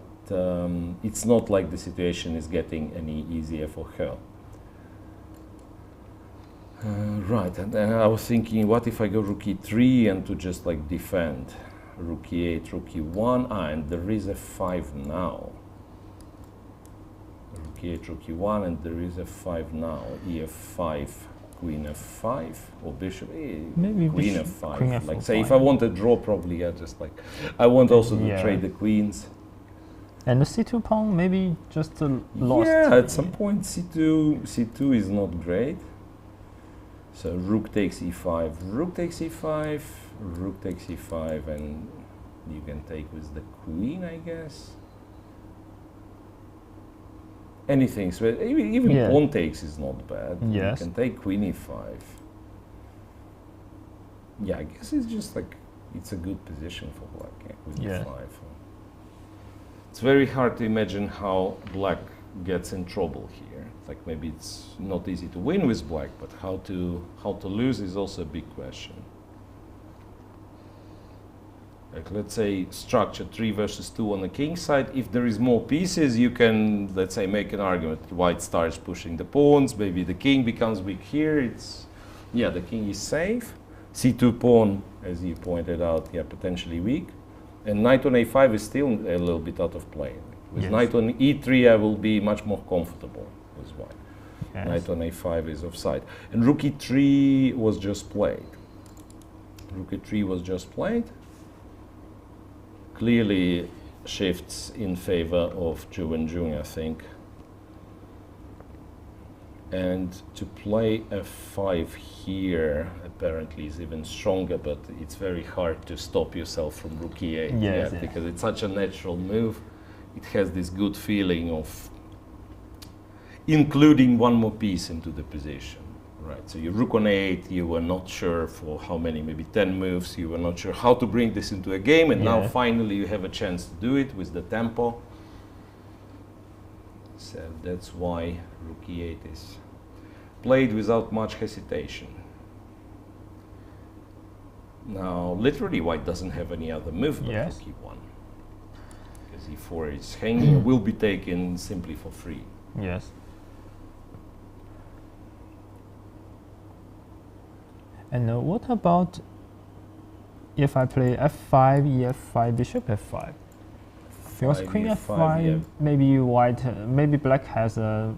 it's not like the situation is getting any easier for her. Right, and then I was thinking, what if I go rook e3 and to just like defend? Rook e8, rook e1, and there is f5 now. Rook e8, rook e1, and there is f5 now. ef5, queen f5, or bishop, Maybe queen bishop, f5. queen Like f5. say, if I want to draw, probably I just like, I want also to Yeah. trade the queens. And the c2 pawn maybe just lost. Yeah, at some point c2 is not great. So rook takes e5, rook takes e5, rook takes e5, and you can take with the queen, I guess. Anything, so even Yeah. pawn takes is not bad. Yes. You can take queen e5. Yeah, I guess it's just like, it's a good position for black, yeah, queen Yeah. e5. It's very hard to imagine how black gets in trouble here. Like maybe it's not easy to win with black, but how to lose is also a big question. Like let's say structure 3 versus 2 on the king side. If there is more pieces, you can, let's say, make an argument. White starts pushing the pawns, maybe the king becomes weak here. It's, yeah, the king is safe. c2 pawn, as you pointed out, yeah, potentially weak. And knight on a5 is still a little bit out of play. With Yes. knight on e3, I will be much more comfortable with white. Yes. Knight on a5 is offside. And rook e3 was just played. Rook e3 was just played. Clearly shifts in favor of Zhu Wenjun, I think. And to play f5 here apparently is even stronger, but it's very hard to stop yourself from rook e8. Yes, Yeah, yes. because it's such a natural move. It has this good feeling of including one more piece into the position. Right, so you rook on a8, you were not sure for how many, maybe 10 moves, you were not sure how to bring this into a game, and now Yeah. finally you have a chance to do it with the tempo. So that's why rook e8 is played without much hesitation. Now, literally, white doesn't have any other move but Yes. rook e1. Because e4 is hanging, will be taken simply for free. Yes. And what about if I play f5, ef5, bishop f5? Because queen f5, yeah. maybe white, maybe black has a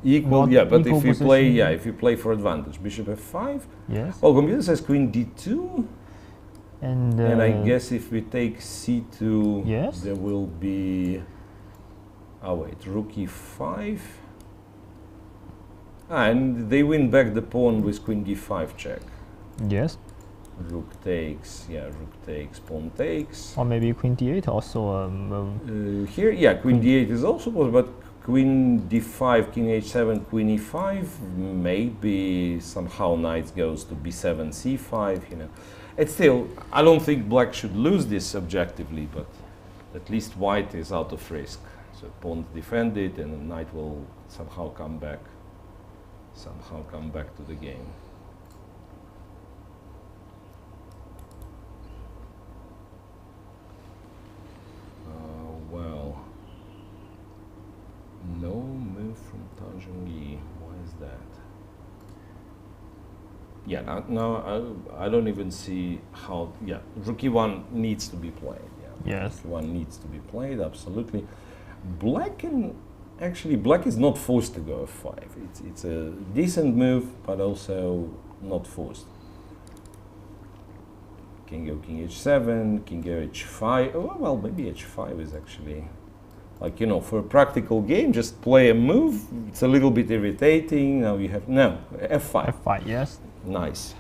Equal, not yeah, but equal if you play, position. yeah, if you play for advantage, bishop f5. yes, Well, computer says queen d2, and and I guess if we take c2, yes. there will be. Oh wait, rook e5. And they win back the pawn with queen d5 check. yes, Rook takes, yeah, rook takes, pawn takes. or maybe queen d8 also a move. Here, yeah, queen d8 is also possible, but queen d5, king h7, queen e5, maybe somehow knight goes to b7, c5, you know. It's still, I don't think black should lose this objectively, but at least white is out of risk. So pawn defended, and the knight will somehow come back to the game. Well, no move from Zhongyi. Why is that? Yeah, now I don't even see how. Yeah, rook e1 needs to be played. Yeah, Yes. rook e1 needs to be played. Absolutely. Black can actually. Black is not forced to go f5. It's a decent move, but also not forced. Can go king h7, can go h5. Oh, well, maybe h5 is actually, like, you know, for a practical game, just play a move. It's a little bit irritating. Now you have, no, f5. f5, yes. Nice.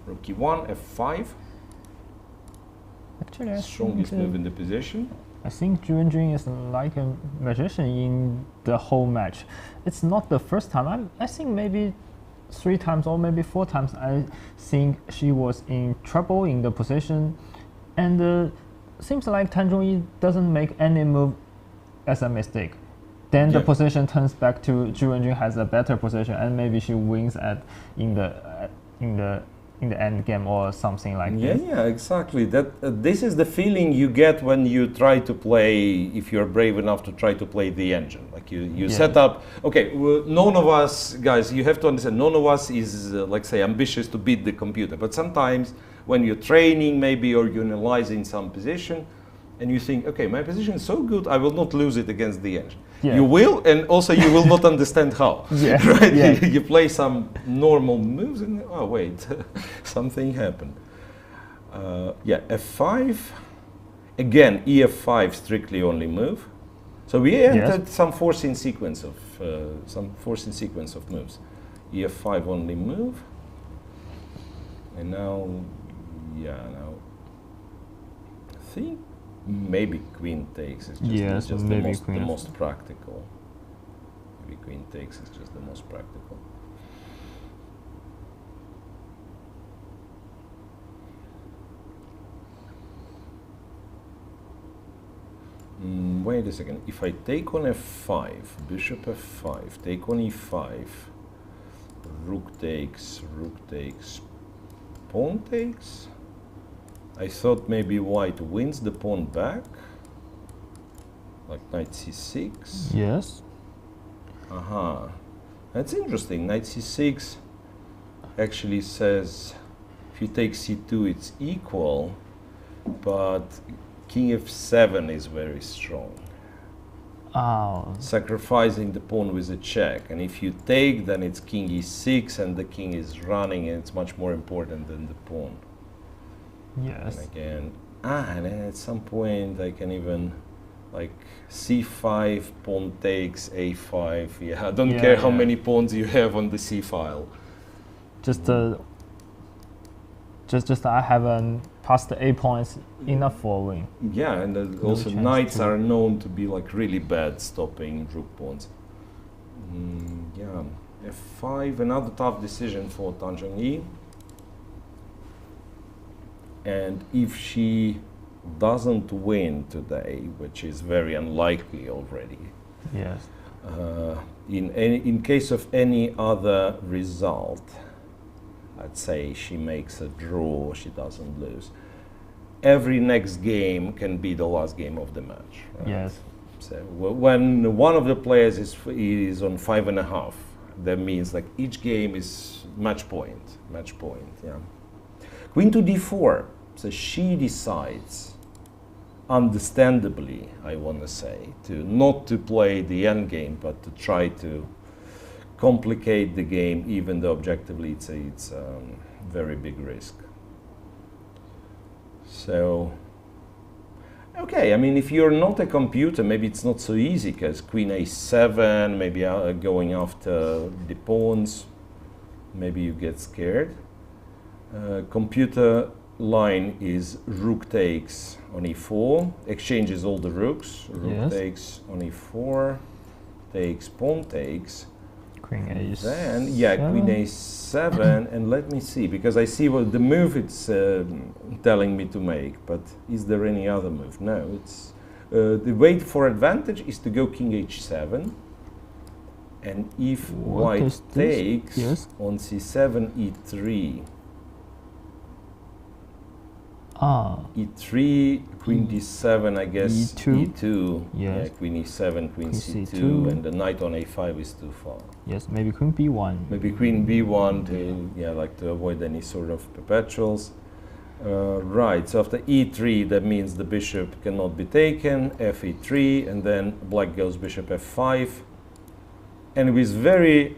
Rook e1, f5. Actually, I Strongest think, move in the position. I think Wenjun is like a magician in the whole match. It's not the first time. I think maybe 3 times or maybe 4 times I think she was in trouble in the position, and seems like Zhongyi doesn't make any move as a mistake. Then the Yeah. position turns back to Wenjun has a better position, and maybe she wins in the end game or something like Yeah, this. yeah, exactly. That this is the feeling you get when you try to play, if you're brave enough to try to play the engine. Like you Yeah. set up. Okay, none of us, guys, you have to understand. None of us is, like, say, ambitious to beat the computer. But sometimes when you're training, maybe, or you're analyzing some position, and you think, okay, my position is so good, I will not lose it against the engine. Yeah. You will, and also you will not understand how. Yeah, Right? yeah. You play some normal moves, and oh wait, something happened. Yeah, f5. Again, ef5 strictly only move. So we entered some forcing sequence of moves. ef5 only move, and now, yeah, now I think maybe queen takes is just, Yes, is just maybe the queen. most practical. Maybe queen takes is just the most practical. Wait a second. If I take on f5, bishop f5, take on e5, rook takes, pawn takes. I thought maybe white wins the pawn back, like knight c6. Yes. Aha, that's interesting. Knight c6 actually says if you take c2 it's equal, but king f7 is very strong, Oh, sacrificing the pawn with a check. And if you take, then it's king e6, and the king is running, and it's much more important than the pawn. yes. And again, and then at some point I can even, like, c5, pawn takes, a5. Yeah, I don't Yeah, care how yeah. many pawns you have on the c file. Just I have past the 8 points enough for a win. Yeah, and also chance knights to- are known to be, like, really bad stopping rook pawns. Yeah, f5, another tough decision for Zhongyi. And if she doesn't win today, which is very unlikely already, Yes. in case of any other result, I'd say she makes a draw, she doesn't lose. Every next game can be the last game of the match. Right? Yes. So when one of the players is on 5.5, That means like each game is match point, yeah. Queen to d4, so she decides, understandably, I want to say, to not to play the endgame, but to try to complicate the game, even though objectively it's a very big risk. So, okay, I mean, if you're not a computer, maybe it's not so easy, because queen a7, maybe going after the pawns, maybe you get scared. Computer line is rook takes on e4, exchanges all the rooks, rook takes on e4, takes, pawn takes. Queen a7. Then, yeah, queen a7, and let me see, because I see what the move it's telling me to make, but is there any other move? No, it's the way for advantage is to go king h7, and if white takes on c7, e3. E3, queen d7, I guess, e2, yeah, queen e7, queen c2, and the knight on a5 is too far. Yes, maybe queen b1. Maybe queen b1 to, yeah, like to avoid any sort of perpetuals. Right, so after e3, that means the bishop cannot be taken, fe3, and then black goes bishop f5. And with very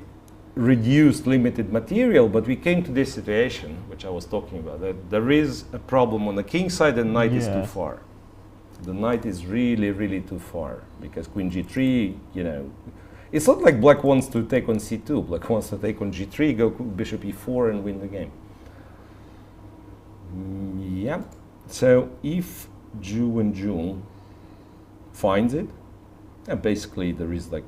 reduced, limited material, but we came to this situation, which I was talking about, that there is a problem on the king side, and knight is too far. The knight is really, really too far, because queen g3, you know, it's not like black wants to take on c2, black wants to take on g3, go bishop e4 and win the game. Yeah, so if Wenjun finds it, and basically there is like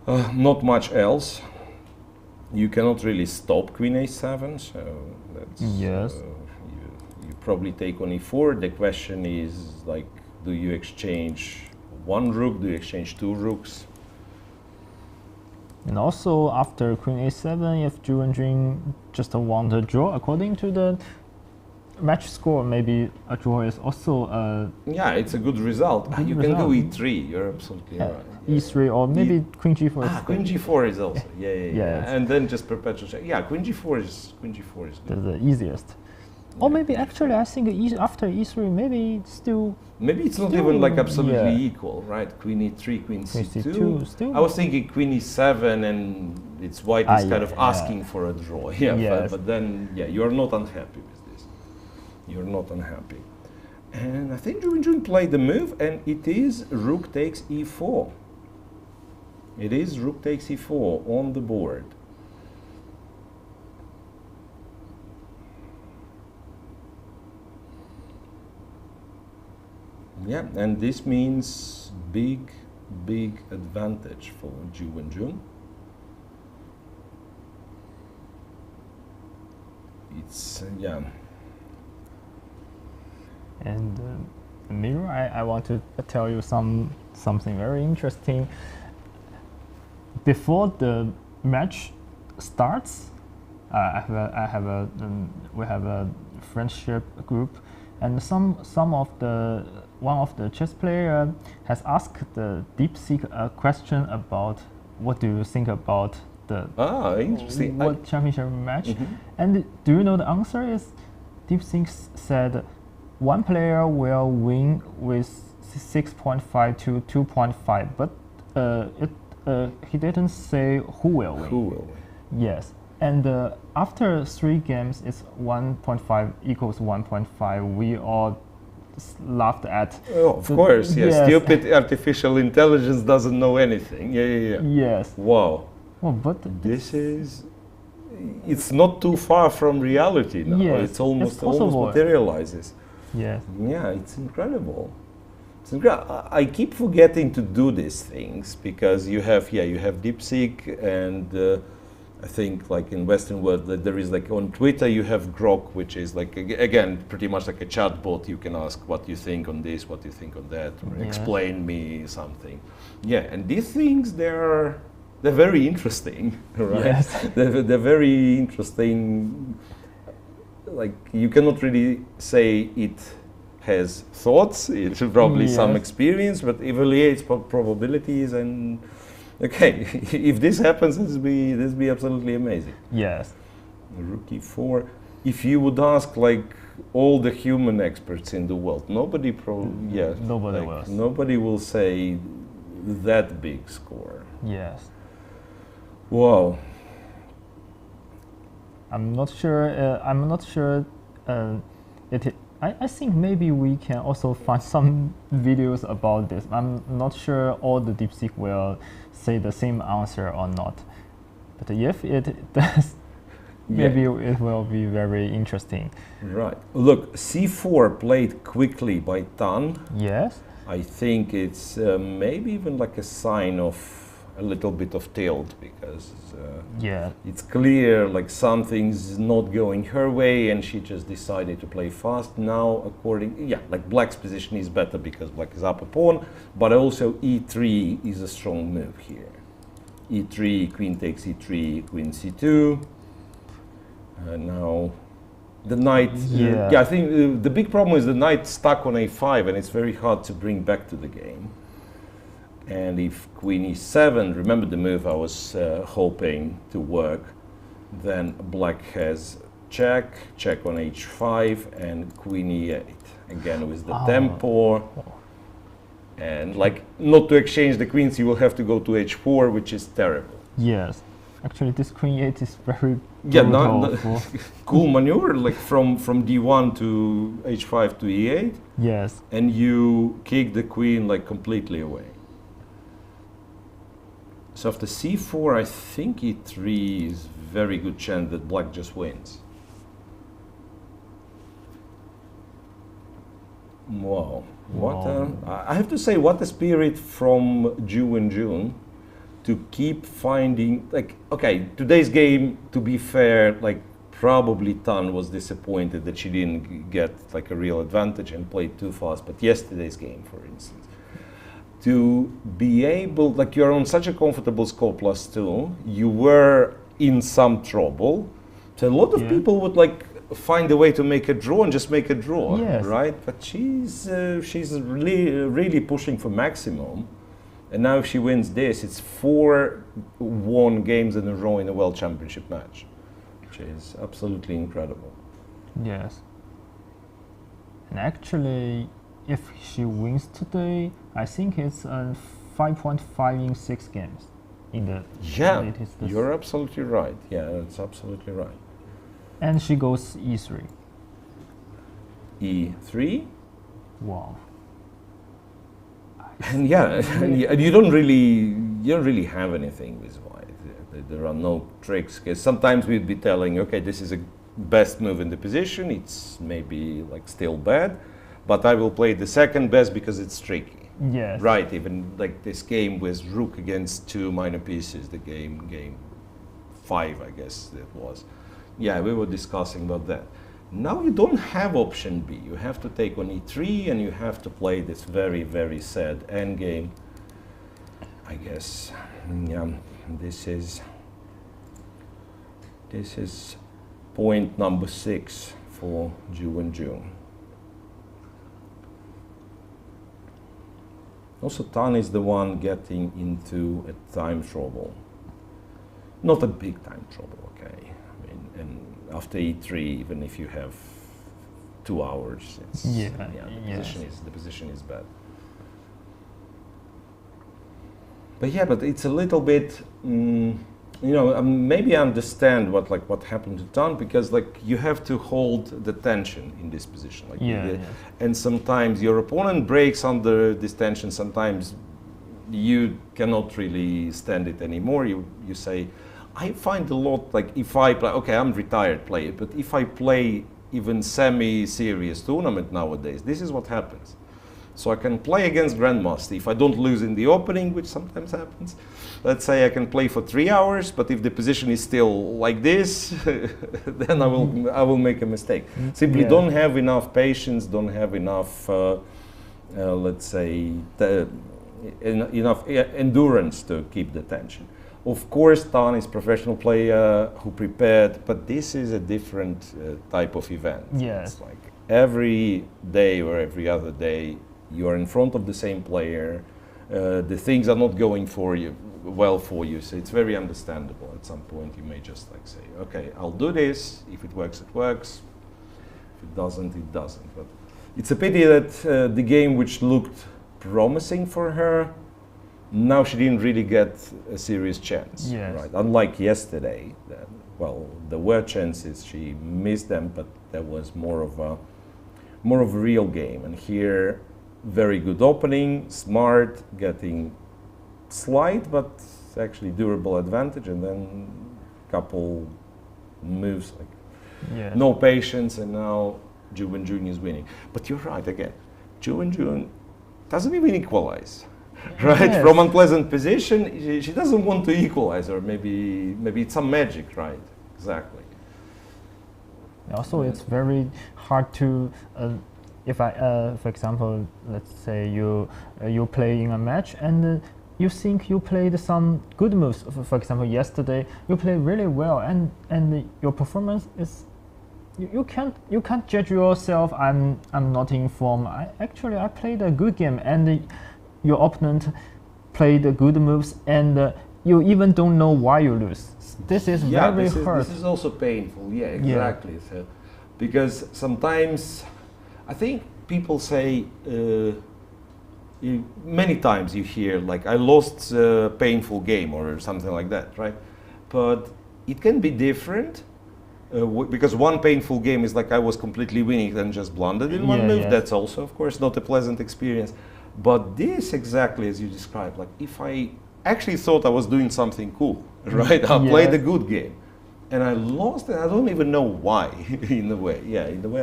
not much else. You cannot really stop queen a7, so that's you probably take on e4. The question is like, do you exchange one rook? Do you exchange two rooks? And also after queen a7, if Wenjun just want to draw according to the match score, maybe a draw is also yeah, it's a good result. You can go e3. You're absolutely right. E3 or maybe queen g4. Queen g4 is also yeah. And then just perpetual check. Yeah, queen g4 is good. The easiest. Or maybe actually I think after e3 maybe it's still. Maybe it's not even like absolutely equal, right? Queen e3, queen c2. Still. I was thinking queen e7, and it's white is kind of asking for a draw. Yeah, but then you're not unhappy with this. You're not unhappy. And I think Wenjun played the move, and it is rook takes e4. It is rook takes e4 on the board. Yeah, and this means big advantage for Wenjun. It's And Miro, I want to tell you something very interesting. Before the match starts, we have a friendship group, and one of the chess player has asked the DeepSeek a question about what do you think about the interesting. World Championship match, and do you know the answer is DeepSeek said one player will win with 6.5 to 2.5, but he didn't say who will win. Who will win? Yes, and after 3 games, it's 1.5 equals 1.5. We all laughed at. Oh, of course, yes. Stupid artificial intelligence doesn't know anything. Yeah. Yes. Wow. Well, but it's not too far from reality now. Yes, it's almost materializes. Yes. Yeah, it's incredible. I keep forgetting to do these things because you have DeepSeek, and I think like in Western world that there is like on Twitter you have Grok, which is like again pretty much like a chatbot. You can ask what you think on this, what you think on that, or explain me something. Yeah, and these things they're very interesting, right? Yes. They're very interesting. Like you cannot really say it has thoughts. It's probably some experience, but evaluates probabilities, and Okay, if this happens, this be absolutely amazing. Yes. Rook e4. If you would ask like all the human experts in the world, nobody nobody will say that big score. Yes. Wow. I'm not sure. I think maybe we can also find some videos about this. I'm not sure all the DeepSeek will say the same answer or not. But if it does, maybe it will be very interesting. Right. Look, c4 played quickly by Tan. Yes. I think it's maybe even like a sign of a little bit of tilt, because it's clear like something's not going her way and she just decided to play fast. Now like black's position is better because black is up a pawn, but also e3 is a strong move here. e3, queen takes e3, queen c2. Now the knight, I think the big problem is the knight stuck on a5 and it's very hard to bring back to the game. And if queen e7, remember the move I was hoping to work, then black has check on h5 and queen e8. Again with the tempo. And like not to exchange the queens, you will have to go to h4, which is terrible. Yes. Actually, this queen e8 is very cool maneuver, like from d1 to h5 to e8. Yes. And you kick the queen like completely away. So after c4, I think e3 is very good chance that black just wins. Wow. I have to say, what a spirit from Wenjun to keep finding, like, okay, today's game, to be fair, like, probably Tan was disappointed that she didn't get like a real advantage and played too fast, but yesterday's game, for instance, to be able, like, you're on such a comfortable score +2, you were in some trouble. So a lot of people would like find a way to make a draw and just make a draw, right? But she's really pushing for maximum. And now if she wins this, it's 4 won games in a row in a World Championship match, which is absolutely incredible. Yes. And actually, if she wins today, I think it's 5.5 in 6 games. You're absolutely right. Yeah, that's absolutely right. And she goes e3. e3? Wow. And and you don't really have anything with white. There are no tricks. Because sometimes we'd be telling, okay, this is a best move in the position. It's maybe like still bad, but I will play the second best because it's tricky. Yes. Right. Even like this game with rook against 2 minor pieces, the game 5, I guess it was. Yeah, we were discussing about that. Now you don't have option B. You have to take on e3 and you have to play this very, very sad endgame. I guess, this is point number 6 for Wenjun. Also, Tan is the one getting into a time trouble. Not a big time trouble, okay? I mean, and after e3, even if you have 2 hours, it's, the position is bad. But it's a little bit, maybe I understand what happened to Tan, because like you have to hold the tension in this position, and sometimes your opponent breaks under this tension. Sometimes you cannot really stand it anymore. You say, I find a lot like if I play, okay, I'm retired player, but if I play even semi-serious tournament nowadays, this is what happens. So I can play against Grandmasters. If I don't lose in the opening, which sometimes happens, let's say I can play for 3 hours, but if the position is still like this, then I will make a mistake. Simply don't have enough patience, don't have enough, let's say, enough endurance to keep the tension. Of course, Tan is a professional player who prepared, but this is a different type of event. Yes. It's like every day or every other day, you are in front of the same player, the things are not going for you well for you. So it's very understandable. At some point, you may just like say, "Okay, I'll do this. If it works, it works. If it doesn't, it doesn't." But it's a pity that the game which looked promising for her, now she didn't really get a serious chance. Yes. Right? Unlike yesterday, well, there were chances, she missed them, but there was more of a real game. And here, very good opening, smart, getting slight but actually durable advantage, and then couple moves like no patience, and now Wenjun is winning. But you're right again, Wenjun doesn't even equalize, right? Yes. From unpleasant position, she doesn't want to equalize, or maybe it's some magic, right? Exactly. Also, it's very hard to, if I, for example, let's say you play in a match and you think you played some good moves. For example, yesterday you played really well, and your performance is. You can't judge yourself. I'm not in form. I played a good game, and your opponent played good moves, and you even don't know why you lose. This is very hard. This is also painful. Yeah, exactly. Yeah. So, because sometimes I think people say many times you hear like, "I lost a painful game" or something like that, right? But it can be different. Because one painful game is like I was completely winning and just blundered in one move. Yes. That's also, of course, not a pleasant experience. But this, exactly as you described, like if I actually thought I was doing something cool, right? I played a good game, and I lost, and I don't even know why. In a way,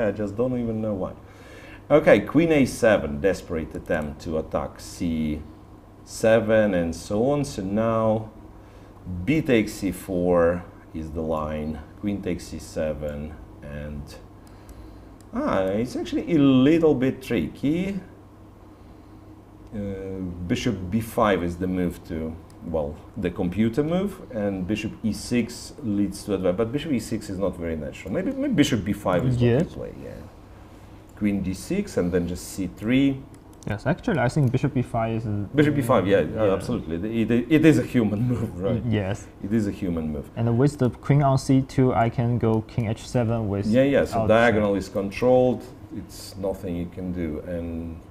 I just don't even know why. Okay, Queen A7, desperate attempt to attack C7 and so on. So now B takes C4 is the line. Queen takes C7, and it's actually a little bit tricky. Bishop B5 is the move to, well, the computer move, and Bishop E6 leads to advance. But Bishop E6 is not very natural. Maybe Bishop B5 is what you play. Yeah. Queen D6 and then just C3. Yes, actually, I think Bishop B5 is... Bishop B5, absolutely. It is a human move, right? Yes. It is a human move. And with the Queen on C2, I can go King H7 with... So diagonal is controlled. It's nothing you can do. And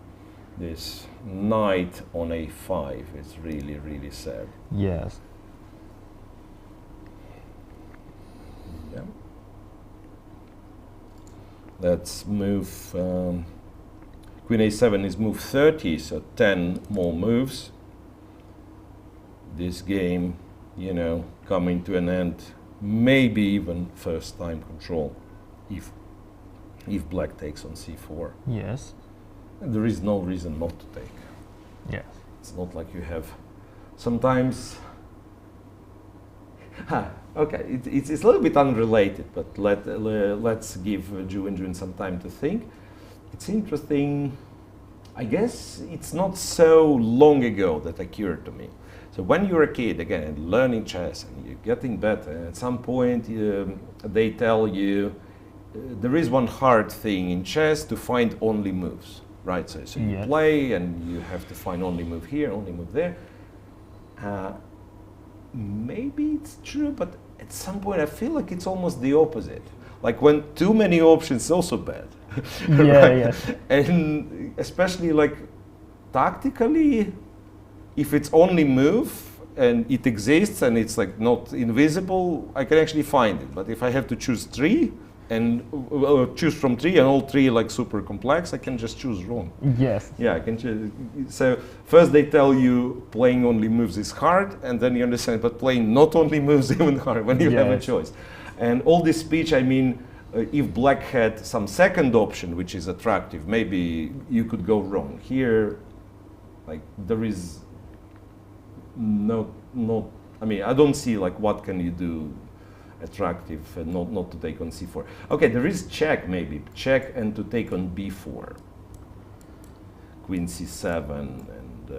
this knight on A5 is really, really sad. Yes. Yeah. Let's move... Queen A7 is move 30, so 10 more moves. This game, coming to an end, maybe even first time control, if black takes on C4. Yes. And there is no reason not to take. Yes. It's not like you have sometimes... Okay, it's a little bit unrelated, but let's give Wenjun some time to think. It's interesting. I guess it's not so long ago that occurred to me. So when you're a kid, again, and learning chess, and you're getting better, and at some point they tell you there is one hard thing in chess, to find only moves, right? So you play, and you have to find only move here, only move there. Maybe it's true, but at some point I feel like it's almost the opposite. Like when too many options is also bad. Right? And especially like tactically, if it's only move and it exists and it's like not invisible, I can actually find it. But if I have to choose three and choose from three and all three like super complex, I can just choose wrong. Yes. Yeah, I can choose. So first they tell you playing only moves is hard, and then you understand, but playing not only moves is even harder when you have a choice. And all this speech, I mean, if black had some second option which is attractive, maybe you could go wrong. Here, like there is no, I mean, I don't see like what can you do attractive and not to take on C4. Okay, there is check maybe, check and to take on B4. Queen C7 and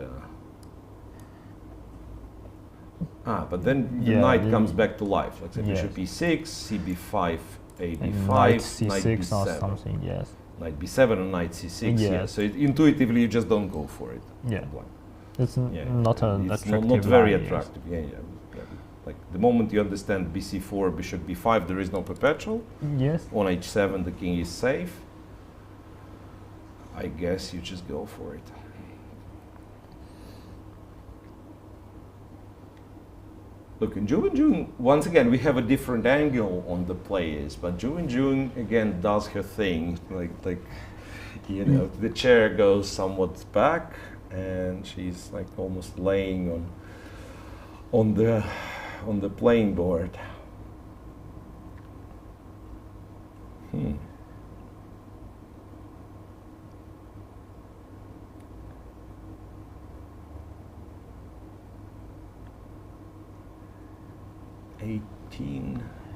but then the knight comes back to life. Like say Bishop E6, CB5, AB5, knight C6 knight B7. or something, yes. Knight B7 and knight C6, so intuitively you just don't go for it. Yeah. It's Yeah, not an it's attractive not very line, yes. attractive. Yeah, yeah. Like the moment you understand bc4, bishop b5, there is no perpetual. Yes. On h7, the king is safe. I guess you just go for it. Look, in Wenjun, once again, we have a different angle on the players, but Wenjun again does her thing. Like you know, the chair goes somewhat back, and she's like almost laying on the playing board. Hmm.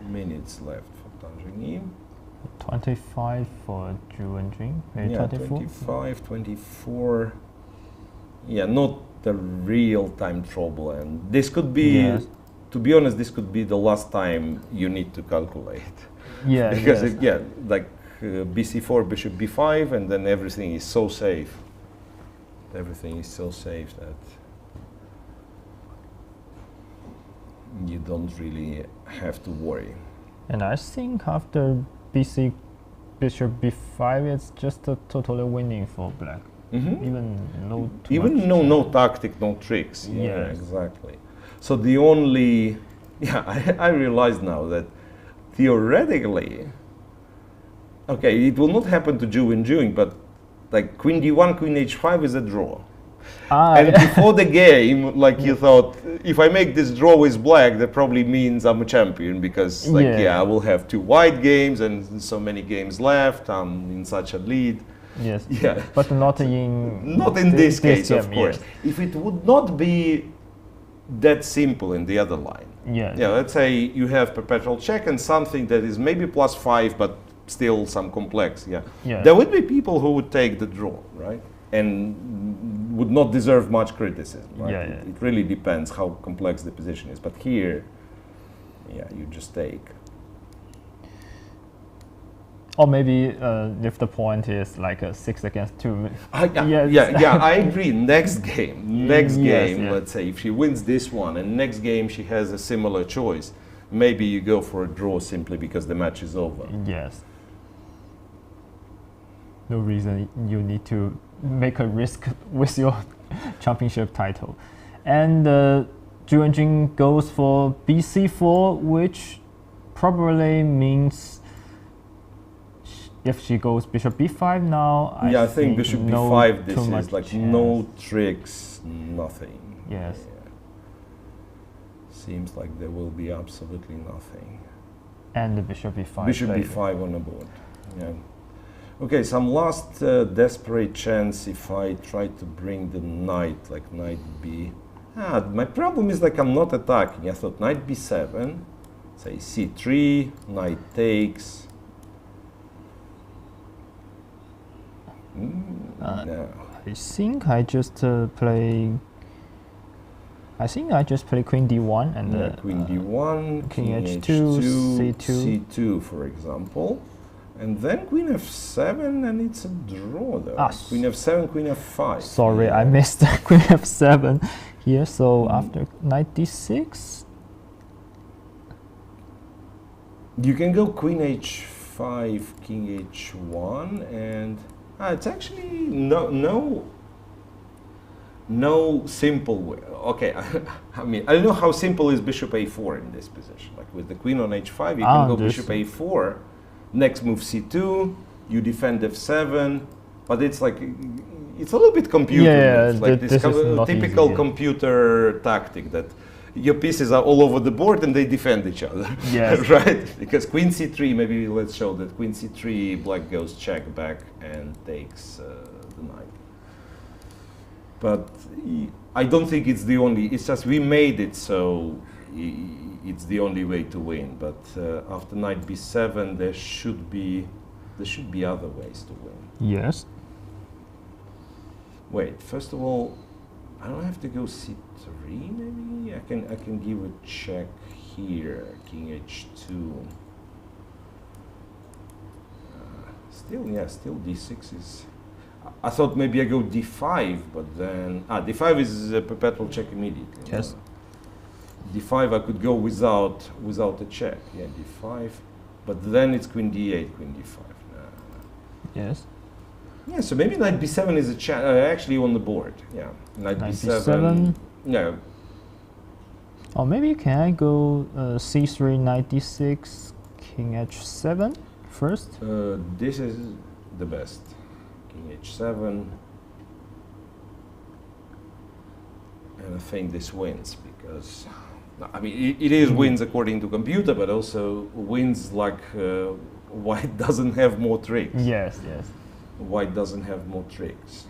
Minutes left for Zhongyi. 25 for Wenjun. Maybe Yeah, 24. 25, 24. Yeah, not the real time trouble, and this could be, Yes. to be honest, this could be the last time you need to calculate. Yeah. Because yes. like bc4, bishop b5, and then everything is so safe. Everything is so safe that you don't really have to worry. And I think after bishop b5, it's just a totally winning for black. Even no too much no tactic, no tricks. Yeah, Yes. exactly. So the only, I realize now that theoretically, okay, it will not happen to Wenjun, but like queen d1, queen h5 is a draw. And before the game, like you thought, if I make this draw with black, that probably means I'm a champion, because like, I will have 2 white games and so many games left. I'm in such a lead. Yes. Yeah. But not in This case, game, of course. yes. If it would not be that simple in the other line. Yeah. Yeah, let's say you have perpetual check and something that is maybe +5, but still some complex. Yeah. Yeah. There would be people who would take the draw, right? And would not deserve much criticism, right? Yeah, It really depends how complex the position is. But here, you just take. Or maybe if the point is like a 6 against 2. I agree. Next game, Yes. let's say if she wins this one and next game she has a similar choice, maybe you go for a draw simply because the match is over. Yes. No reason you need to make a risk with your championship title. And Wenjun goes for bc4, which probably means if she goes bishop b5 now, I think bishop b5, this too much is like chance. no tricks, nothing. Yes. Yeah. Seems like there will be absolutely nothing. And the bishop b5. Bishop b5 on the board. Yeah. Okay, some last desperate chance if I try to bring the knight, like knight b. My problem is like I'm not attacking. I thought knight b7, say c3, knight takes. No. I think I just play. I think I just play queen d1 and Queen d1, king king h2, c2, c2, for example. And then queen f7, and it's a draw though. Queen f7, queen f5. Sorry, I missed queen f7 here. So after knight d6, you can go queen h5, king h1, and it's actually no simple way. Okay, I mean, I don't know how simple is bishop a4 in this position. Like with the queen on h5, you can go bishop a4, next move c2, you defend f7, but it's like, it's a little bit computer move, like this typical computer tactic that your pieces are all over the board and they defend each other. Yes. Right? Because queen c3, maybe let's show that queen c3, black goes check back and takes the knight. But I don't think it's the only, it's just we made it so it's the only way to win. But after knight b7, there should be other ways to win. yes. Wait, first of all, I don't have to go c3 maybe? I can give a check here, king h2. Still d6 is... I thought maybe I go d5, but then d5 is a perpetual check immediately. Yes. D5 I could go without a check. Yeah, d5, but then it's queen d8, queen d5. Yes. Yeah, so maybe knight b7 is actually on the board. Yeah, knight b7. b7. Yeah. Or maybe can I go c3, knight d6, king h7 first? This is the best. King h7. And I think this wins because, I mean, it is wins according to computer, but also wins like white doesn't have more tricks. Yes, yes. White doesn't have more tricks.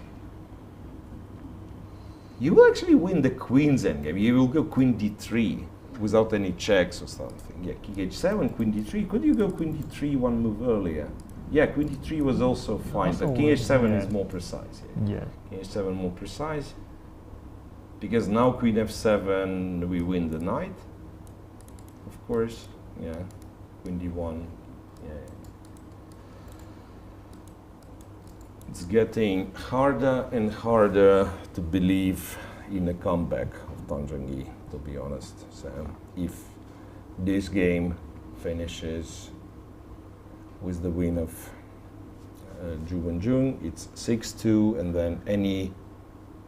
You will actually win the queen's endgame. You will go queen d3 without any checks or something. Yeah, king h7, queen d3. Could you go queen d3 one move earlier? Yeah, queen d3 was also fine, but king h7 is more precise. Yeah. King h7 more precise. Because now queen f7, we win the knight. Of course, yeah. Queen d1, yeah. It's getting harder and harder to believe in a comeback of Zhongyi, to be honest. So if this game finishes with the win of Wenjun, it's 6-2, and then any,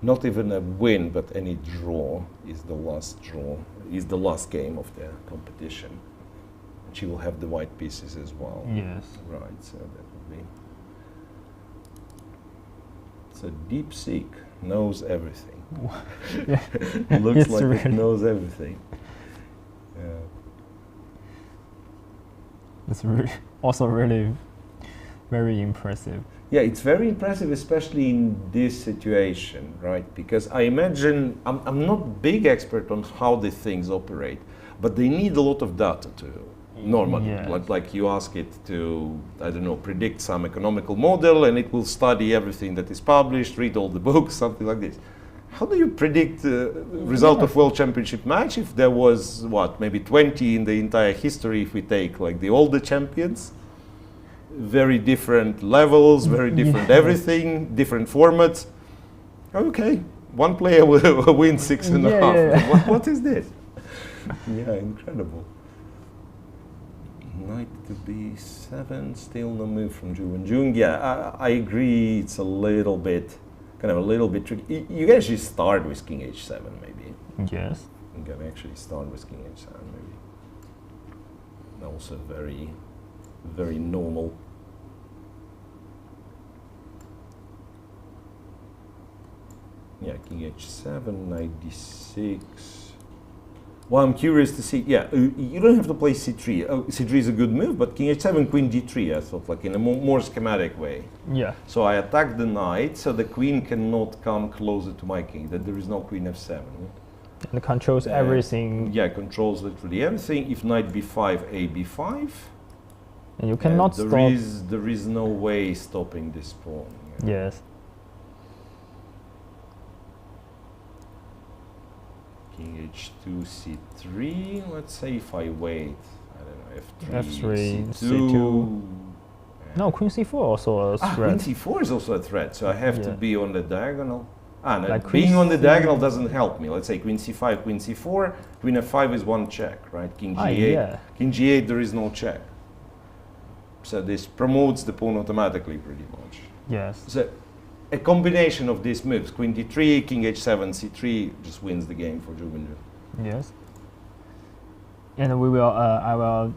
not even a win, but any draw is the last draw, is the last game of the competition. And she will have the white pieces as well. Yes. Right, so that would be. So Deep Seek knows everything. Yeah. Looks It's like it really- knows everything. It's also really very impressive. Yeah, it's very impressive, especially in this situation, right? Because I imagine, I'm not big expert on how the things operate, but they need a lot of data to normally, Yes. like you ask it to, I don't know, predict some economical model, and it will study everything that is published, read all the books, something like this. How do you predict the result of World Championship match if there was, what, maybe 20 in the entire history if we take like the older champions? Very different levels, very different everything, different formats. Okay, one player will win 6.5. Yeah. What is this? Yeah, incredible. Knight to b7, still no move from Wenjun. Yeah, I agree. It's a little bit, kind of a little bit tricky. You can actually start with king h7, maybe. Yes. You can actually start with king h7, maybe. Also very, very normal. Yeah, king h7, knight d6. Well, I'm curious to see. Yeah, you don't have to play c3. Oh, c3 is a good move, but king h7, queen d3. I thought, like in a more schematic way. Yeah. So I attack the knight, so the queen cannot come closer to my king. That there is no queen f7. And it controls everything. Yeah, controls literally everything. If knight b5, a b5. And you cannot there stop. There is no way stopping this pawn. Yes. King h2, c3. Let's say if I wait, I don't know, f3, F3, c2. No, queen c4 also a Queen threat. c4 is also a threat, so I have to Yeah. be on the diagonal. No, Like being queen on the c- diagonal doesn't help me. Let's say queen c5, queen c4, queen f5 is one check, right? King g8, yeah. king g8, there is no check. So this promotes the pawn automatically, pretty much. Yes. So a combination of these moves, queen d3, king h7, c3, just wins the game for Wenjun. Yes. And we will. I will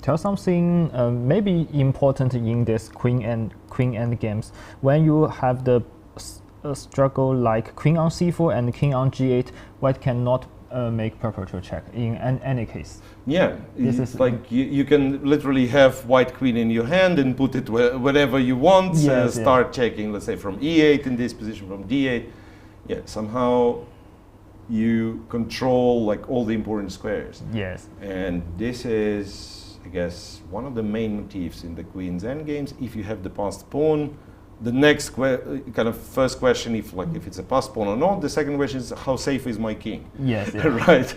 tell something maybe important in this queen end games. When you have the struggle like queen on c4 and king on g8, white cannot make purple to check in any case. Yeah, This it's is- like you can literally have white queen in your hand and put it wherever you want. Yes, start checking, let's say from e8 in this position, from d8. Yeah, somehow you control like all the important squares. Yes. And this is, I guess, one of the main motifs in the queen's endgames. If you have the passed pawn, the next kind of first question, if it's a passed pawn or not. The second question is how safe is my king? Yes. Yeah. Right,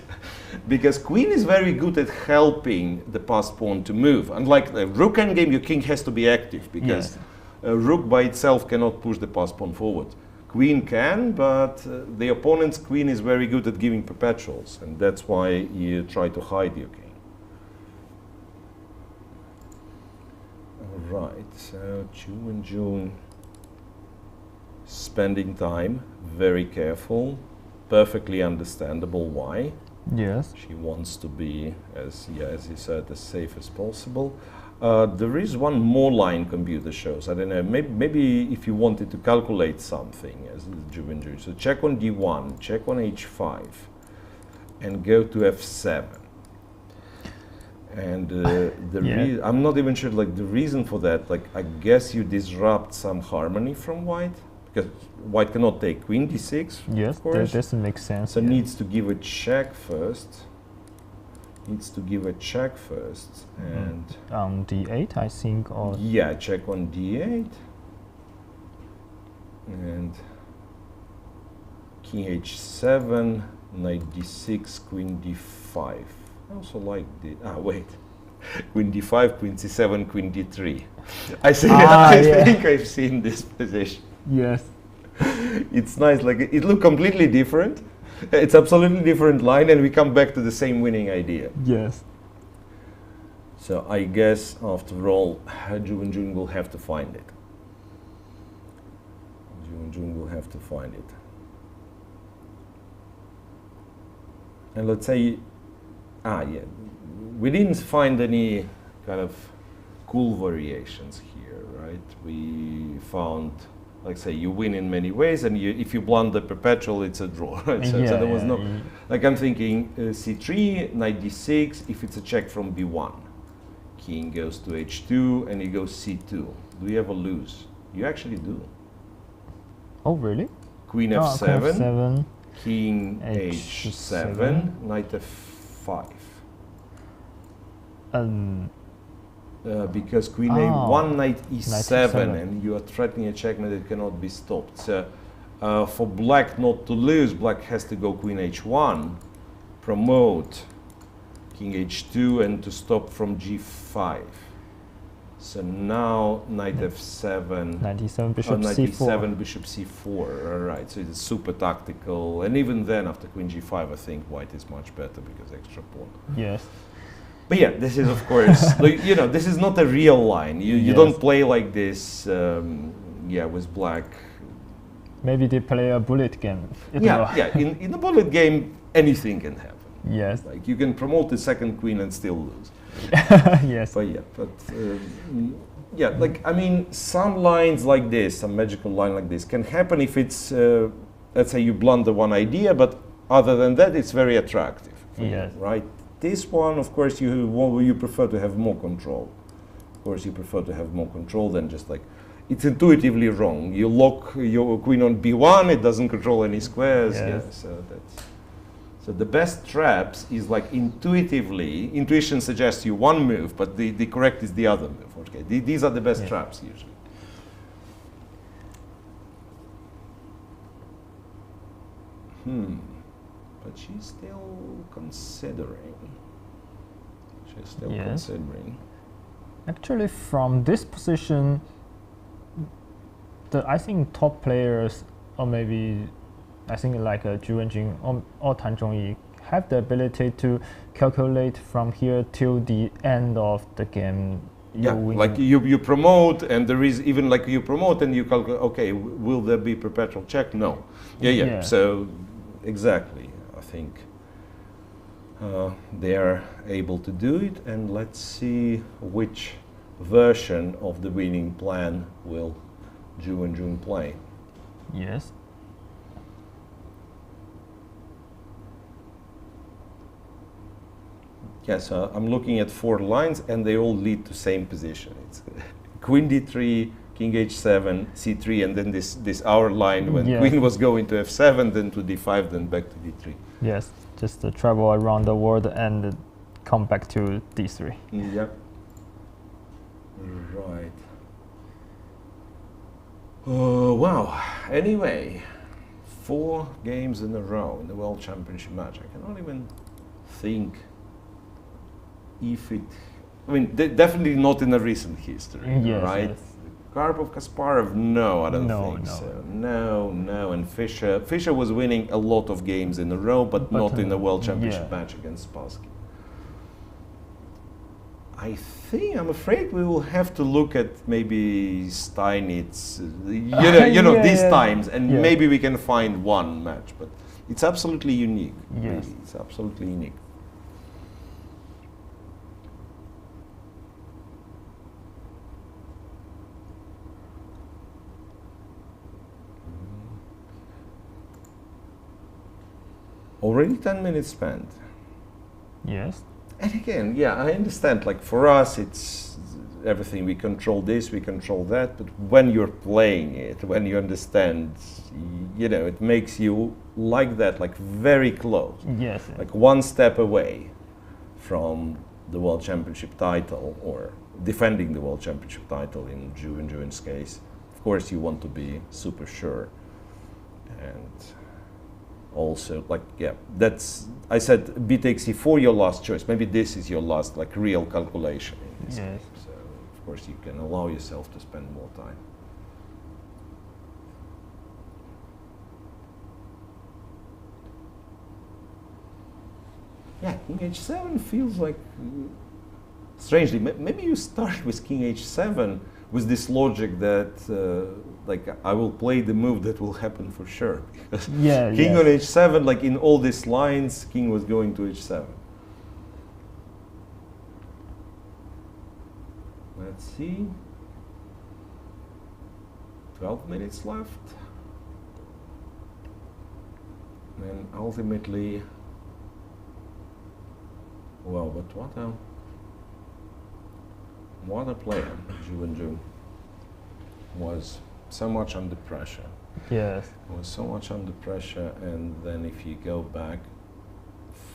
because queen is very good at helping the passed pawn to move. Unlike the rook endgame, your king has to be active because Yes. Rook by itself cannot push the pass pawn forward. Queen can, but the opponent's queen is very good at giving perpetuals, and that's why you try to hide your king. All right, so Wenjun spending time, very careful, perfectly understandable why. Yes. She wants to be, as you said, as safe as possible. There is one more line computer shows. I don't know, maybe if you wanted to calculate something as Wenjun. So check on d1, check on h5, and go to f7. And I'm not even sure, like, the reason for that, like, I guess you disrupt some harmony from white, because white cannot take queen d6. Yes, of course. that doesn't make sense. So needs to give a check first. And on d8, I think, or yeah, check on d8, and king h7, knight d6, queen d5. I also like the queen d5, queen c7, queen d3. I think I've seen this position. yes. It's nice, like it looked completely different. It's absolutely different line, and we come back to the same winning idea. Yes. So I guess after all, Wenjun will have to find it. And let's say, we didn't find any kind of cool variations here, right? We found, like, say, you win in many ways, and if you blunder perpetual, it's a draw, right? So there was no, like, I'm thinking c3, knight d6, if it's a check from b1. King goes to h2, and he goes c2. Do you ever lose? You actually do. Oh, really? Queen f7, f7, king h7, knight f5. Because queen a1, knight e7, and you are threatening a checkmate that cannot be stopped. So for black not to lose, black has to go queen h1, promote king h2, and to stop from g5. So now knight f7, knight e7, bishop knight c4. e7, bishop c4. All right, so it's super tactical, and even then after queen g5, I think white is much better because extra pawn. Yes. But yeah, this is, of course, like, this is not a real line. You don't play like this, with black. Maybe they play a bullet game. In a bullet game, anything can happen. Yes. Like, you can promote the second queen and still lose. Yes. Like, I mean, some lines like this, some magical line like this, can happen if it's, let's say you blunder one idea, but other than that, it's very attractive. Yes. Right? This one, of course, you prefer to have more control. Of course, you prefer to have more control than just like, it's intuitively wrong. You lock your queen on b1, it doesn't control any squares. Yes. So the best traps is like intuition suggests you one move, but the correct is the other move. Okay, these are the best traps usually. But she's still considering. Actually, from this position, I think top players, or maybe I think like Wenjun or Tan Zhongyi, have the ability to calculate from here till the end of the game. Like you promote, and there is even like you promote and you calculate, okay, will there be perpetual check? No. Yeah. So exactly, I think they are able to do it, and let's see which version of the winning plan will Wenjun play. Yes. Yeah, so I'm looking at 4 lines, and they all lead to same position. It's queen d3, king h7, c3, and then this our line when queen was going to f7, then to d5, then back to d3. Yes, just to travel around the world and come back to d3. Yep. Right. Oh, wow. Anyway, 4 games in a row in the World Championship match. I cannot even think if it... I mean, definitely not in a recent history, right? Yes. Karpov, Kasparov? No, I don't No, think no. so. No, and Fischer. Fischer was winning a lot of games in a row, but not in a World Championship match against Spassky. I'm afraid we will have to look at maybe Steinitz, these times, and maybe we can find one match, but it's absolutely unique. Yes. Really. It's absolutely unique. Already 10 minutes spent. Yes. And again, yeah, I understand, like for us, it's everything, we control this, we control that, but when you're playing it, when you understand, it makes you like that, like very close. Yes. Like one step away from the World Championship title or defending the World Championship title in Wenjun's case. Of course, you want to be super sure. And also, I said b takes e4, your last choice. Maybe this is your last, real calculation in this game. So, of course, you can allow yourself to spend more time. Yeah, King h7 feels like, strangely, maybe you start with King h7 with this logic that, I will play the move that will happen for sure. Because King on h7, in all these lines, King was going to h7. Let's see. 12 minutes left. And ultimately, well, but what a player Wenjun was. So much under pressure. Yes. Was so much under pressure, and then if you go back,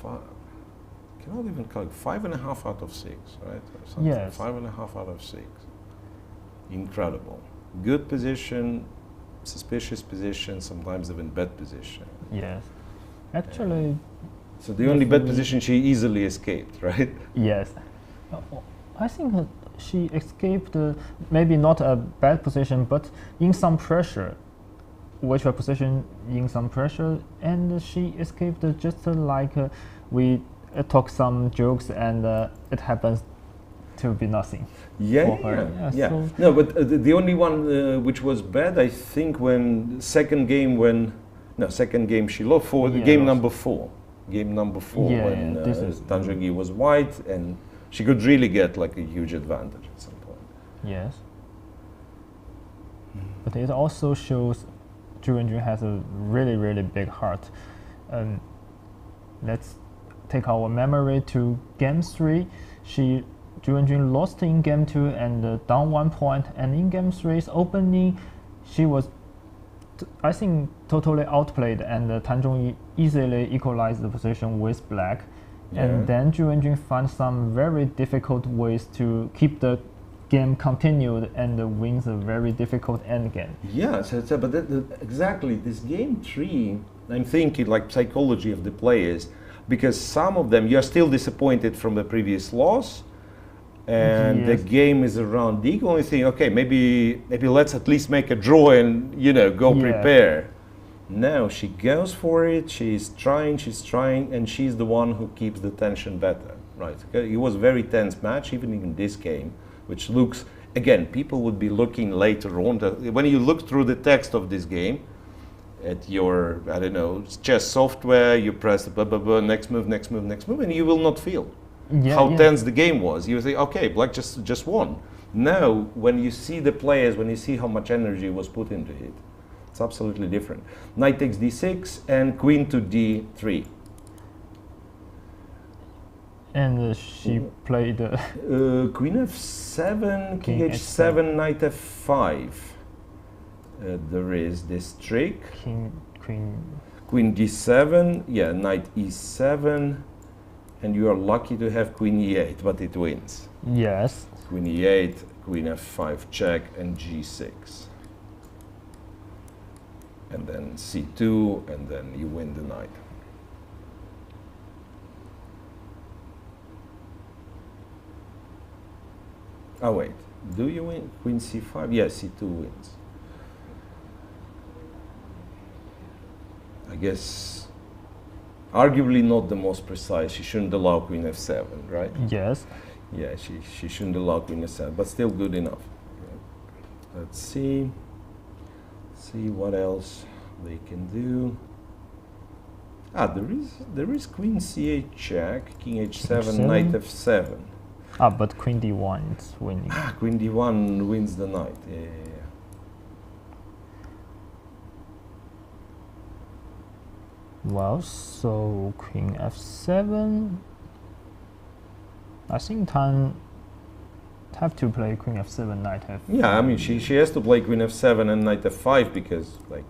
cannot even calculate, 5.5 out of 6, right? Or something. Yes. 5.5 out of 6. Incredible. Good position, suspicious position, sometimes even bad position. Yes. Actually. So the only bad position she easily escaped, right? Yes. I think she escaped maybe not a bad position, but in some pressure, virtual position in some pressure, and she escaped just we talk some jokes and it happens to be nothing. Yeah. So no, but the only one which was bad, I think, second game she lost for game number 4. Game number 4 when Zhongyi was white, and she could really get a huge advantage at some point. Yes. But it also shows Wenjun has a really, really big heart. Let's take our memory to game 3. Wenjun lost in game 2 and down 1 point, and in game 3's opening, she was, I think, totally outplayed, and Zhongyi easily equalized the position with black. Yeah. And then Wenjun found some very difficult ways to keep the game continued and wins a very difficult endgame. Yeah, but exactly, this game 3, I'm thinking psychology of the players, because some of them, you're still disappointed from the previous loss, and the game is around the only thing, okay, maybe let's at least make a draw and, go prepare. No, she goes for it, she's trying, and she's the one who keeps the tension better, right? It was a very tense match, even in this game, which looks, again, people would be looking later on, when you look through the text of this game, at your, chess software, you press the blah, blah, blah, next move, and you will not feel how tense the game was. You think, okay, black just won. Now, when you see the players, when you see how much energy was put into it, it's absolutely different. Knight takes d6 and queen to d3. And she played queen f7, king h7, knight f5. There is this trick. Queen d7, knight e7, and you are lucky to have queen e8, but it wins. Yes. Queen e8, queen f5 check, and g6. And then c2, and then you win the knight. Oh wait, Do you win? Queen c5? Yes, c2 wins. I guess arguably not the most precise. She shouldn't allow queen f7, right? Yes. Yeah, she shouldn't allow queen f7, but still good enough. Let's see what else they can do. Ah, there is queen c8 check, king h7, H7. knight f7. Ah, but queen d1 is winning. Ah, queen d1 wins the knight. Yeah. Well, so queen f7. I think Tan have to play queen f7, knight f. Yeah, I mean she has to play queen f7 and knight f5 because like,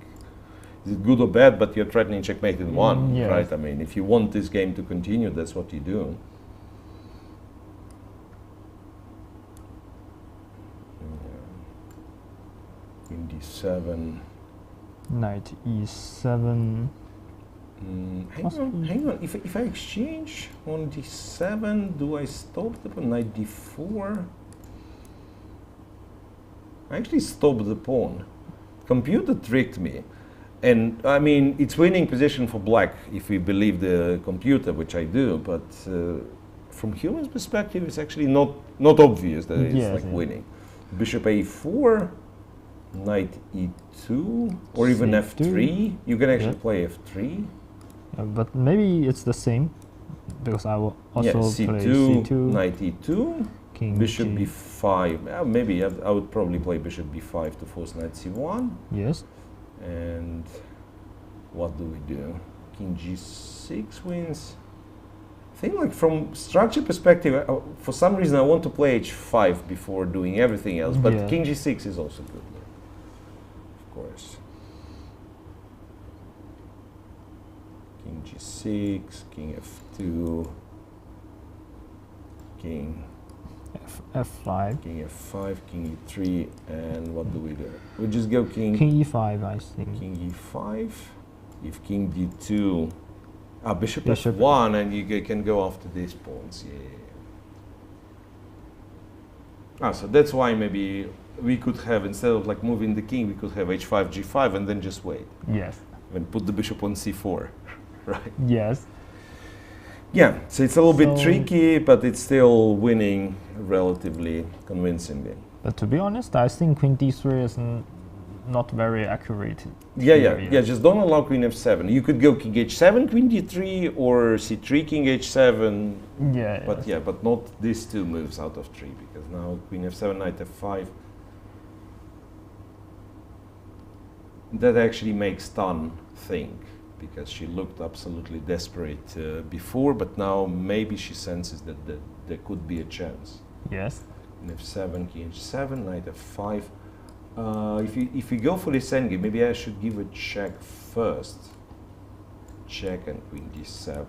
is it good or bad? But you're threatening checkmate in one, yes. right? I mean, if you want this game to continue, that's what you do. Queen d7. Knight e7. Hang on. If I exchange on d7, do I stop the pawn? Knight d4. I actually stopped the pawn. Computer tricked me. And I mean, it's winning position for black if we believe the computer, which I do. But from human's perspective, it's actually not obvious that it's winning. Bishop a4, knight e2, or even C2. f3. You can actually play f3. But maybe it's the same because I will also play c2, c2, knight e2, king bishop g. b5. Maybe I would probably play bishop b5 to force knight c1. Yes. And what do we do? King g6 wins. I think like from structure perspective, for some reason I want to play h5 before doing everything else, but Yeah. king g6 is also good, of course. King g6, king f2, king f5. king f5, king e3, and what do we do? We just go king e5, I think. king e5. If king d2, bishop Bishop. f1, and you can go after these pawns. Yeah. So that's why maybe we could have, instead of like moving the king, we could have h5, g5, and then just wait Yes. and put the bishop on c4, right? Yes. Yeah. So it's a little bit So- tricky, but it's still winning relatively convincingly. But to be honest, I think queen d3 is not very accurate. Yeah. Just don't allow queen f7. You could go king h7, queen d3, or c3, king h7. Yeah. But yeah, but not these two moves out of three, because now queen f7, knight f5. That actually makes Tan think, because she looked absolutely desperate before, but now maybe she senses that there could be a chance. Yes. Queen f7, king h7, knight f5. If we go for this endgame, maybe I should give a check first. Check and queen d7.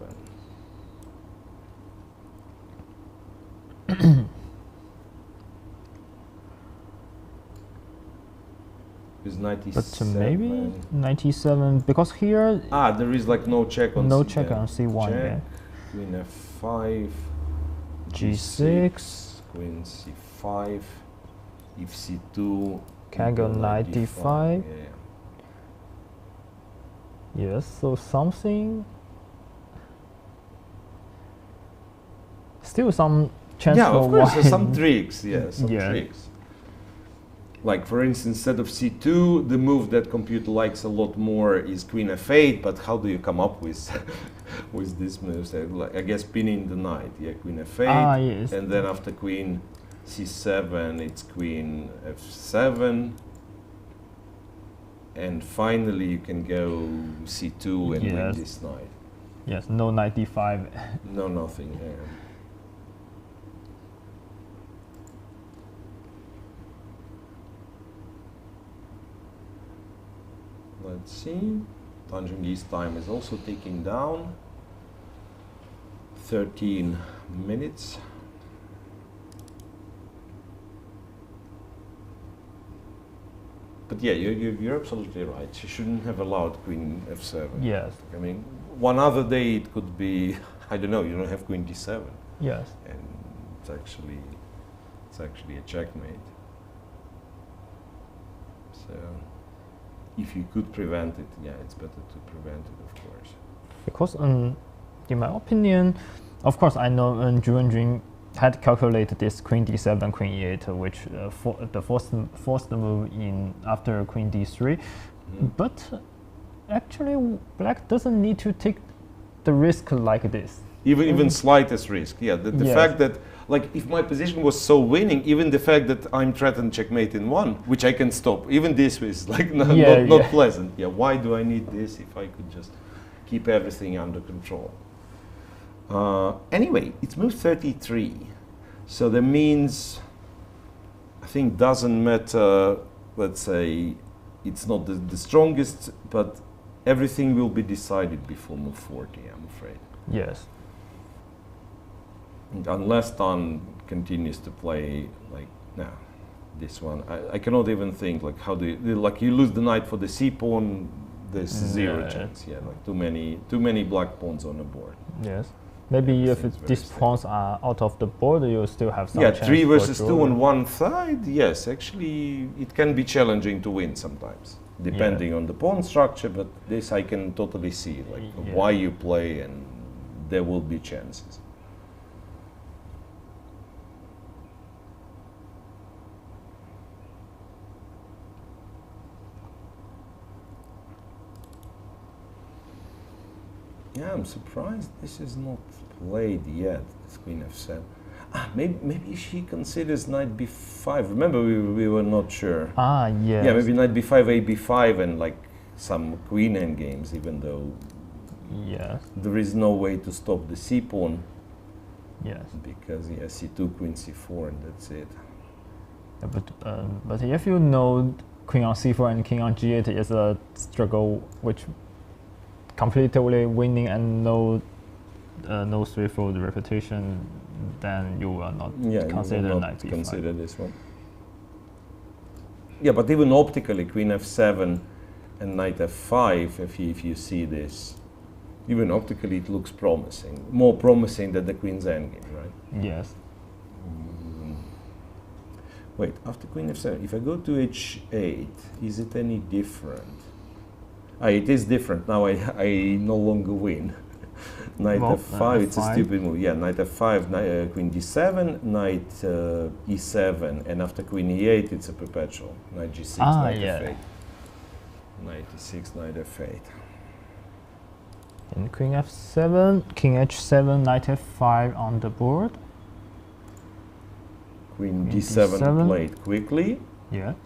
Because knight e7. But maybe knight e7 because here There is like no check on no c, check on c1. check. Yeah. Queen f5. G6. Queen c5. If c2. Can go knight d5. Yeah. Yes. So something. Still some chance Yeah, for of course, there's some white. tricks. Yeah, some Yeah. tricks. Like for instance, instead of c2, the move that computer likes a lot more is queen f8. But how do you come up with with this move? So, like, I guess pinning the knight. Yeah, queen f8, Yes. and then after queen c7, it's queen f7, and finally you can go c2 and win Yes. this knight. Yes. No knight d5. No, nothing. Yeah. Let's see. Zhongyi's time is also ticking down. 13 minutes. But yeah, you're absolutely right. She shouldn't have allowed queen f7. Yes. I mean, one other day it could be, I don't know, you don't have queen d7. Yes. And it's actually a checkmate. So if you could prevent it, yeah, it's better to prevent it, of course. Because in my opinion, of course, I know Wenjun had calculated this queen d7, queen e8, which the forced move in after queen d3. But actually, black doesn't need to take the risk like this. Even slightest risk, yeah. The Yes. fact that, like, if my position was so winning, even the fact that I'm threatened checkmate in one, which I can stop, even this is like not pleasant. Yeah, why do I need this if I could just keep everything under control? Anyway, it's move 33, so that means, I think doesn't matter, let's say, it's not the strongest, but everything will be decided before move 40, I'm afraid. Yes. Unless Don continues to play like, no, this one, I cannot even think, like, how do you, like, you lose the knight for the c pawn, there's zero chance, yeah, like too many black pawns on the board. Yes. Maybe if these pawns are out of the board, you still have some chance. 3 versus 2 on one side, yes, actually it can be challenging to win sometimes, depending on the pawn structure, but this I can totally see, like, why you play, and there will be chances. Yeah, I'm surprised this is not played yet, this queen f7. Maybe she considers knight b5. Remember, we were not sure. Yes. Yeah, maybe knight b5, a b5, and like some queen endgames, even though there is no way to stop the c pawn. Yes. Because c2, queen c4, and that's it. Yeah, but if you know queen on c4 and king on g8 is a struggle which completely winning and no straightforward repetition, then you will not consider knight b5. Consider this one. Yeah, but even optically, queen f7 and knight f5, if you see this, even optically it looks promising. More promising than the queen's endgame, right? Yes. Wait, after queen f7, if I go to h8, is it any different? It is different. Now I no longer win. Knight f5, it's a stupid move. Yeah, knight f5, queen d7, knight e7, and after queen e8, it's a perpetual. Knight g6, knight f8. Knight e6, knight f8. And queen f7, king h7, knight f5 on the board. Queen d7 played quickly. Yes.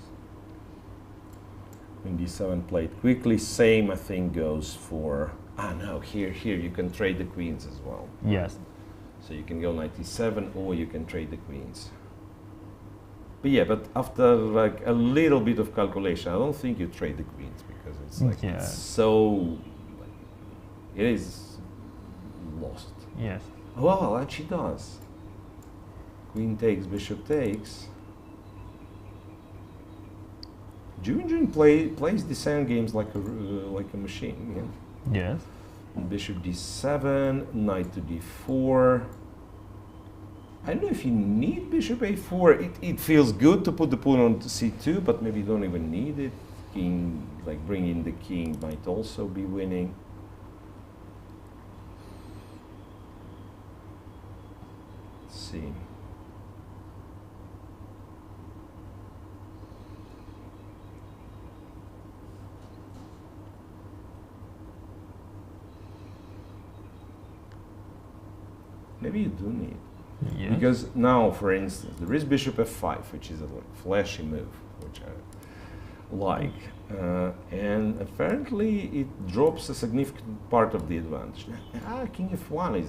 Queen d7 played quickly. Same, I think, goes for... no, here you can trade the queens as well. Yes. So you can go knight e7, or you can trade the queens. But yeah, but after like a little bit of calculation, I don't think you trade the queens, because it's like it's so... it is lost. Yes. Well, and she does. Queen takes, bishop takes. Wenjun plays these endgames like a machine. Yeah? Yes. Bishop d7, knight to d4. I don't know if you need bishop a4. It feels good to put the pawn on to c2, but maybe you don't even need it. King, like bringing the king, might also be winning. Let's see. Maybe you do need. Yes. Because now, for instance, there is bishop f5, which is a flashy move, which I like. And apparently it drops a significant part of the advantage. King f1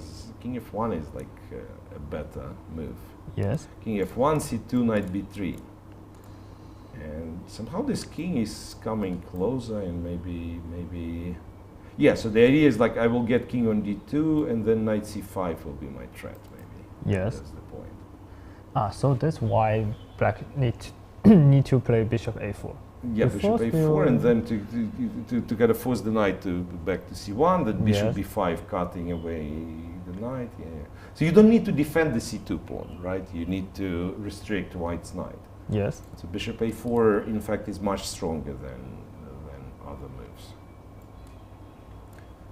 is like a better move. Yes. King f1, c2, knight b3. And somehow this king is coming closer, and maybe... Yeah, so the idea is like I will get king on d2, and then knight c5 will be my threat, maybe. Yes. That's the point. So that's why black need to play bishop a4. Yeah, bishop a4, and then to kind of force the knight to back to c1, then bishop b5 cutting away the knight. Yeah. So you don't need to defend the c2 pawn, right? You need to restrict white's knight. Yes. So bishop a4, in fact, is much stronger than other moves.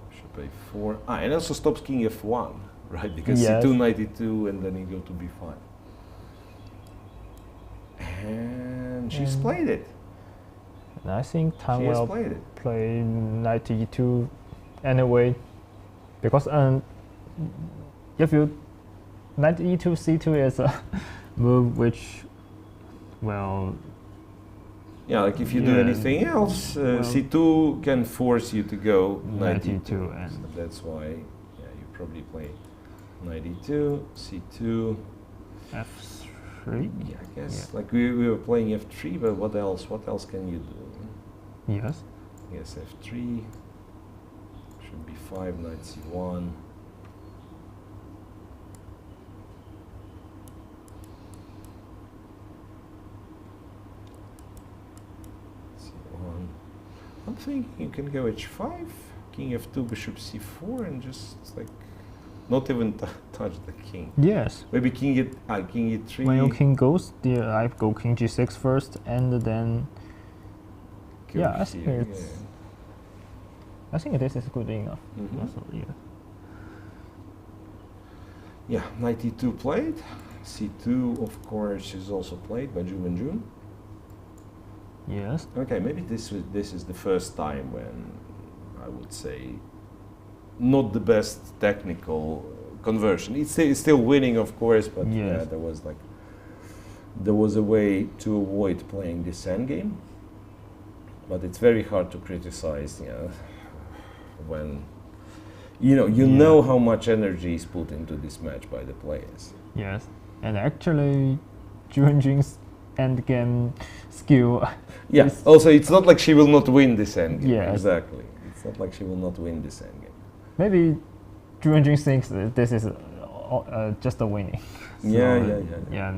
Bishop a4. And also stops king f1, right? Because Yes. c2, knight e2, and then you go to b5. And she's played it. And I think Tan She has will played it. play knight e2 anyway, because if you knight e2 c2 is a move which, well, Yeah, like if you do Yeah, anything else, well, c2 can force you to go knight knight e2. e2 and- So that's why, yeah, you probably play knight e2, c2. f3. Yeah, I guess like we were playing f3, but what else? What else can you do? Yes. Yes, f3. Should be 5, knight c1. c1. I'm thinking you can go h5, king f2, bishop c4, and just like not even touch the king. Yes. Maybe king e3. When your king goes, I go king g6 first, and then go yeah, I think here, it's. I think this is good enough. Mhm. Also, yeah. Yeah, knight e2 played. c2, of course, is also played by Wenjun. Yes. Okay, maybe this is the first time when I would say not the best technical conversion. It's still winning, of course, but yeah, Yes. there was a way to avoid playing this endgame. But it's very hard to criticize, when you know how much energy is put into this match by the players. Yes. And actually, Wenjun's endgame skill. Yeah. is- Also, it's not like she will not win this endgame. Yes. Exactly. It's not like she will not win this endgame. Maybe Wenjun thinks that this is just a winning. Yeah. Yeah.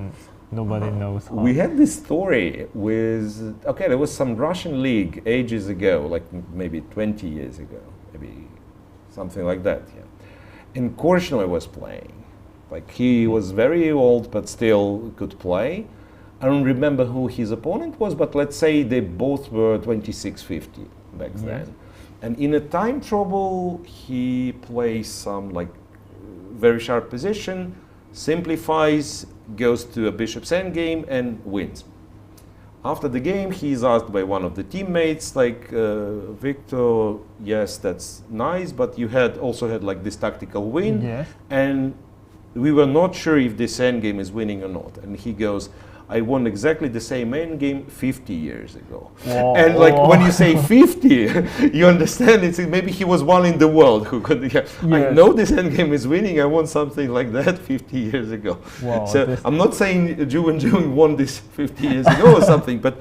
Nobody knows how. We had this story with there was some Russian league ages ago, like maybe 20 years ago, maybe something like that. Yeah. And Korchnoi was playing. Like he was very old, but still could play. I don't remember who his opponent was, but let's say they both were 2650 back Yes. then. And in a time trouble, he plays some like very sharp position, simplifies, goes to a bishop's endgame and wins. After the game, he is asked by one of the teammates, like, Victor, yes, that's nice, but you also had like this tactical win, Yes. and we were not sure if this endgame is winning or not. And he goes, I won exactly the same endgame 50 years ago. Whoa. And like when you say 50, you understand it's maybe he was one in the world who could. I Yes. know this endgame is winning. I won something like that 50 years ago. Wow, So this- I'm not saying Wenjun won this 50 years ago or something, but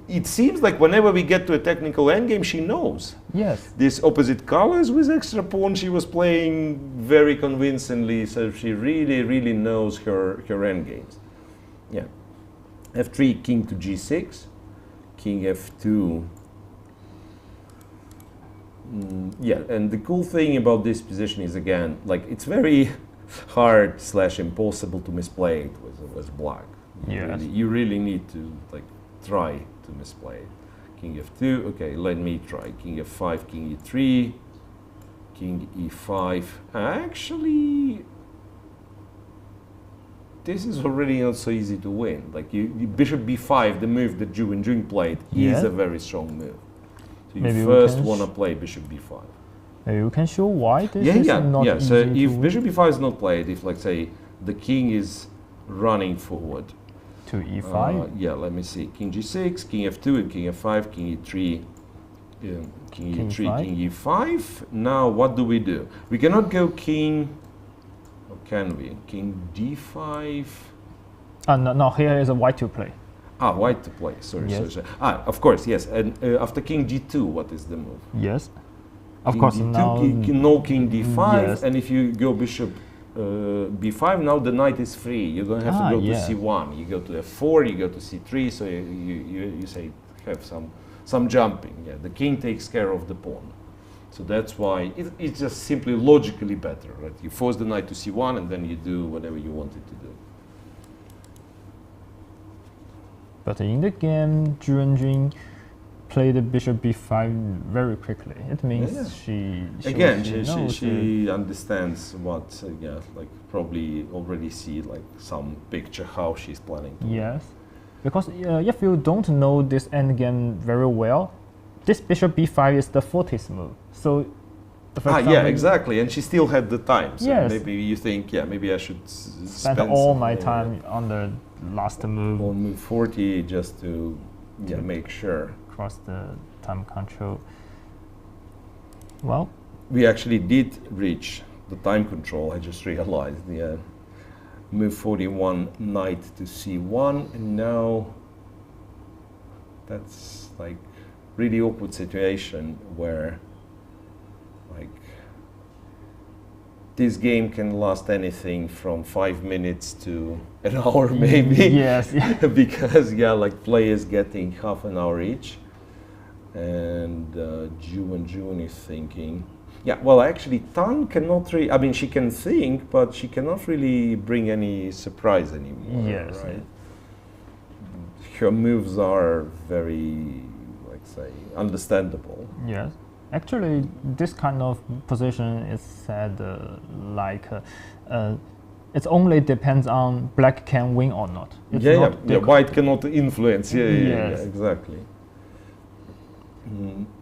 it seems like whenever we get to a technical endgame, she knows. Yes. This opposite colors with extra pawn, she was playing very convincingly, so she really, really knows her endgames. Yeah. f3, king to g6, king f2. Yeah, and the cool thing about this position is, again, like it's very hard / impossible to misplay it with black. Yes. You really need to like try to misplay it. King f2, okay, let me try. King f5, king e3, king e5. Actually, this is already not so easy to win. Like you bishop b5, the move that Wenjun played, Yeah. is a very strong move. So you Maybe we first can want to play bishop b5. Maybe you can show why this is not yeah. easy So to if win. bishop b5 is not played, if like say the king is running forward, To e5. yeah, let me see. King g6, king f2, and king f5, king e3, king King e3, e5. king e5. Now, what do? We cannot go king, or can we? King d5. No, here is a white to play. White to play. Sorry, Yes. sorry. Of course, yes. And after king g2, what is the move? Yes. Of King course, d2, now. no king d5, Yes. and if you go bishop b5, now the knight is free. You don't have to go yeah. to c1. You go to f4, you go to c3, so you say have some jumping. Yeah, the king takes care of the pawn. So that's why it's just simply logically better, right? You force the knight to c1, and then you do whatever you want it to do. But in the game, Wenjun played bishop b5 very quickly. It means she knows she understands what like probably already see like some picture how she's planning to win. Because if you don't know this endgame very well, this bishop b5 is the 40th move. So exactly, and she still had the time. So maybe you think, maybe I should spend all my time on the last move. On move 40 just to make sure. Cross the time control. Well, we actually did reach the time control. I just realized. Move 41, knight to c1, and now that's like really awkward situation where like this game can last anything from 5 minutes to an hour maybe. Because like players getting half an hour each, and Wenjun is thinking. Well, actually, Tan cannot really. I mean, she can think, but she cannot really bring any surprise anymore. Right? Her moves are very, like, say, understandable. Yes. Actually, this kind of position is said it only depends on black can win or not. It's white cannot influence. Exactly.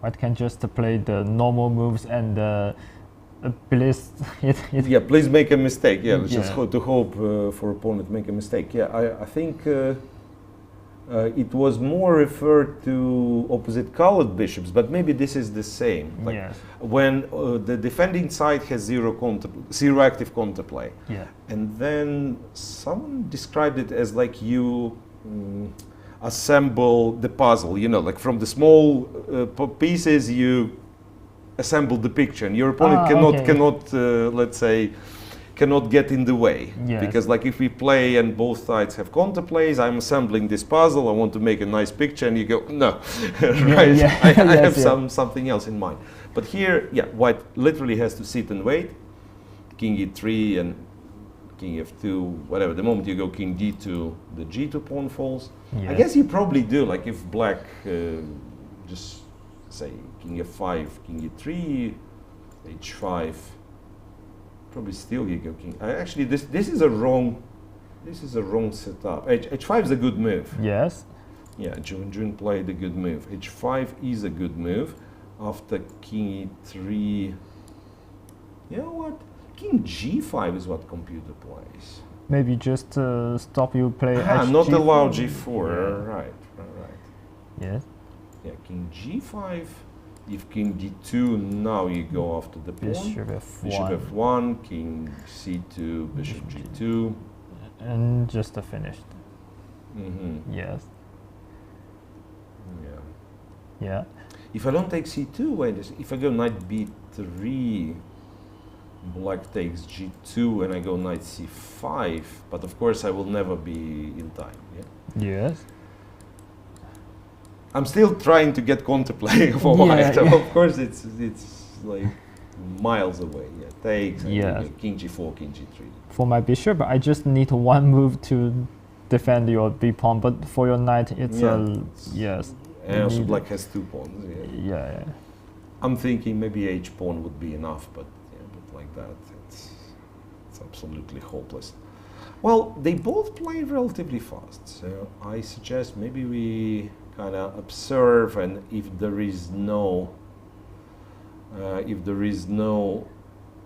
White can just play the normal moves and please please make a mistake. Let's just hope for opponent make a mistake. I think it was more referred to opposite colored bishops, but maybe this is the same. When the defending side has zero active counterplay, and then someone described it as like you assemble the puzzle, like from the small pieces you assemble the picture, and your opponent cannot let's say cannot get in the way, because like if we play and both sides have counterplays, I'm assembling this puzzle, I want to make a nice picture, and you go no, right? I have something else in mind. But here, white literally has to sit and wait. King e3 and king f2, whatever. The moment you go king d2, the g2 pawn falls. I guess you probably do, like if black just say king f5, king e3, h5, probably still you go king. Actually, this is a wrong setup. h5 is a good move. Wenjun played a good move. h5 is a good move. After king e3, you know what? King g5 is what computer plays. Maybe just stop you play not allow g4, right. Yes. King g5, if king d2, now you go after the pawn. Bishop f1, king c2, bishop g2. And just finished. Yes. If I don't take c2, if I go knight b3, black takes g2 and I go knight c5, but of course I will never be in time. I'm still trying to get counterplay for white. Of course it's like miles away. Takes king g4, king g3. For my bishop, I just need one move to defend your b pawn, but for your knight it's and also black has 2 pawns. I'm thinking maybe h pawn would be enough, but like that, it's absolutely hopeless. Well, they both play relatively fast, so I suggest maybe we kind of observe, and if there is no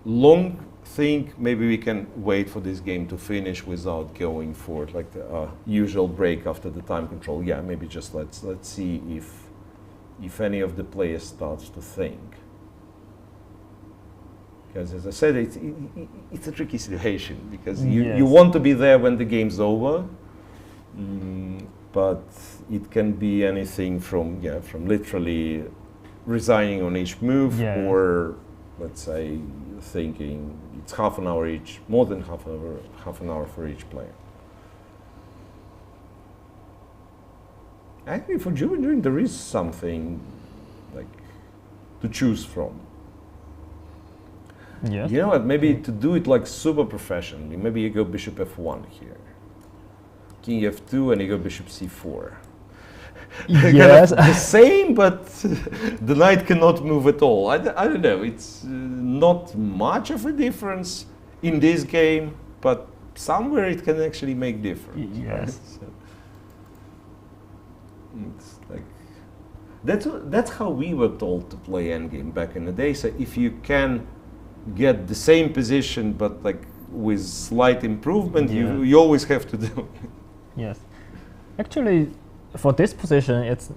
long thing, maybe we can wait for this game to finish without going for like the usual break after the time control. Maybe just let's see if any of the players starts to think. Because as I said, it's a tricky situation, because you want to be there when the game's over, but it can be anything from literally resigning on each move, or let's say thinking it's half an hour each, more than half an hour for each player. Actually, for Wenjun, there is something like to choose from. You know what? Maybe to do it like super professionally, maybe you go bishop f1 here. king f2, and you go bishop c4. Yes. The same, but the knight cannot move at all. I don't know. It's not much of a difference in this game, but somewhere it can actually make difference. Yes. So it's like that's how we were told to play endgame back in the day. So if you can get the same position, but like with slight improvement, you always have to do it. Yes. Actually, for this position, it's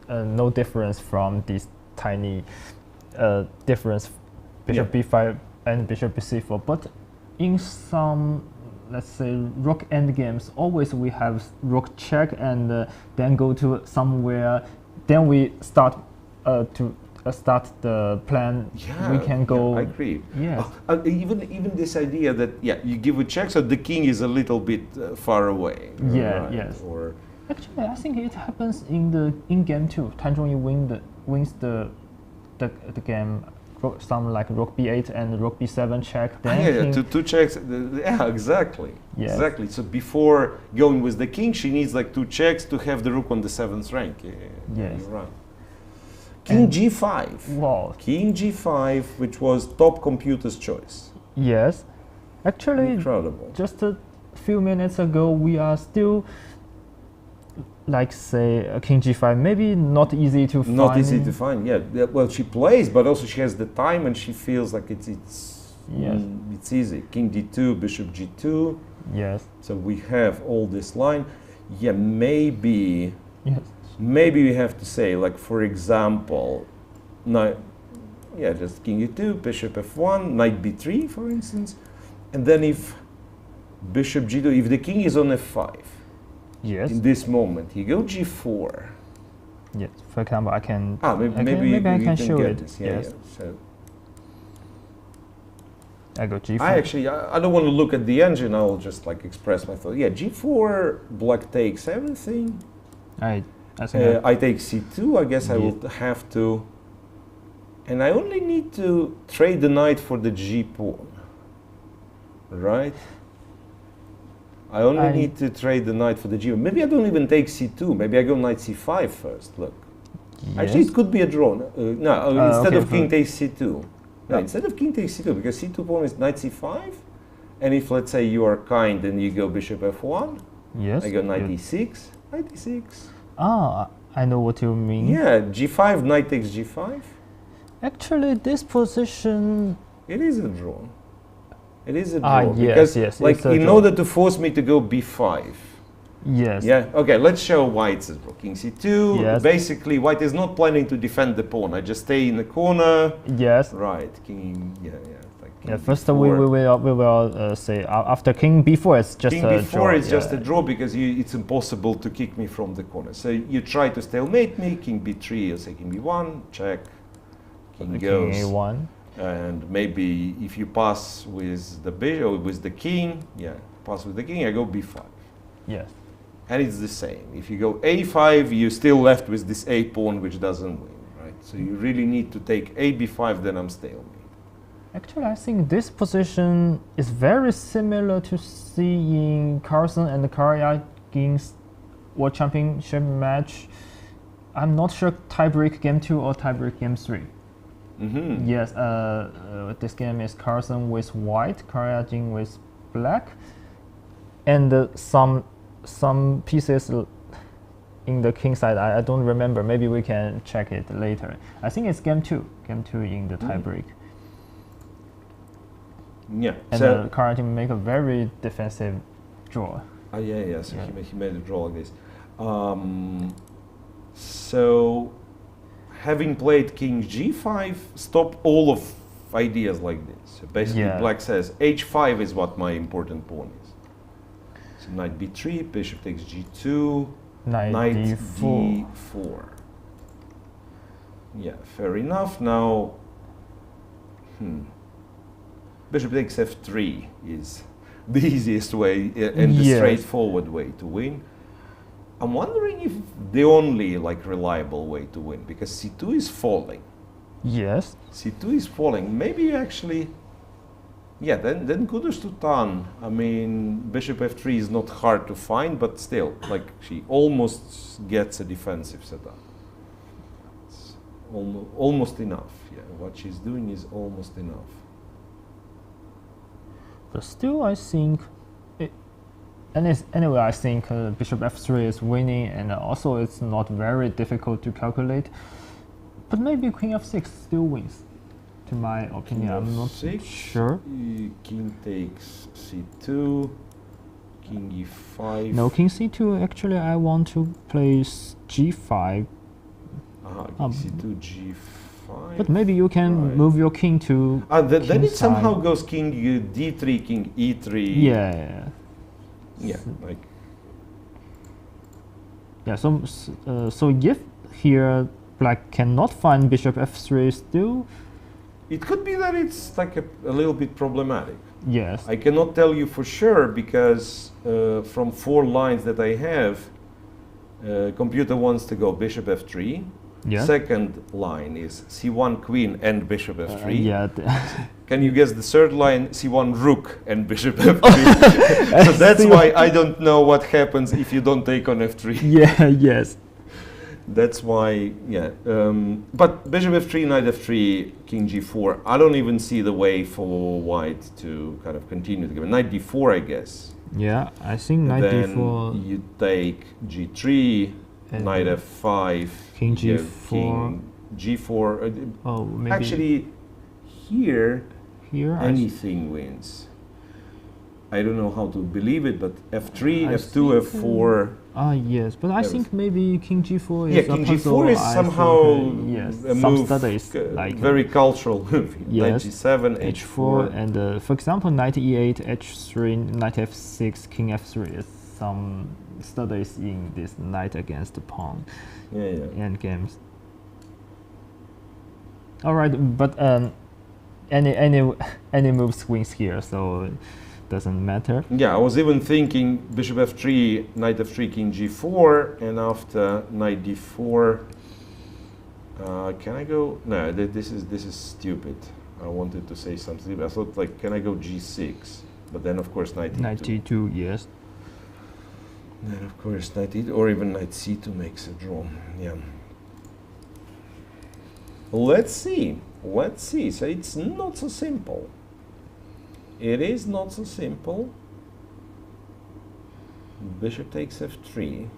no difference from this tiny difference, bishop b5 and bishop c4. But in some, let's say, rook endgames, always we have rook check and then go to somewhere. Then we start to start the plan. Yeah, we can go. Yeah, I agree. Yes. Even this idea that you give a check, so the king is a little bit far away. Yeah. Right? Yes. Or actually, I think it happens in game too. Tan Zhongyi wins the game. Some like rook b8 and rook b7 check. Then two checks. Yeah, exactly. Yes. Exactly. So before going with the king, she needs like 2 checks to have the rook on the 7th rank. Yeah, yes. You're right. King g5. Wow. King g5, which was top computer's choice. Yes. Actually, incredible. Just a few minutes ago, we are still, like, say, a king g5, maybe not easy to find. Not easy to find, yeah. Well, she plays, but also she has the time, and she feels like it's easy. King d2, bishop g2. Yes. So we have all this line. Yeah, maybe. Yes. Maybe we have to say, like, for example, just king e2, bishop f1, knight b3, for instance, and then if bishop g2, if the king is on f5, yes, in this moment, you go g4. Yes, for example, I can. Maybe I can show get it. this. Yes. So I go g4. I don't want to look at the engine. I will just like express my thought. Yeah, g4, black takes everything. I think I take c2. I guess I will have to, and I only need to trade the knight for the g pawn, right? I only need to trade the knight for the g. Maybe I don't even take c2. Maybe I go knight c5 first. Look, actually, it could be a draw. Instead of king takes c2. No, instead of king takes c2, because c2 pawn is knight c5, and if let's say you are kind and you go bishop f1, yes, I go knight e6, knight e6. Ah, I know what you mean. Yeah, g5, knight takes g5. Actually, this position. It is a draw. It is a draw. Yes, yes. Like in order to force me to go b5. Yes. Yeah. Okay. Let's show why it's a draw. King c2. Yes. Basically, white is not planning to defend the pawn. I just stay in the corner. Yes. Right. King. Yeah. Like king first b4. we will say after king b4 it's just king a b4 draw. is just a draw because it's impossible to kick me from the corner. So you try to stalemate me. King b3. You say king b1. Check. King goes. King a1. And maybe if you pass with the bishop or with the king, pass with the king, I go b5. Yes. And it's the same. If you go a5, you're still left with this a pawn which doesn't win, right? So you really need to take a b5, then I'm stalemate. Actually, I think this position is very similar to seeing Carlsen and Karyagin's World Championship match. I'm not sure tiebreak game 2 or tiebreak game 3. Mm-hmm. Yes, this game is Carlsen with white, Karyagin with black, and some pieces in the king side. I don't remember. Maybe we can check it later. I think it's game 2 in the tiebreak. Yeah. And so Karyagin make a very defensive draw. So he made a draw like this. So having played king g5, stop all of ideas like this. So basically, black says h5 is what my important pawn is. So knight b3, bishop takes g2, knight d4. Yeah, fair enough. Now, bishop takes f3 is the easiest way and the straightforward way to win. I'm wondering if the only reliable way to win, because c2 is falling. Yes. c2 is falling. Maybe you actually Yeah, then kudos to Tan. I mean, bishop f3 is not hard to find, but still, like she almost gets a defensive setup. It's almost enough. Yeah, what she's doing is almost enough. But still, I think, anyway, I think bishop f3 is winning, and also it's not very difficult to calculate. But maybe queen f6 still wins, to my opinion. I'm not sure. King takes c2, king e5. No, king c2. Actually, I want to play g5. King c2, g5. But maybe you can move your king to. Then it somehow goes king d3, king e3. Yeah. Yeah, like. Yeah. So if here black cannot find bishop f3 still. It could be that it's like a little bit problematic. Yes. I cannot tell you for sure because from 4 lines that I have, computer wants to go bishop f3. Yeah. Second line is c1 queen and bishop f3. Yeah. Can you guess the third line? C1 rook and bishop f3. So that's why I don't know what happens if you don't take on f3. Yeah. Yes. That's why, yeah. But bishop f3, knight f3, king g4. I don't even see the way for white to kind of continue the game. Knight d4, I guess. Yeah, I think knight then d4. You take g3, knight f5, king g4. King g4. Oh, maybe Actually, here anything I wins. I don't know how to believe it, but f3, I f2, f4. Yes, but I think maybe king g4 is Yeah, king g4 is somehow yes, a some move, studies like very cultural move. Yes, Knight g7, h4, and for example, knight e8, h3, knight f6, king f3 is some studies in this knight against the pawn end games. All right, but any moves wins here, so doesn't matter. Yeah, I was even thinking bishop f3, knight f3, king g4, and after knight d4, can I go? No, this is stupid. I wanted to say something. I thought like, can I go g6? But then of course knight e2. Knight e2, yes. Then of course knight e2 or even knight c2 makes a draw. Yeah. Let's see. Let's see. So it's not so simple. It is not so simple. Bishop takes f3.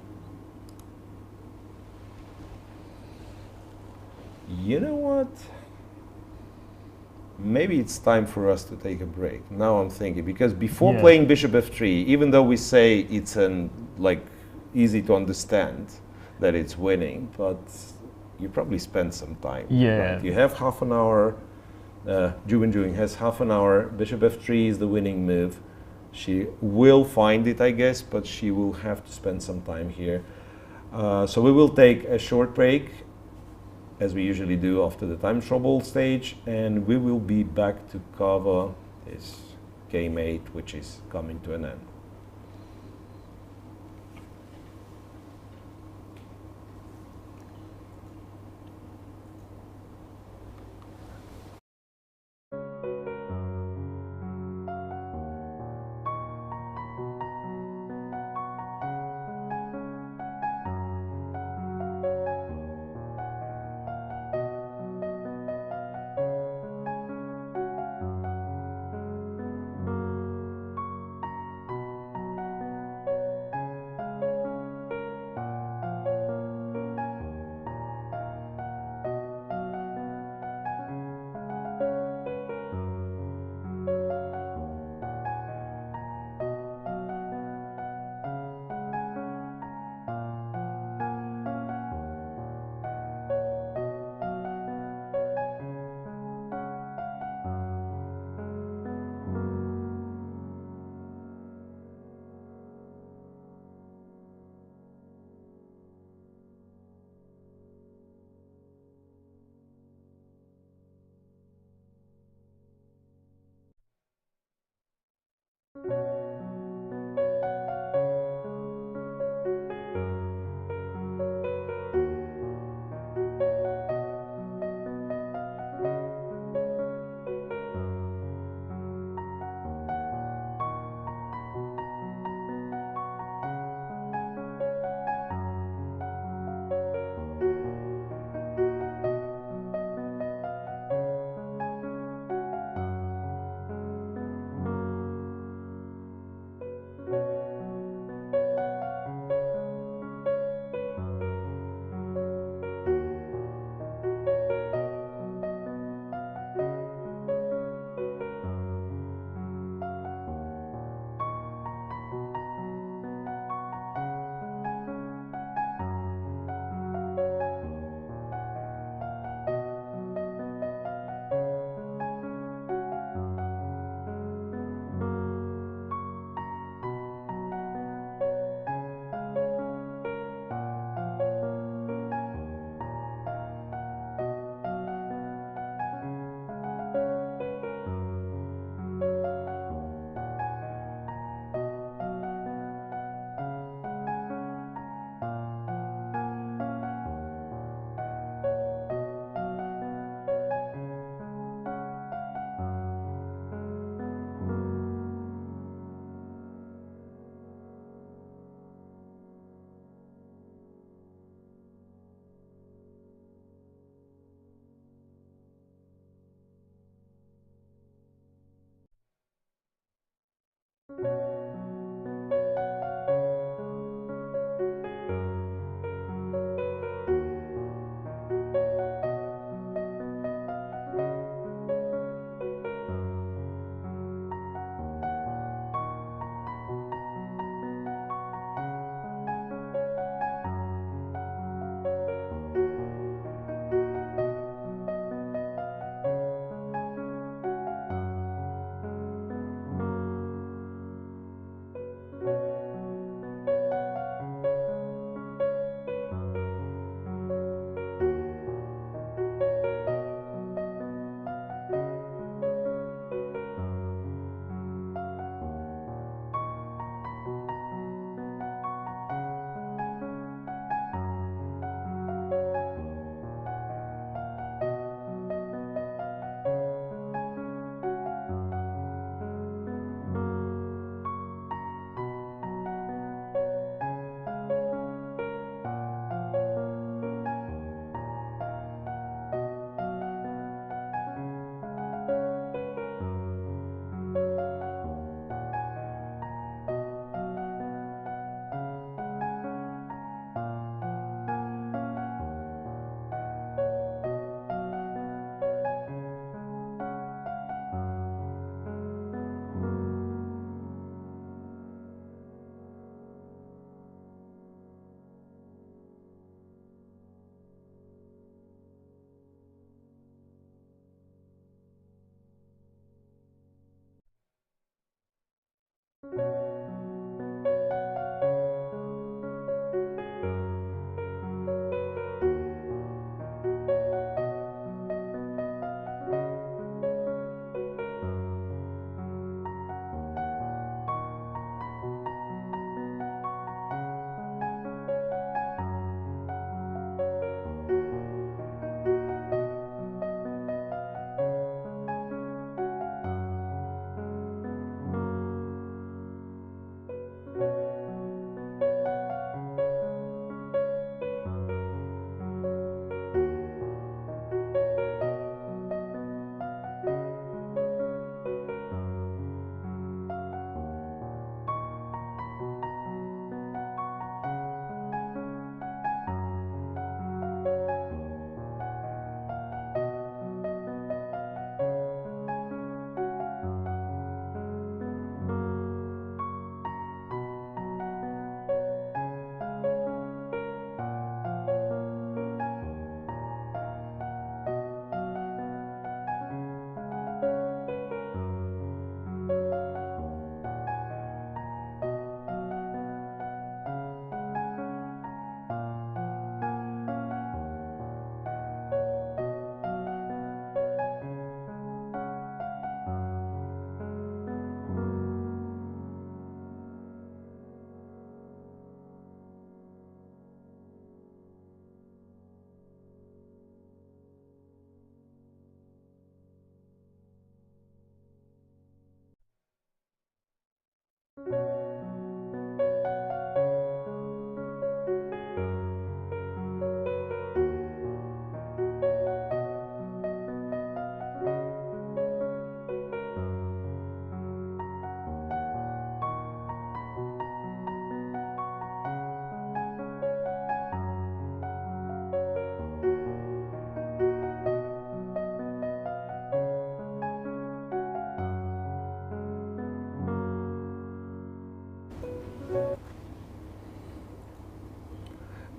You know what? Maybe it's time for us to take a break. Now I'm thinking, because before playing bishop f3, even though we say it's like easy to understand that it's winning, but you probably spend some time. Yeah. Right? You have half an hour. Wenjun has half an hour. Bishop f3 is the winning move. She will find it, I guess, but she will have to spend some time here. So we will take a short break, as we usually do after the time trouble stage, and we will be back to cover this game 8, which is coming to an end.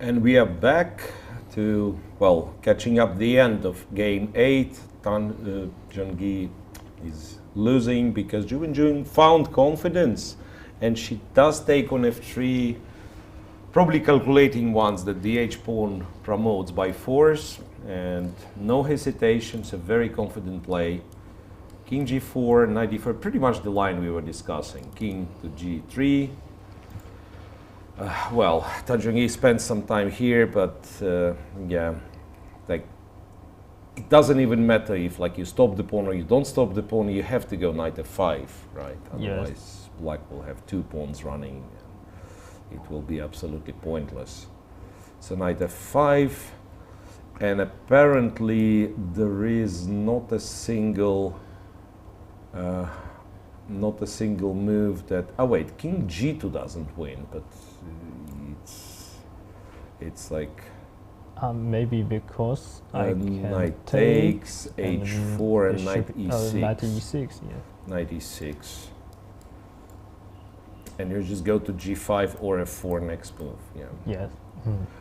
And we are back to, well, catching up the end of game 8. Zhongyi is losing because Wenjun found confidence, and she does take on f3, probably calculating once that the h-pawn promotes by force, and no hesitations, a very confident play. King g4, knight d4, pretty much the line we were discussing. King to g3. Well, Zhongyi spent some time here, but yeah, like it doesn't even matter if like you stop the pawn or you don't stop the pawn. You have to go knight f5, right? Otherwise, Yes. Black will have 2 pawns running. It will be absolutely pointless. So knight f5, and apparently there is not a single move that. Oh wait, King g2 doesn't win, but it's like Maybe because I can knight take takes h4 and knight e6. Knight e6, yeah. Knight e6, and you just go to g5 or f4 next move. Yeah. Yes.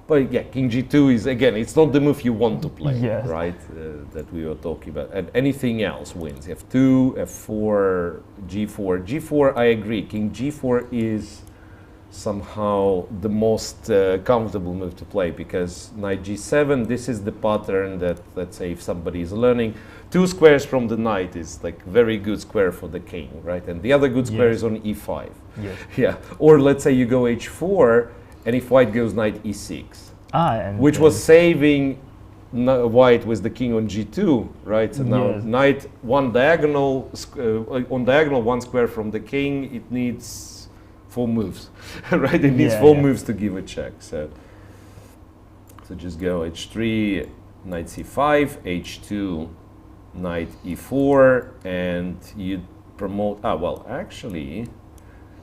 But yeah, King g2 is, again, it's not the move you want to play, Yes. right? That we were talking about. And anything else wins. f2, f4, g4. g4, I agree. King g4 is somehow the most comfortable move to play, because knight g7, this is the pattern that, let's say, if somebody is learning, 2 squares from the knight is like very good square for the king, right? And the other good square Yes. is on e5. Yes. Yeah. Or let's say you go h4, and if white goes knight e6, And which was saving white with the king on g2, right? So now Yes. knight one diagonal, on diagonal 1 square from the king, it needs 4 moves, right? It needs Yeah, 4 yeah. moves to give a check. So just go h3, knight c5, h2, knight e4, and you promote. Ah, well, actually,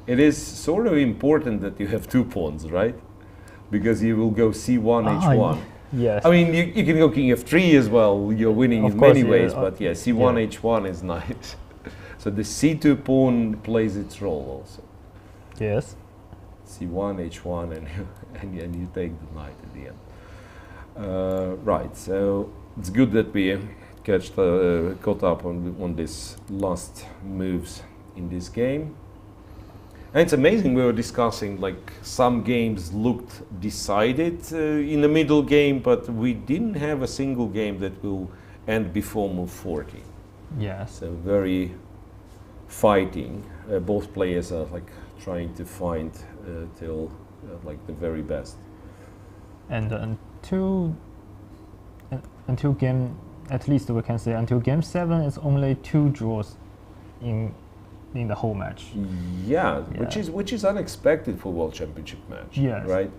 it is sort of important that you have 2 pawns, right? Because you will go c1, h1. Yes. I mean, you can go king f3 as well. You're winning Of in course, many yeah, ways, but yeah, c1, yeah. h1 is nice. So the c2 pawn plays its role also. Yes. c1, h1, and you take the knight at the end. Right, so it's good that we caught up on these last moves in this game. And it's amazing. We were discussing like some games looked decided in the middle game, but we didn't have a single game that will end before move 40. Yes. So very fighting. Both players are like trying to find till like the very best. And until game, at least we can say until game 7, it's only 2 draws in the whole match. Yeah, Yeah. which is unexpected for World Championship match. Yes. Right.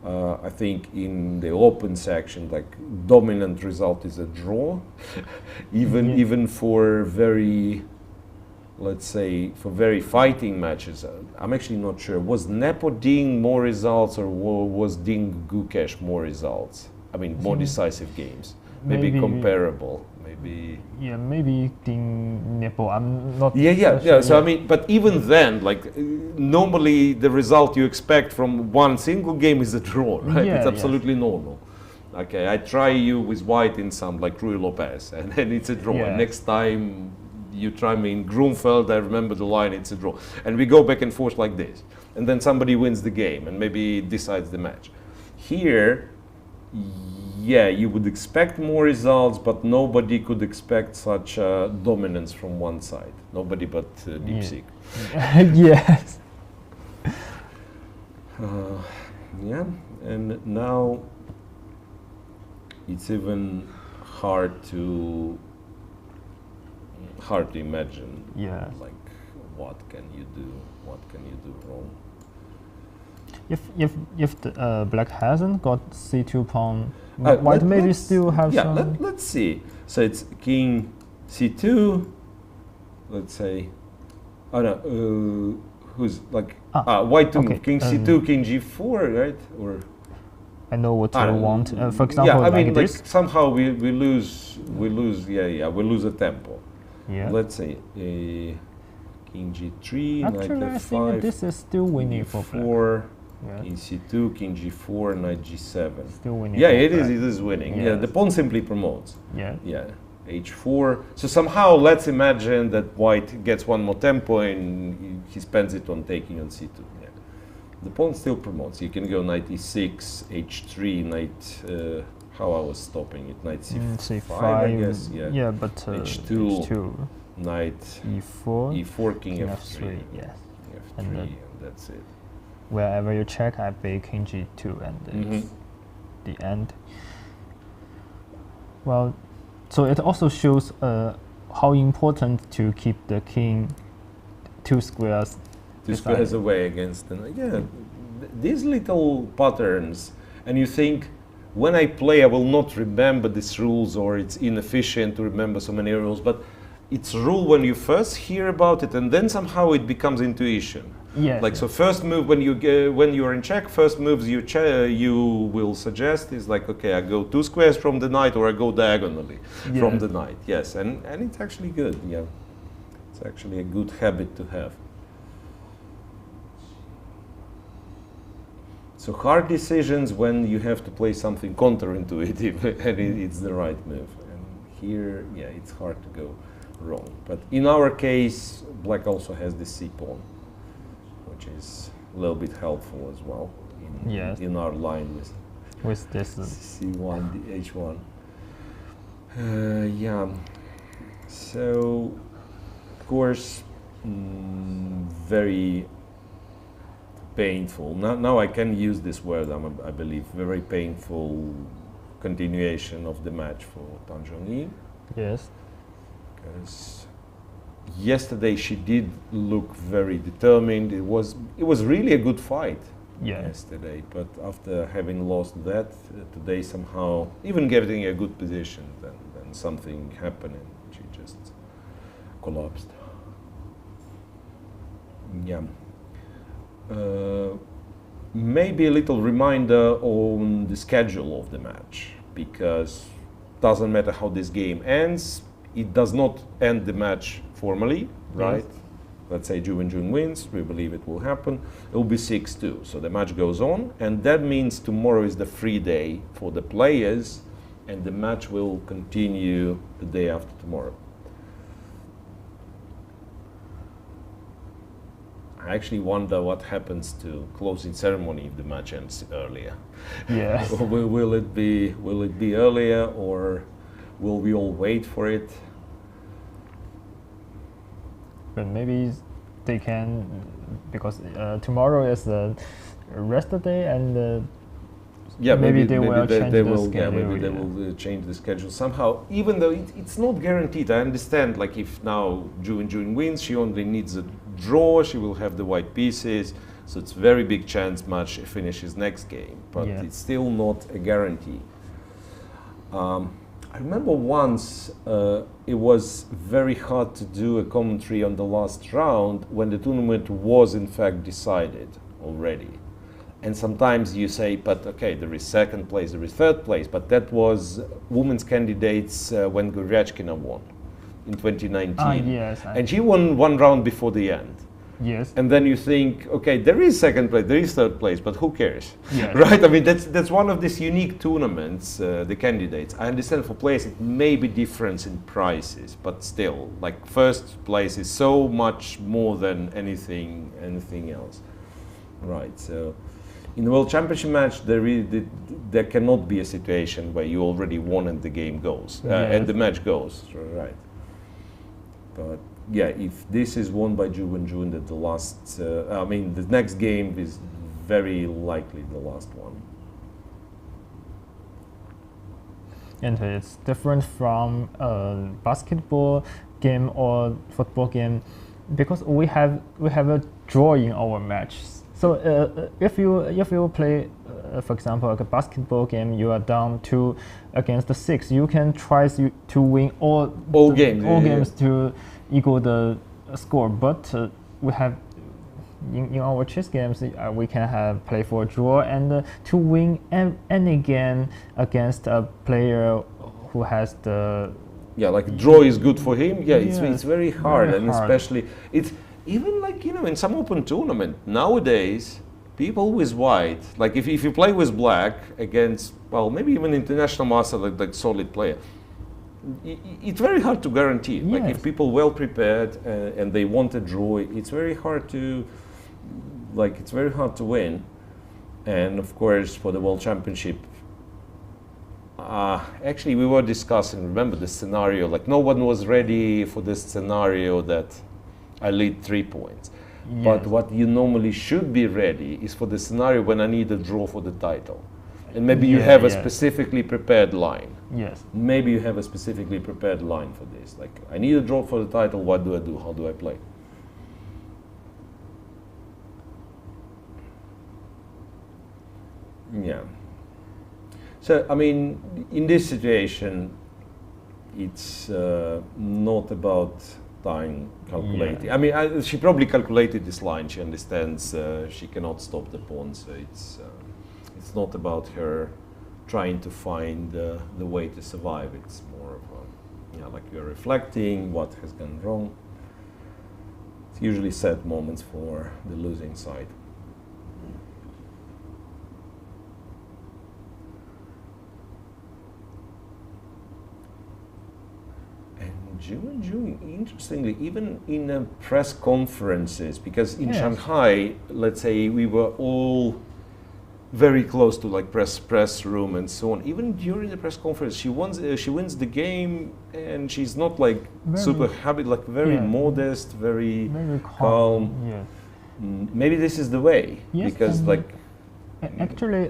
I think in the open section, like dominant result is a draw, even for very, let's say, for very fighting matches. I'm actually not sure. Was Nepo Ding more results or was Ding Gukesh more results? I mean, more decisive games. Maybe comparable. Maybe. Yeah, maybe Ding Nepo. I'm not. Yeah. sure, So I mean, but even then, like normally the result you expect from one single game is a draw, right? Yeah, It's absolutely normal. Okay, I try you with white in some like Rui Lopez, and then it's a draw. Yes. Next time you try me in Grunfeld, I remember the line, it's a draw, and we go back and forth like this, and then somebody wins the game and maybe decides the match. Here, yeah, you would expect more results, but nobody could expect such dominance from one side. Nobody but Deep Seek. Yes. Yeah, and now it's even hard to imagine. Yeah. Like, what can you do? What can you do wrong? If the black hasn't got c2 pawn, white Let's maybe still have yeah, some. let's see. So it's king c2. Let's say, oh no, who's like white to okay, move king c2, king g4, right? Or I know what you want. For example, yeah, I like mean, this. like somehow we lose. We lose a tempo. Yeah. Let's say king g3, Actually, knight I think f5, this is still winning for black. 4, Yeah. king c2, king g4, knight g7. Still winning. Yeah, for it black. is winning. Yeah, Yes. the pawn simply promotes. Yeah. Yeah, h4. So somehow let's imagine that white gets one more tempo and he spends it on taking on c2. Yeah. The pawn still promotes. You can go knight e6, h3, knight. How I was stopping it, knight c5, I guess. Yeah. Yeah, but h2, knight e4, e4, king king f3. f3. Yes. F3, And and, then- that's it. Wherever you check, I play king g2, and it's the end. Well, so it also shows how important to keep the king 2 squares. Two beside squares it. away against the these little patterns, and you think, when I play, I will not remember these rules, or it's inefficient to remember so many rules, but it's rule when you first hear about it, and then somehow it becomes intuition. Yes. Like, so first move when you're in check, first moves you will suggest is like, okay, I go 2 squares from the knight, or I go diagonally from Yes. the knight. Yes, and it's actually good. Yeah, it's actually a good habit to have. So hard decisions when you have to play something counterintuitive and it's the right move. And here, yeah, it's hard to go wrong. But in our case, black also has the c pawn, which is a little bit helpful as well in our line with this. c1, the h1. Yeah. So, of course, very painful. Now I can use this word, I believe, very painful continuation of the match for Tan Zhongyi. Yes. Because yesterday she did look very determined. It was really a good fight yesterday, but after having lost that, today somehow, even getting a good position, then something happened and she just collapsed. Yeah. Maybe a little reminder on the schedule of the match, because doesn't matter how this game ends, it does not end the match formally, right? Yes. Let's say Wenjun wins, we believe it will happen, it will be 6-2, so the match goes on, and that means tomorrow is the free day for the players, and the match will continue the day after tomorrow. I actually wonder what happens to closing ceremony if the match ends earlier. Yes. Will it be earlier, or will we all wait for it? But maybe they can, because tomorrow is the rest day, and Yeah, maybe they will change the will, schedule. Yeah, maybe they will change the schedule somehow. Even though it's not guaranteed. I understand. Like if now June wins, she only needs a draw. She will have the white pieces, so it's very big chance match finishes next game. But Yeah. it's still not a guarantee. I remember once it was very hard to do a commentary on the last round when the tournament was in fact decided already. And sometimes you say, but okay, there is second place, there is third place, but that was women's candidates when Goryachkina won in 2019. Yes. And she won one round before the end. Yes. And then you think, okay, there is second place, there is third place, but who cares? Yes. Right? I mean, that's one of these unique tournaments, the candidates. I understand for players it may be difference in prices, but still, like first place is so much more than anything else. Right, so in the World Championship match, there cannot be a situation where you already won and the game goes, and the match goes, right? But yeah, if this is won by Wenjun, that the last, the next game is very likely the last one. And it's different from a basketball game or football game because we have a draw in our match. So if you play, for example, like a basketball game, you are down 2 against 6. You can try to win all games to equal the score. But we have in our chess games, we can play for a draw and to win any game against a player who has the. Yeah, like draw is good for him. Yeah, Yes, it's very hard, very and hard. especially it's. Even like, in some open tournament, nowadays, people with white, like if you play with black against, well, maybe even international master, like solid player, it's very hard to guarantee. Like Yes. if people well prepared and they want a draw, it's very hard to win. And of course, for the World Championship, actually we were discussing, remember the scenario, like no one was ready for this scenario that I lead 3 points. Yes. But what you normally should be ready is for the scenario when I need a draw for the title. And maybe you have a specifically prepared line. Yes. Maybe you have a specifically prepared line for this. Like, I need a draw for the title, what do I do? How do I play? Yeah. So, I mean, in this situation, it's not about time calculating. Yeah. I mean, she probably calculated this line. She understands she cannot stop the pawn, so it's not about her trying to find the way to survive. It's more of like you're reflecting what has gone wrong. It's usually sad moments for the losing side. June, interestingly, even in press conferences, because in Shanghai, let's say, we were all very close to like press room and so on. Even during the press conference, she wins the game, and she's not like super happy, like very modest, very calm. Yes. Maybe this is the way, because like. Actually,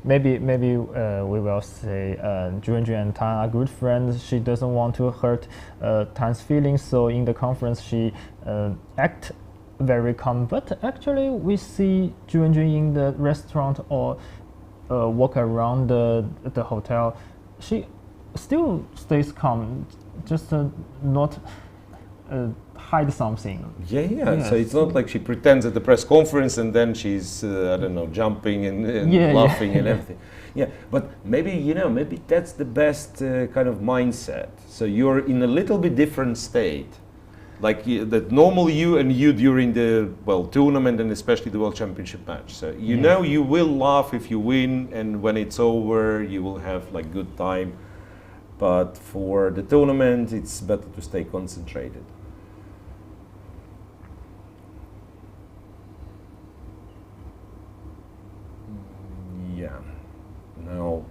maybe we will say Wenjun and Tan are good friends. She doesn't want to hurt Tan's feelings, so in the conference she act very calm. But actually, we see Wenjun in the restaurant or walk around the hotel. She still stays calm, just not hide something. Yeah. Yes. So it's not like she pretends at the press conference and then she's I don't know, jumping and laughing and everything. Yeah, but maybe maybe that's the best kind of mindset. So you're in a little bit different state, like that normal you during the tournament and especially the World Championship match. So you know you will laugh if you win, and when it's over you will have like good time. But for the tournament, it's better to stay concentrated. yeah. Now,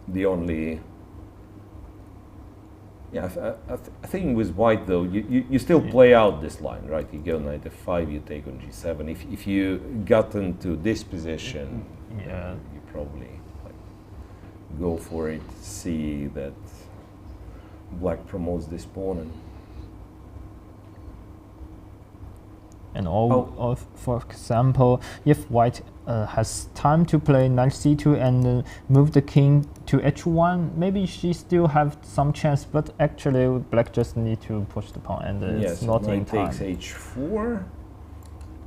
the only. Yeah, I think with white though, you still play out this line, right? You go knight f5, you take on g7. If you got into this position, Yeah. you probably like go for it. See that black promotes this pawn, and for example, if white has time to play knight c2 and move the king to h1, maybe she still have some chance, but actually black just need to push the pawn, and yes, it's not in knight time. takes h4,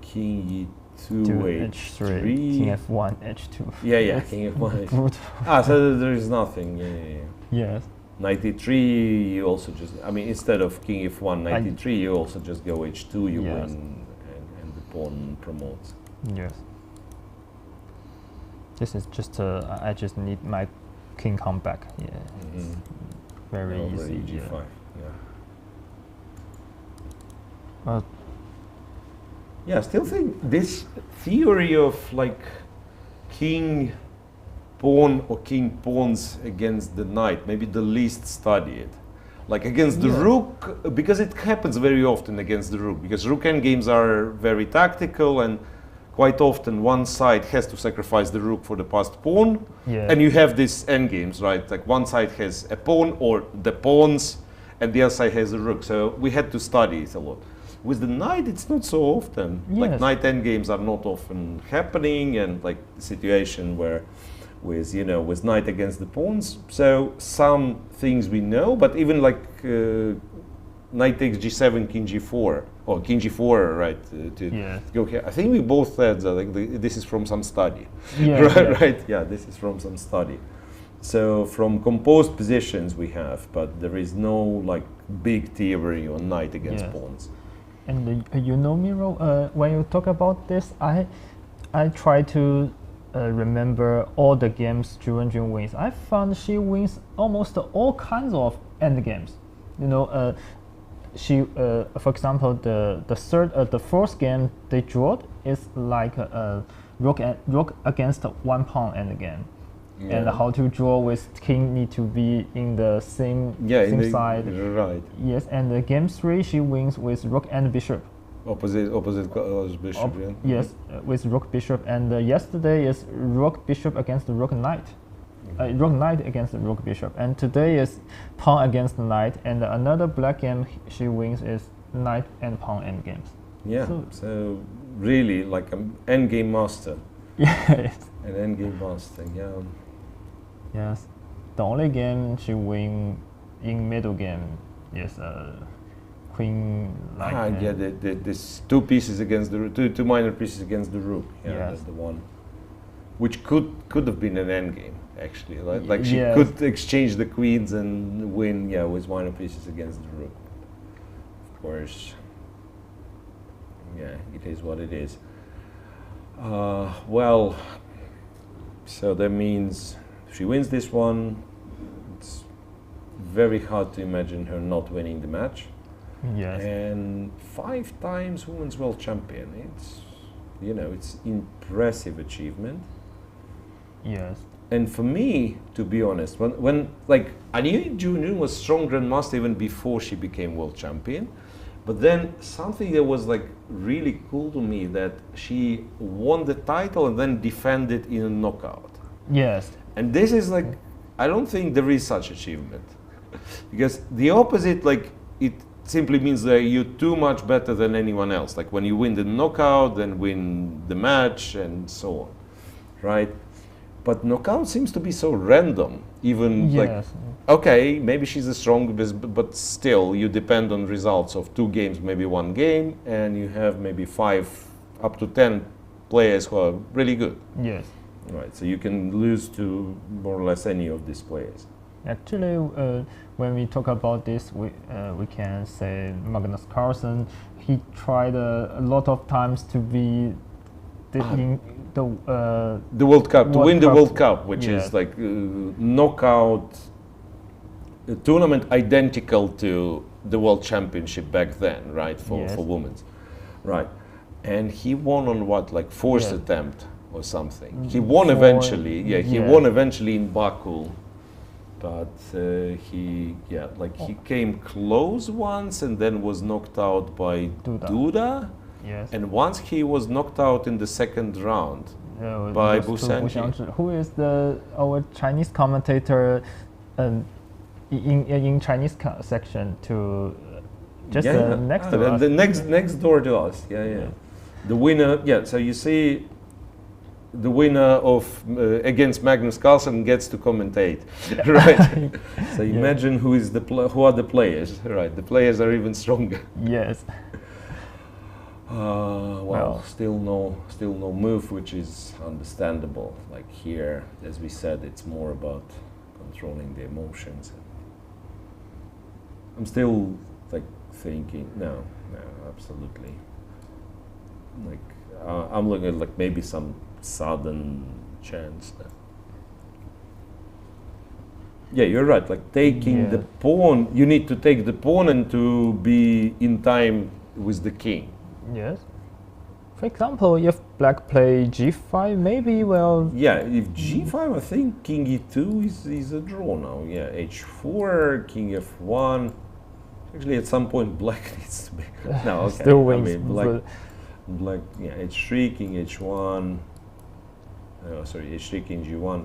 king e2, To h3, king f1, h2. yeah, king f1. Brutal. So there is nothing. Yeah. Yes. Knight e3, you also just, I mean, instead of king f1, knight e3, you also just go h2, you Yes. win, and the pawn promotes. Yes. This is just I just need my king come back. Yeah. It's very Over easy. g5, Yeah. Yeah, I still think this theory of like king pawn or king pawns against the knight, maybe the least studied. Like against the rook, because it happens very often against the rook, because rook endgames are very tactical, and quite often one side has to sacrifice the rook for the passed pawn, Yeah. and you have these endgames, right? Like one side has a pawn or the pawns, and the other side has a rook. So we had to study it a lot. With the knight, it's not so often. Like Yes. knight endgames are not often happening, and like the situation where with with knight against the pawns. So some things we know, but even like knight takes g7, king g4, or king g4, right? To Yes. go here. I think we both said that like this is from some study, Yeah, right? yeah. Right? Yeah, this is from some study. So from composed positions we have, but there is no like big theory on knight against Yes. pawns. And you know, Miro, when you talk about this, I try to remember all the games Wenjun wins. I found she wins almost all kinds of end games. You know, she, for example, the fourth game they drew is like rook against one pawn end game. And Yeah. how to draw with king need to be in the same side. Right. Yes, and the game 3 she wins with rook and bishop. Opposite bishop. Yeah. Yes, with rook bishop, and yesterday is rook bishop against the rook knight. Rook knight against the rook bishop, and today is pawn against the knight, and another black game she wins is knight and pawn end games. Yeah. So really like an endgame master. Yes. An endgame master. Yeah. Yes. The only game she win in middle game is queen like Yeah. This two pieces against the two minor pieces against the rook. Yeah. Yes. That's the one. Which could have been an endgame actually. Like she Yes. could exchange the queens and win. Yeah, with minor pieces against the rook. Of course. Yeah, it is what it is. Well, so that means if she wins this one, it's very hard to imagine her not winning the match. Yes. And 5 times women's world champion. It's it's impressive achievement. Yes. And for me, to be honest, when like I knew Junjun was strong grandmaster even before she became world champion. But then something that was like really cool to me, that she won the title and then defended in a knockout. Yes. And this is like, I don't think there is such achievement. Because the opposite, like, it simply means that you're too much better than anyone else. Like when you win the knockout, then win the match and so on, right? But knockout seems to be so random, even like, Yes. okay, maybe she's the strongest, but still, you depend on results of 2 games, maybe 1 game, and you have maybe 5 up to 10 players who are really good. Yes. Right, so you can lose to more or less any of these players. Actually, when we talk about this, we can say Magnus Carlsen. He tried a lot of times to be in the World Cup, to World win the Cup, World Cup, which yes. is like knockout a tournament identical to the World Championship back then, right, for Yes. women's, right? And he won on what, like 4th Yeah. attempt. or something. He won For- eventually. Yeah, he yeah. won eventually in Baku, but he came close once and then was knocked out by Duda. Duda. Yes. And once he was knocked out in the second round. Uh, by those two, Busanji. Who is our Chinese commentator in Chinese section to just next to us? The next door to us. Yeah. The winner. Yeah. So you see, the winner of against Magnus Carlsen gets to commentate, right? So imagine who are the players, right? The players are even stronger. Yes. Well, still no move, which is understandable. Like here, as we said, it's more about controlling the emotions. I'm still like thinking, no, absolutely. Like I'm looking at like maybe some sudden chance. Yeah, you're right. Like taking the pawn, you need to take the pawn and to be in time with the king. Yes. For example, if black play g5, maybe, well... Yeah, if g5, I think king e2 is a draw now. Yeah, h4, king f1. Actually, at some point, black needs to be... No, okay. Still wins. I mean, black, yeah, h3, king h1. Sorry, h3, king g1.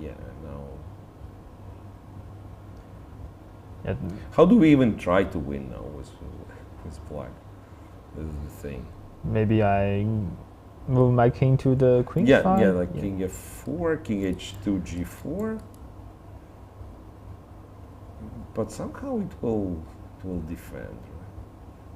Yeah, no. Yeah. How do we even try to win now with black? This is the thing. Maybe I move my king to the queen side. Yeah, like king f4, king h2, g4. But somehow it will defend.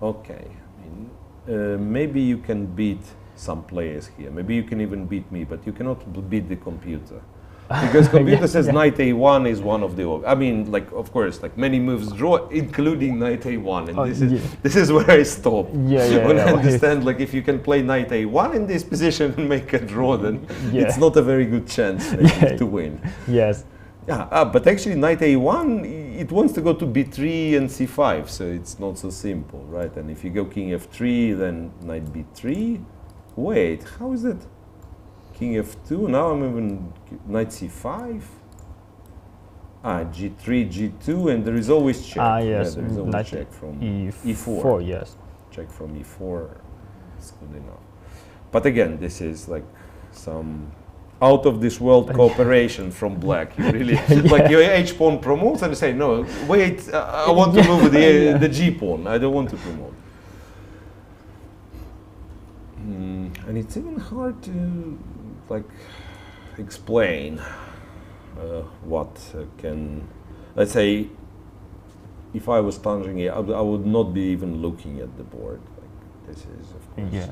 Okay, I mean, maybe you can beat some players here. Maybe you can even beat me, but you cannot beat the computer. Because computer says knight a1 is one of the. I mean, like of course, like many moves draw, including knight a1, and this is where I stop. When I understand, like if you can play knight a1 in this position and make a draw, then it's not a very good chance to win. Yes. Yeah, but actually knight a1, it wants to go to b3 and c5, so it's not so simple, right? And if you go king f3, then knight b3. Wait, how is it? King f2, now I'm even knight c5. G3, g2, and there is always check. Yes, there is always check from e4. Yes. Check from e4 is good enough. But again, this is like some out of this world cooperation from black. You really like your h pawn promotes and you say no. Wait, I want to move the g pawn. I don't want to promote. And it's even hard to like explain what can. Let's say if I was Zhongyi, I would not be even looking at the board. Like this is of course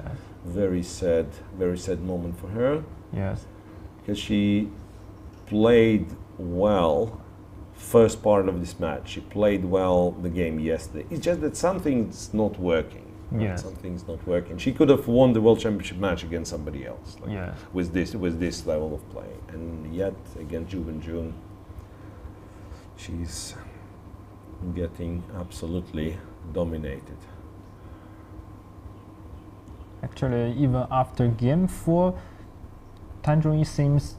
very sad moment for her. Yes. Because she played well first part of this match. She played well the game yesterday. It's just that something's not working. Yeah. Something's not working. She could have won the World Championship match against somebody else. Like with this level of playing. And yet against Wenjun, she's getting absolutely dominated. Actually, even after game 4, Zhongyi seems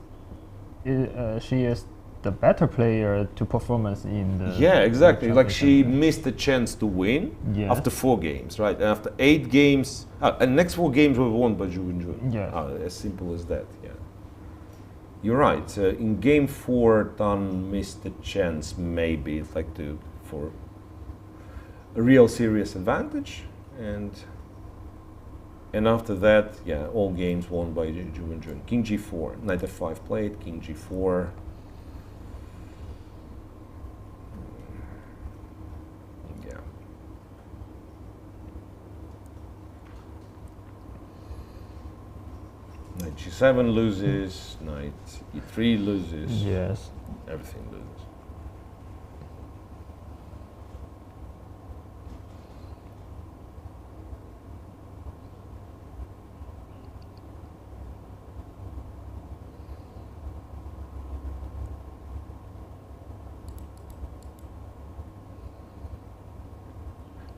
she is the better player to performance in the... Yeah, exactly. Like she missed the chance to win after 4 games, right? And after 8 games, and next 4 games were won by Wenjun. As simple as that, yeah. You're right. In game 4, Tan missed the chance, maybe, like for a real serious advantage. And after that, all games won by Wenjun. King g4, knight f5 played, king g4. Knight g7 loses, knight e3 loses. Yes. Everything loses.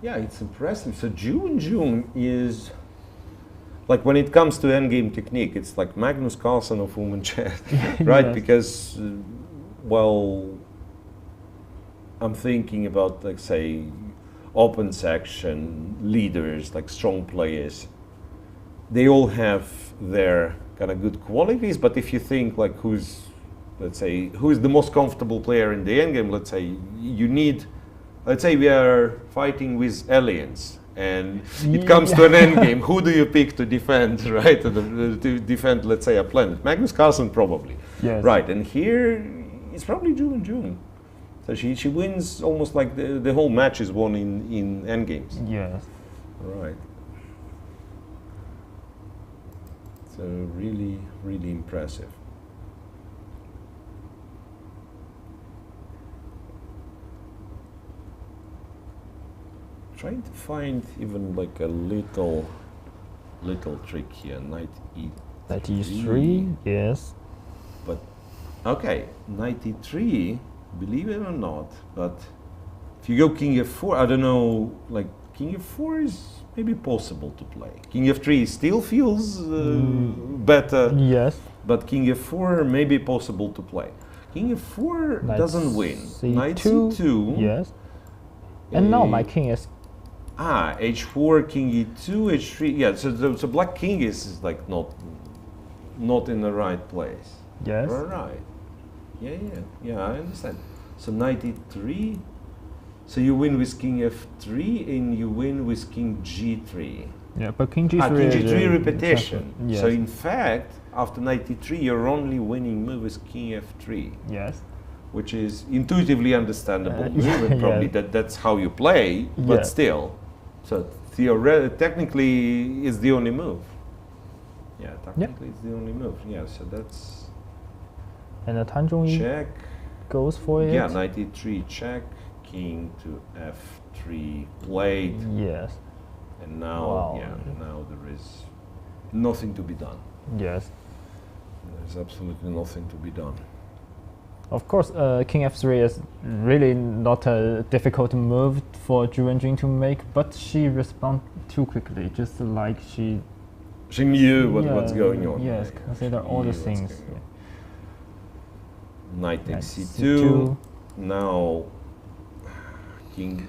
Yeah, it's impressive. So Wenjun is like when it comes to endgame technique, it's like Magnus Carlsen of women chess, right? Yes. Because, well, I'm thinking about, like, say, open section leaders, like strong players. They all have their kind of good qualities, but if you think like who's the most comfortable player in the endgame, let's say you need, let's say we are fighting with aliens and it comes to an endgame, who do you pick to defend, right? To defend, let's say, a planet? Magnus Carlsen probably. Yes. Right, and here it's probably Jun. So she wins almost like the whole match is won in endgames. Yes. Right. So really, really impressive. Trying to find even like a little trick here. Knight e3. Knight e3. Yes. But okay, knight e3. Believe it or not, but if you go king f4, I don't know. Like king f4 is maybe possible to play. King f3 still feels better. Yes. But king f4 may be possible to play. King f4 Knight doesn't win. C2. Knight c2. Yes. And now my king is. H4, king e2, h3. Yeah, so black king is like not in the right place. Yes. All right. Yeah, I understand. So knight e3. So you win with king f3 and you win with king g3. Yeah, but king g3. King g3 repetition. Yes. So in fact, after knight e3, you're only winning move with king f3. Yes. Which is intuitively understandable. Yeah, Probably that's how you play, but Yeah. still. So technically, it's the only move. Yeah, technically it's the only move. Yeah, so that's And the Zhongyi check. goes for it. Yeah, knight e3 check, king to f3 played, Yes. and now Wow. now there is nothing to be done. Yes. There's absolutely nothing to be done. Of course, king f3 is really not a difficult move for Wenjun to make, but she responded too quickly, just like she. She knew what's going on. Yes, Yeah, consider she all the knew what's things. going on. Knight takes Knight c2. Now king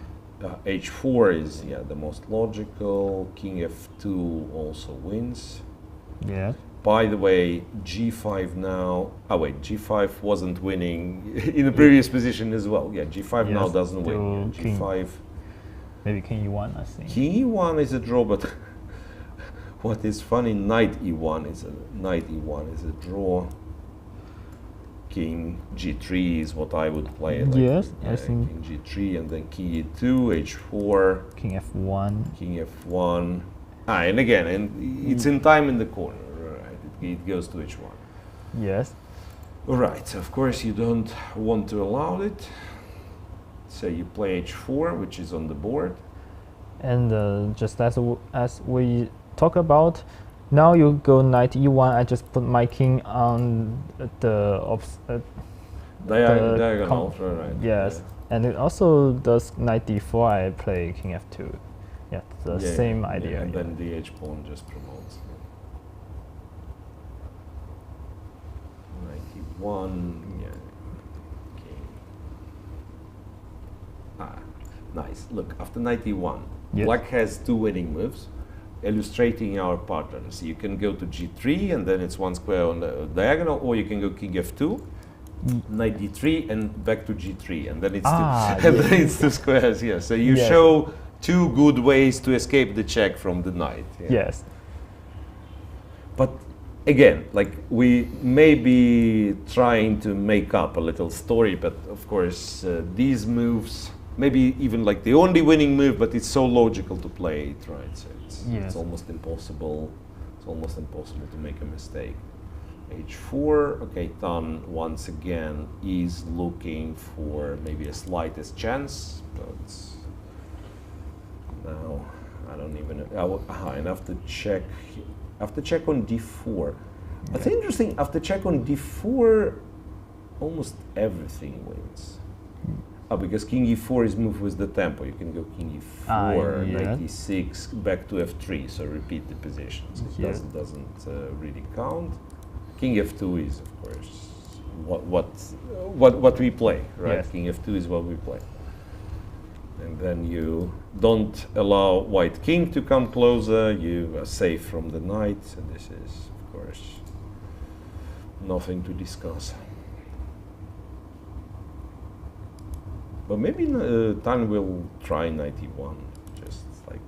h4 is the most logical. King f2 also wins. Yeah. By the way, g5 now. Oh wait, g5 wasn't winning in the previous position as well. Yeah, g5 now Yes, doesn't win. still king. G5. Maybe king e1, I think. King e1 is a draw, but what is funny, knight e1 is a draw. King g3 is what I would play. Like, Yes, I think. King g3 and then king e2, h4, King f1. king f1. And again, it's in time in the corner, right? It goes to h1. Yes. All right, so of course you don't want to allow it. So you play h4, which is on the board. And just as we talk about, now you go knight e1. I just put my king on the Diagonal, right? Yes, and it also does knight d4. I play king f2. Yeah, the same idea. Yeah, and then the h pawn just promotes. Knight e1, king. Nice. Look, after knight e1, Yes. black has two winning moves, illustrating our pattern. So you can go to g3 and then it's one square on the diagonal, or you can go king f2, knight d3 and back to g3, and then it's it's two squares. Yeah. So you show two good ways to escape the check from the knight. Yeah. Yes. But again, like we may be trying to make up a little story, but of course these moves, maybe even like the only winning move, but it's so logical to play it, right? So it's almost impossible. It's almost impossible to make a mistake. h4, okay, Tan once again is looking for maybe a slightest chance, but now I don't even know. And after check on d4. It's interesting, after check on d4, almost everything wins. Oh, because king e4 is moved with the tempo. You can go king e4, Yeah. knight e6, back to f3, so repeat the positions. It Yeah. doesn't really count. King f2 is, of course, what we play, right? Yes. King f2 is what we play. And then you don't allow white king to come closer. You are safe from the knight, so this is, of course, nothing to discuss. But maybe Tan will try knight e1, just like...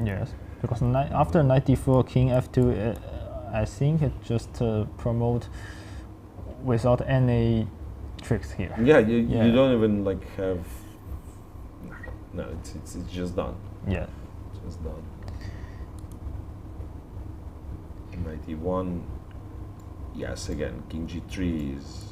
Yes, because after knight d4, king f2, I think it just promote without any tricks here. Yeah, you don't even like have... No, it's just done. Yeah. Just done. Knight e1. Yes, again, king g3 is...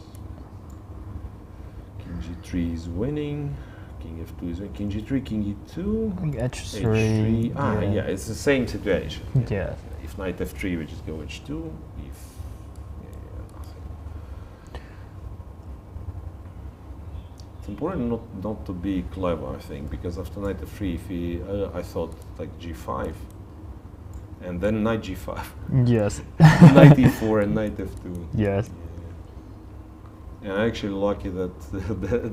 King g3 is winning. King f2 is winning. King g3, king e2. King h3. h3. Ah, yeah, it's the same situation. Yeah. If knight f3, we just go h2. If it's important not to be clever, I think, because after knight f3, if he, I thought like g5, and then knight g5, Yes. knight e4, and knight f2. Yes. Yeah, I'm actually lucky that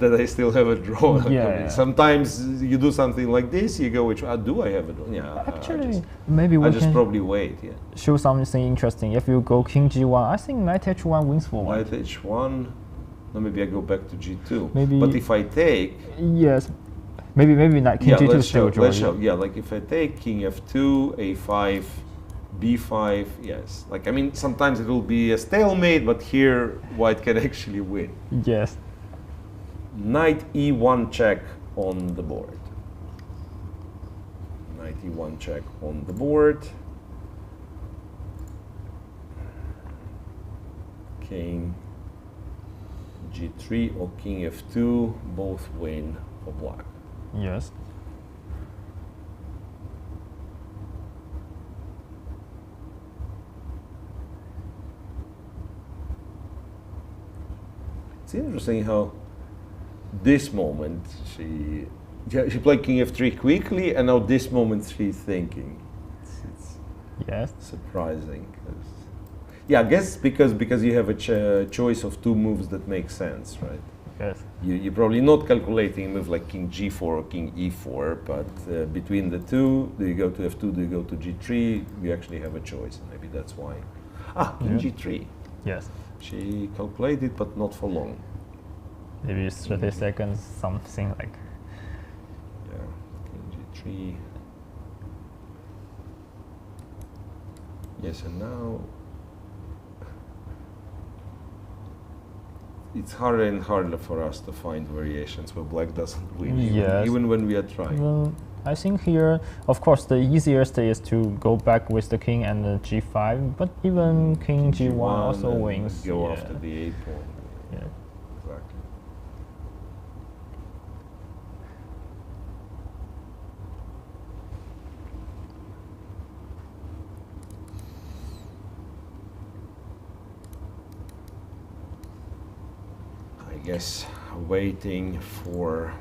that I still have a draw. I Yeah. mean, sometimes you do something like this, you go, which do I have a draw? Yeah, Actually, maybe we I just can probably wait. Yeah. show something interesting. If you go king g1, I think knight h1 wins for white. Knight h1. No, maybe I go back to g2. Maybe- But if I take, Yes. Maybe knight king g2 let's still show. draw. Let's show. Yeah, like if I take king f2, a5, b5. Yes. Like I mean, sometimes it will be a stalemate, but here white can actually win. Yes. Knight e1 check on the board. Knight e1 check on the board. King g3 or king f2 both win for black. Yes. It's interesting how this moment she played king f3 quickly, and now this moment she's thinking. It's Yes. surprising. Yeah, I guess because you have a choice of two moves that make sense, right? Yes. You're probably not calculating a move like king g4 or king e4, but between the two, do you go to f2, do you go to g3? You actually have a choice, and maybe that's why. Ah, king Yeah. g3. Yes. She calculated, but not for long. Maybe 30 seconds, something like. Yeah, king g3. Yes, and now it's harder and harder for us to find variations where black doesn't win, Yes. even when we are trying. I think here, of course, the easiest is to go back with the king and the g5, but even king g1 also and wins. Go yeah. after the a pawn. Yeah. Exactly. I guess waiting for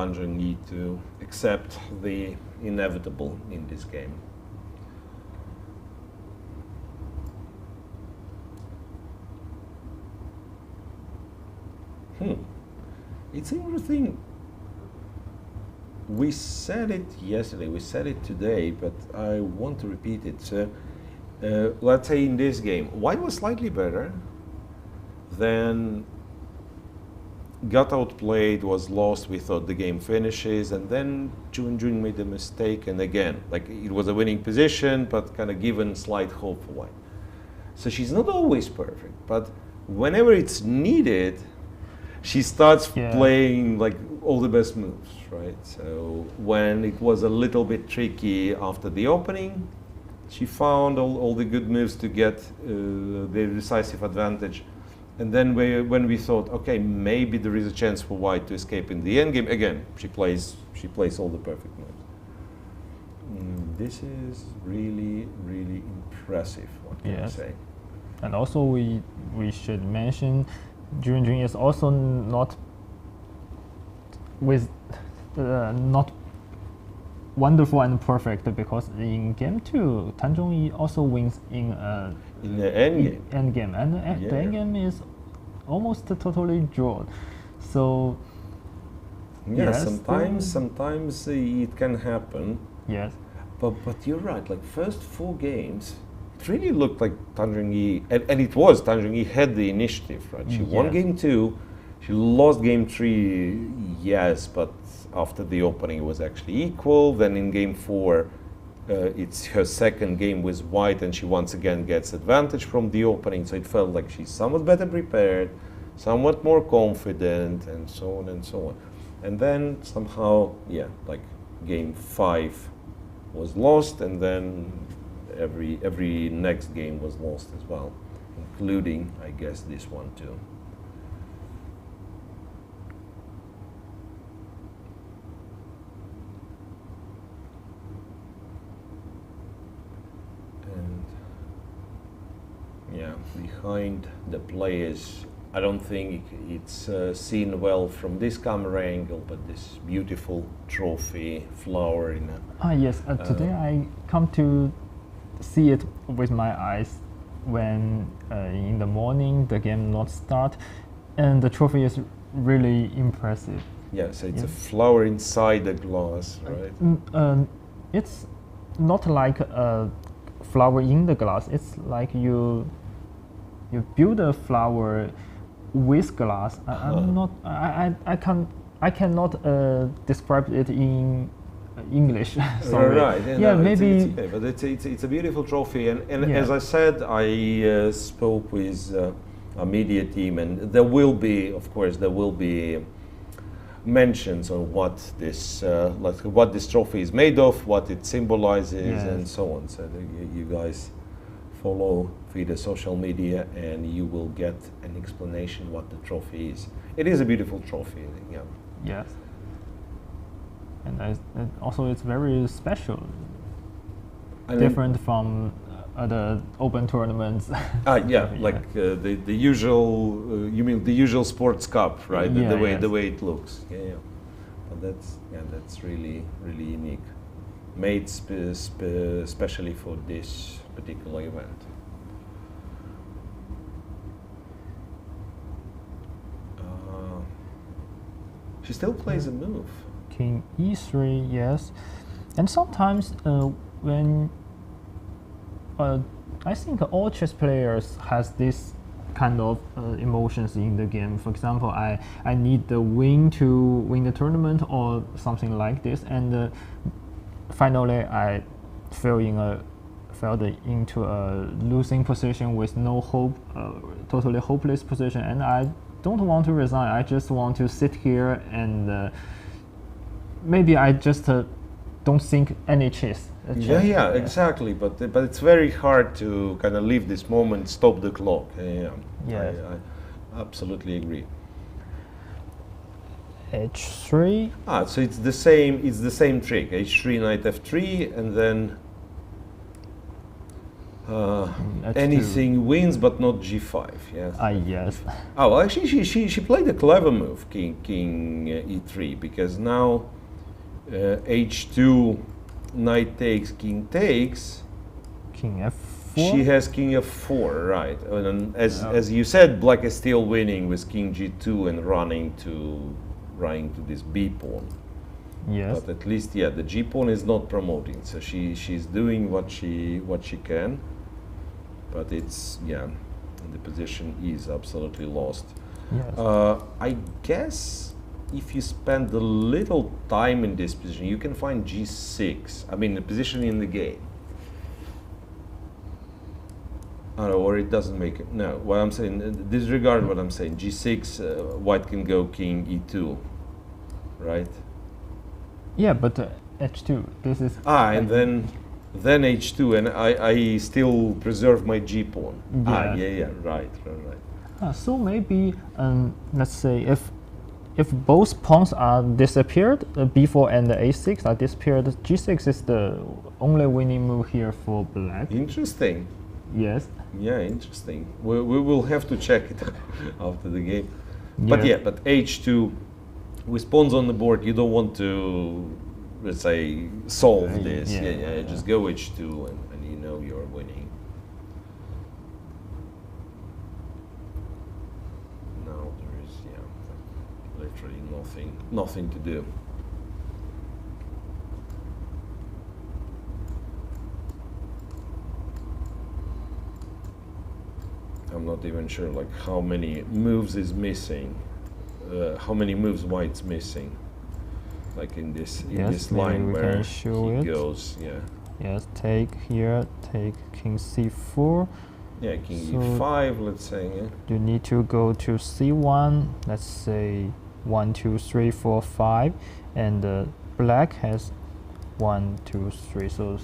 Zhongyi to accept the inevitable in this game. It's interesting. We said it yesterday, we said it today, but I want to repeat it. So, let's say in this game, white was slightly better, then got outplayed, was lost, we thought the game finishes, and then Wenjun made a mistake, and again, like it was a winning position, but kind of given slight hope for white. So she's not always perfect, but whenever it's needed, she starts playing like all the best moves, right? So when it was a little bit tricky after the opening, she found all the good moves to get the decisive advantage. And then when we thought, okay, maybe there is a chance for white to escape in the endgame, again, she plays all the perfect moves. This is really, really impressive, what can I say? And also we should mention Wenjun is also not with not wonderful and perfect, because in game 2, Tan Zhongyi also wins in the endgame. Endgame, and the endgame is almost totally drawn. So Yeah, yes, sometimes it can happen. yes, But you're right. Like first 4 games, it really looked like Tan Zhongyi, and it was Tan Zhongyi had the initiative, right? She won Yes. game 2, she lost game 3, yes, but after the opening it was actually equal. Then in game 4, it's her second game with white, and she once again gets advantage from the opening. So it felt like she's somewhat better prepared, somewhat more confident, and so on and so on. And then somehow, yeah, like game 5 was lost, and then every next game was lost as well, including, I guess, this one too. And yeah, behind the players, I don't think it's seen well from this camera angle, but this beautiful trophy flower in a yes. Today I come to see it with my eyes when in the morning the game not start, and the trophy is really impressive. yeah, so it's a Yeah. flower inside the glass, right? It's not like a flower in the glass. It's like you build a flower with glass. I'm not. I cannot describe it in English. Sorry. Right. Yeah, no, maybe. It's okay, but it's a beautiful trophy, and Yeah. as I said, I spoke with a media team, and there will be, of course, mentions on what this like what this trophy is made of, what it symbolizes, Yes. and so on. So you guys follow FIDE social media, and you will get an explanation what the trophy is. It is a beautiful trophy. Yeah. Yes. And also it's very special, And different from other open tournaments. Yeah, like the usual. You mean the usual sports cup, right? Yeah, the yes. way it looks. Yeah, yeah. But that's really unique, made especially for this particular event. She still plays a move. King e3, yes. And sometimes when I think all chess players has this kind of emotions in the game. For example, I need the win to win the tournament or something like this, and finally I fell into a losing position with no hope, totally hopeless position, and I don't want to resign. I just want to sit here and maybe I just don't think any chess. Yeah, exactly. But it's very hard to kind of leave this moment, stop the clock. Yeah, Yes. I absolutely agree. H3. So it's the same. It's the same trick. H3, knight f3, and then H2. anything wins, but not g5. Yes. Yes. Oh, well, actually, she played a clever move, king e3, because now h2, knight takes, king takes. King f4. She has king f4, right? And as you said, black is still winning with king g2 and running to this b pawn. Yes. But at least, yeah, the g pawn is not promoting, so she's doing what she can. But it's, yeah, the position is absolutely lost. Yes. I guess if you spend a little time in this position, you can find g6. I mean, the position in the game. Or it doesn't make it. No, what I'm saying, disregard what I'm saying. G6, white can go king e2, right? Yeah, but h2. This is. And then h2, and I still preserve my g pawn. Yeah. Right. So maybe let's say if both pawns are disappeared, b4 and a6 are disappeared, g6 is the only winning move here for black. Interesting. Yes. Yeah, interesting. We will have to check it after the game. But Yeah. but h2, with pawns on the board, you don't want to, let's say, solve this. Yeah. Just go h2 and you know you're winning. Now there is, literally nothing to do. I'm not even sure like how many moves is missing, how many moves white's missing, like in this line where he goes. Yes, take here, take king c4. Yeah, king e5, let's say. You need to go to c1. Let's say 1, 2, 3, 4, 5, and black has 1, 2, 3. So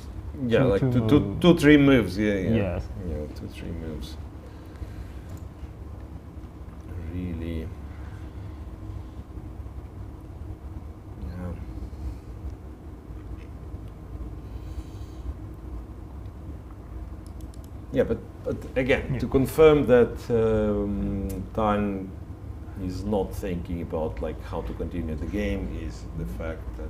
two, 3 moves. Yes. 2, 3 moves. Really. Yeah, but again, to confirm that Tan is not thinking about like how to continue the game is the fact that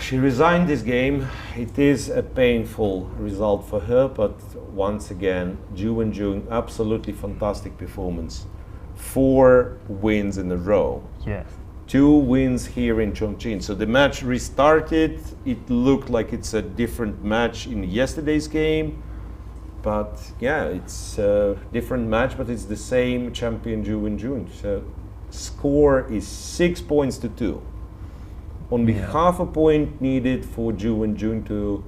she resigned this game. It is a painful result for her, but once again, Wenjun, absolutely fantastic performance. 4 wins in a row. Yes. 2 wins here in Zhongyi. So the match restarted. It looked like it's a different match in yesterday's game. But yeah, it's a different match, but it's the same champion Wenjun. So score is 6 points to 2. Only half a point needed for Wenjun to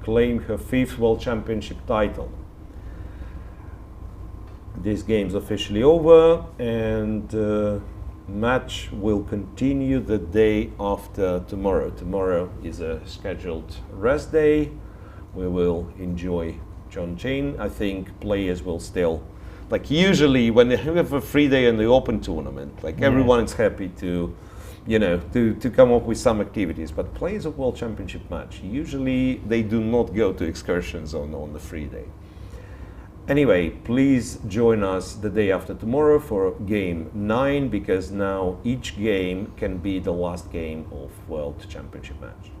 claim her 5th World Championship title. This game's officially over, and match will continue the day after tomorrow. Tomorrow is a scheduled rest day. We will enjoy Zhongyi. I think players will still, like usually when they have a free day in the open tournament, like everyone is happy to, to come up with some activities. But players of World Championship match, usually they do not go to excursions on the free day. Anyway, please join us the day after tomorrow for game 9, because now each game can be the last game of World Championship match.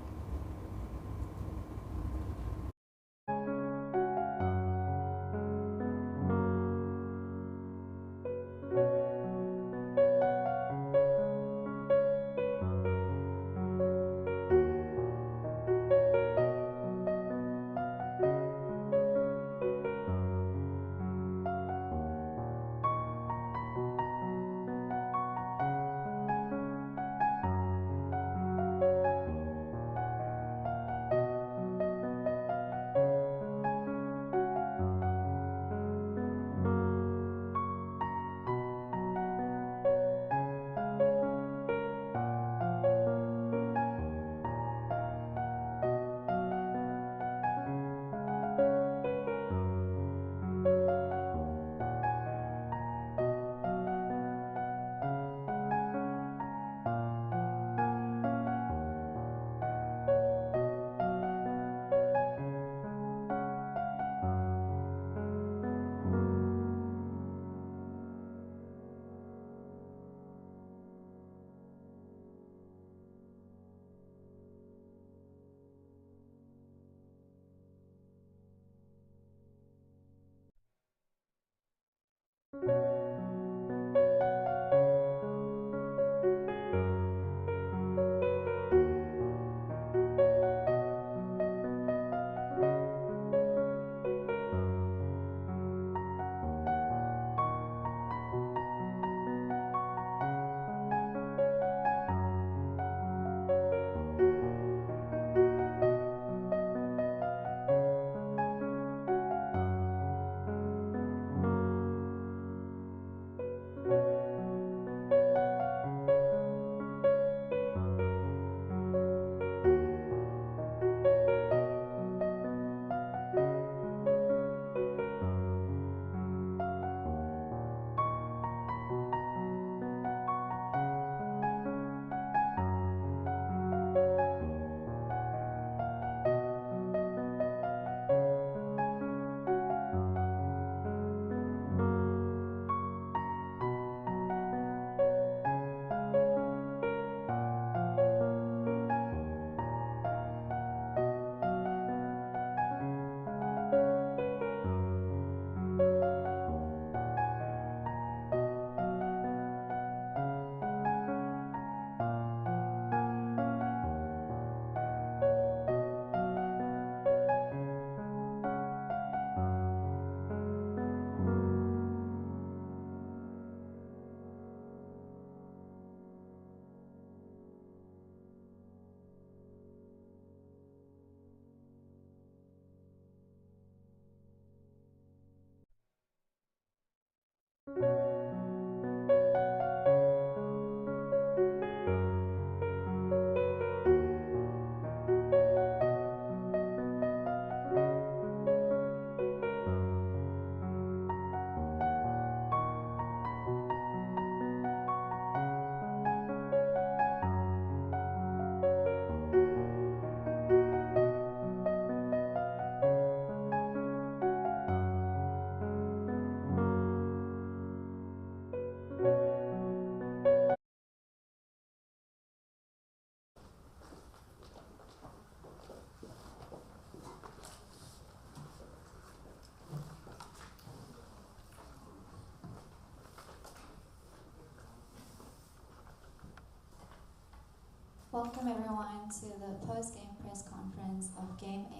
Welcome everyone to the post-game press conference of Game 8,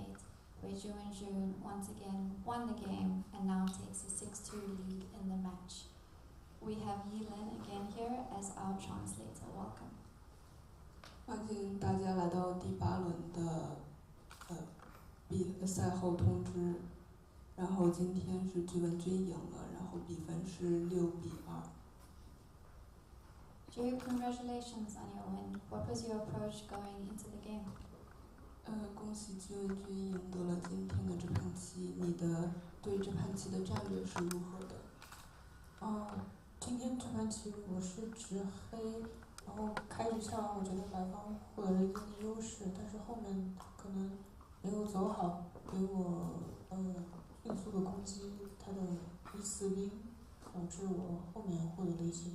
where Wenjun once again won the game and now takes a 6-2 lead in the match. We have Yilin again here as our translator. Welcome. 欢迎大家来到第8轮的赛后通知。然后今天是具文君赢了，然后比分是6-2。Ju, congratulations on your win. What was your approach going into the game? 恭喜具文君赢得了今天的这盘棋，你的对这盘棋的战略是如何的？今天这盘棋我是直黑，然后开局下完我觉得白方获得了一定的优势，但是后面可能没有走好，给我迅速的攻击他的1-4兵，导致我后面获得了一些。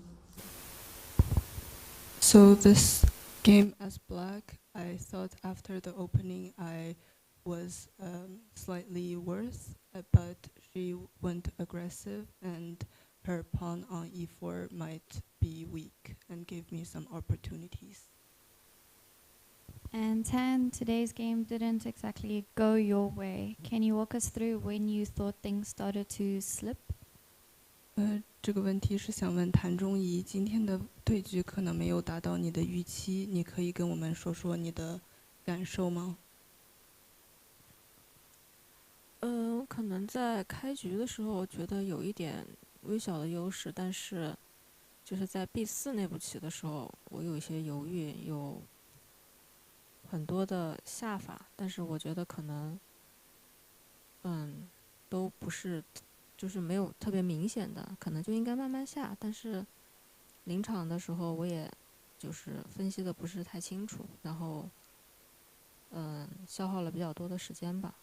So this game as black, I thought after the opening I was slightly worse, but she went aggressive and her pawn on e4 might be weak and gave me some opportunities. And Tan, today's game didn't exactly go your way. Can you walk us through when you thought things started to slip? 这个问题是想问谭中怡，今天的对局可能没有达到你的预期，你可以跟我们说说你的感受吗？可能在开局的时候觉得有一点微小的优势，但是就是在 B4那步棋的时候，我有一些犹豫，有很多的下法，但是我觉得可能都不是，就是没有特别明显的，可能就应该慢慢下。但是临场的时候我也就是分析的不是太清楚，然后消耗了比较多的时间吧。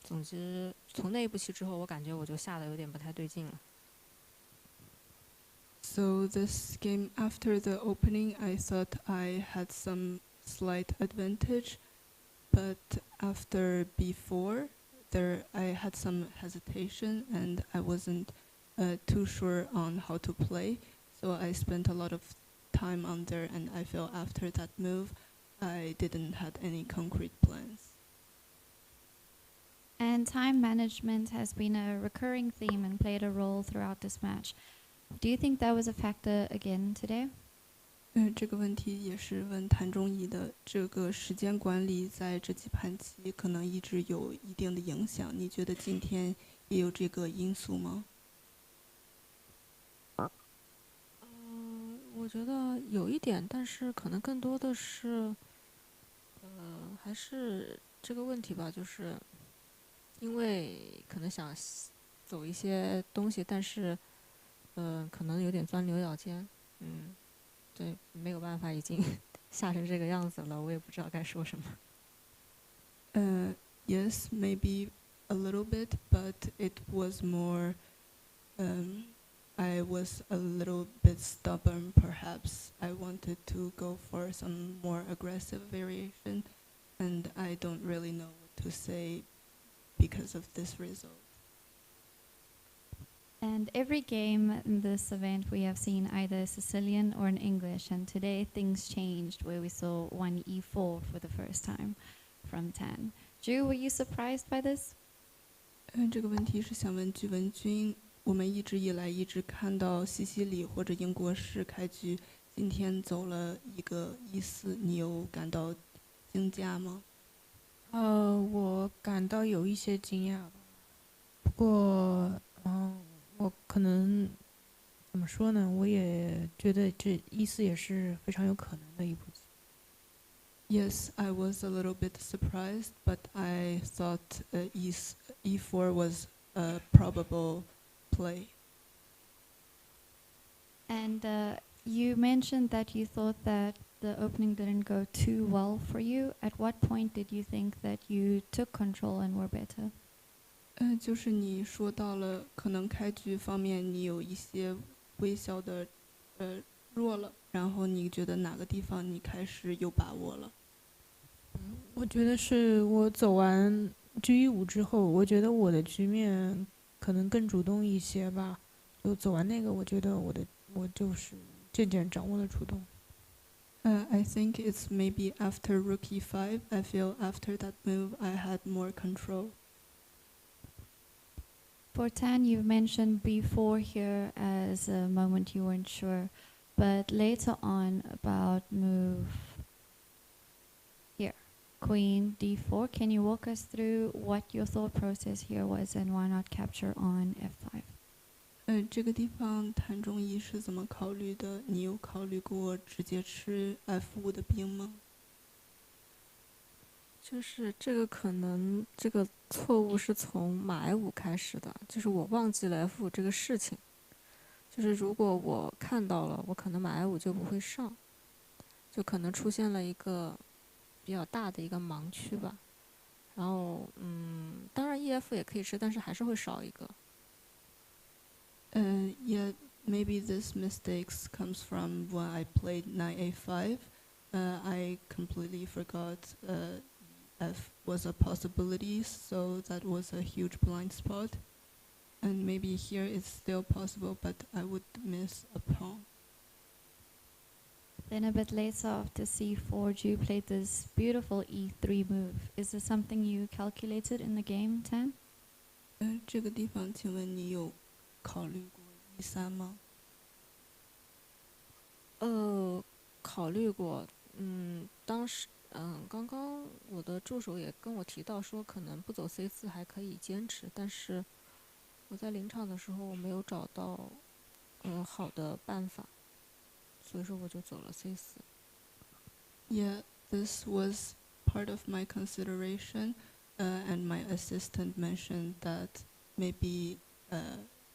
总之从那一步棋之后，我感觉我就下的有点不太对劲了。So this game, after the opening, I thought I had some slight advantage, but after b4, I had some hesitation and I wasn't too sure on how to play. So I spent a lot of time on there, and I feel after that move, I didn't have any concrete plans. And time management has been a recurring theme and played a role throughout this match. Do you think that was a factor again today? 这个问题也是问谭中怡的。这个时间管理在这几盘棋可能一直有一定的影响，你觉得今天也有这个因素吗？我觉得有一点，但是可能更多的是，还是这个问题吧，就是因为可能想走一些东西，但是可能有点钻牛角尖，对，没有办法，已经下成这个样子了，我也不知道该说什么。Yes, maybe a little bit, but it was more. I was a little bit stubborn, perhaps. I wanted to go for some more aggressive variation, and I don't really know what to say because of this result. And every game in this event we have seen either Sicilian or in English, and today things changed where we saw 1e4 for the first time from Tan. Ju, were you surprised by this? 这个问题是想问具文君，我们一直以来一直看到西西里或者英国式开局，今天走了一个1-4，你有感到惊讶吗？我感到有一些惊讶，不过我可能怎么说呢？我也觉得这1-4也是非常有可能的一步棋。Yes, I was a little bit surprised, but I thought e4 was a probable play. And you mentioned that you thought that the opening didn't go too well for you. At what point did you think that you took control and were better? 就是你说到了可能开局方面你有一些微小的弱了，然后你觉得哪个地方你开始有把握了？我觉得是我走完G15之后，我觉得我的局面可能更主动一些吧。就走完那个，我觉得我就是渐渐掌握了主动。I think it's maybe after rook e5. I feel after that move I had more control. For Tan, you've mentioned b4 here as a moment you weren't sure, but later on about move here, Queen d4. Can you walk us through what your thought process here was and why not capture on f5? 这个地方谭中医是怎么考虑的？你有考虑过直接吃 F5的兵吗？就是这个可能这个错误是从马 F5开始的，就是我忘记了 F5这个事情。就是如果我看到了，我可能马 F5就不会上，就可能出现了一个比较大的一个盲区吧。然后当然 EF 也可以吃，但是还是会少一个。Yeah, maybe this mistakes comes from when I played knight a5. I completely forgot F was a possibility, so that was a huge blind spot. And maybe here it's still possible, but I would miss a pawn. Then a bit later after c4, Ju played this beautiful e3 move. Is this something you calculated in the game, Tan? 这个地方请问你有考虑过e3吗？考虑过，当时刚刚我的助手也跟我提到说，可能不走 C4还可以坚持，但是我在临场的时候我没有找到好的办法，所以说我就走了 C4。Yeah, this was part of my consideration, and my assistant mentioned that maybe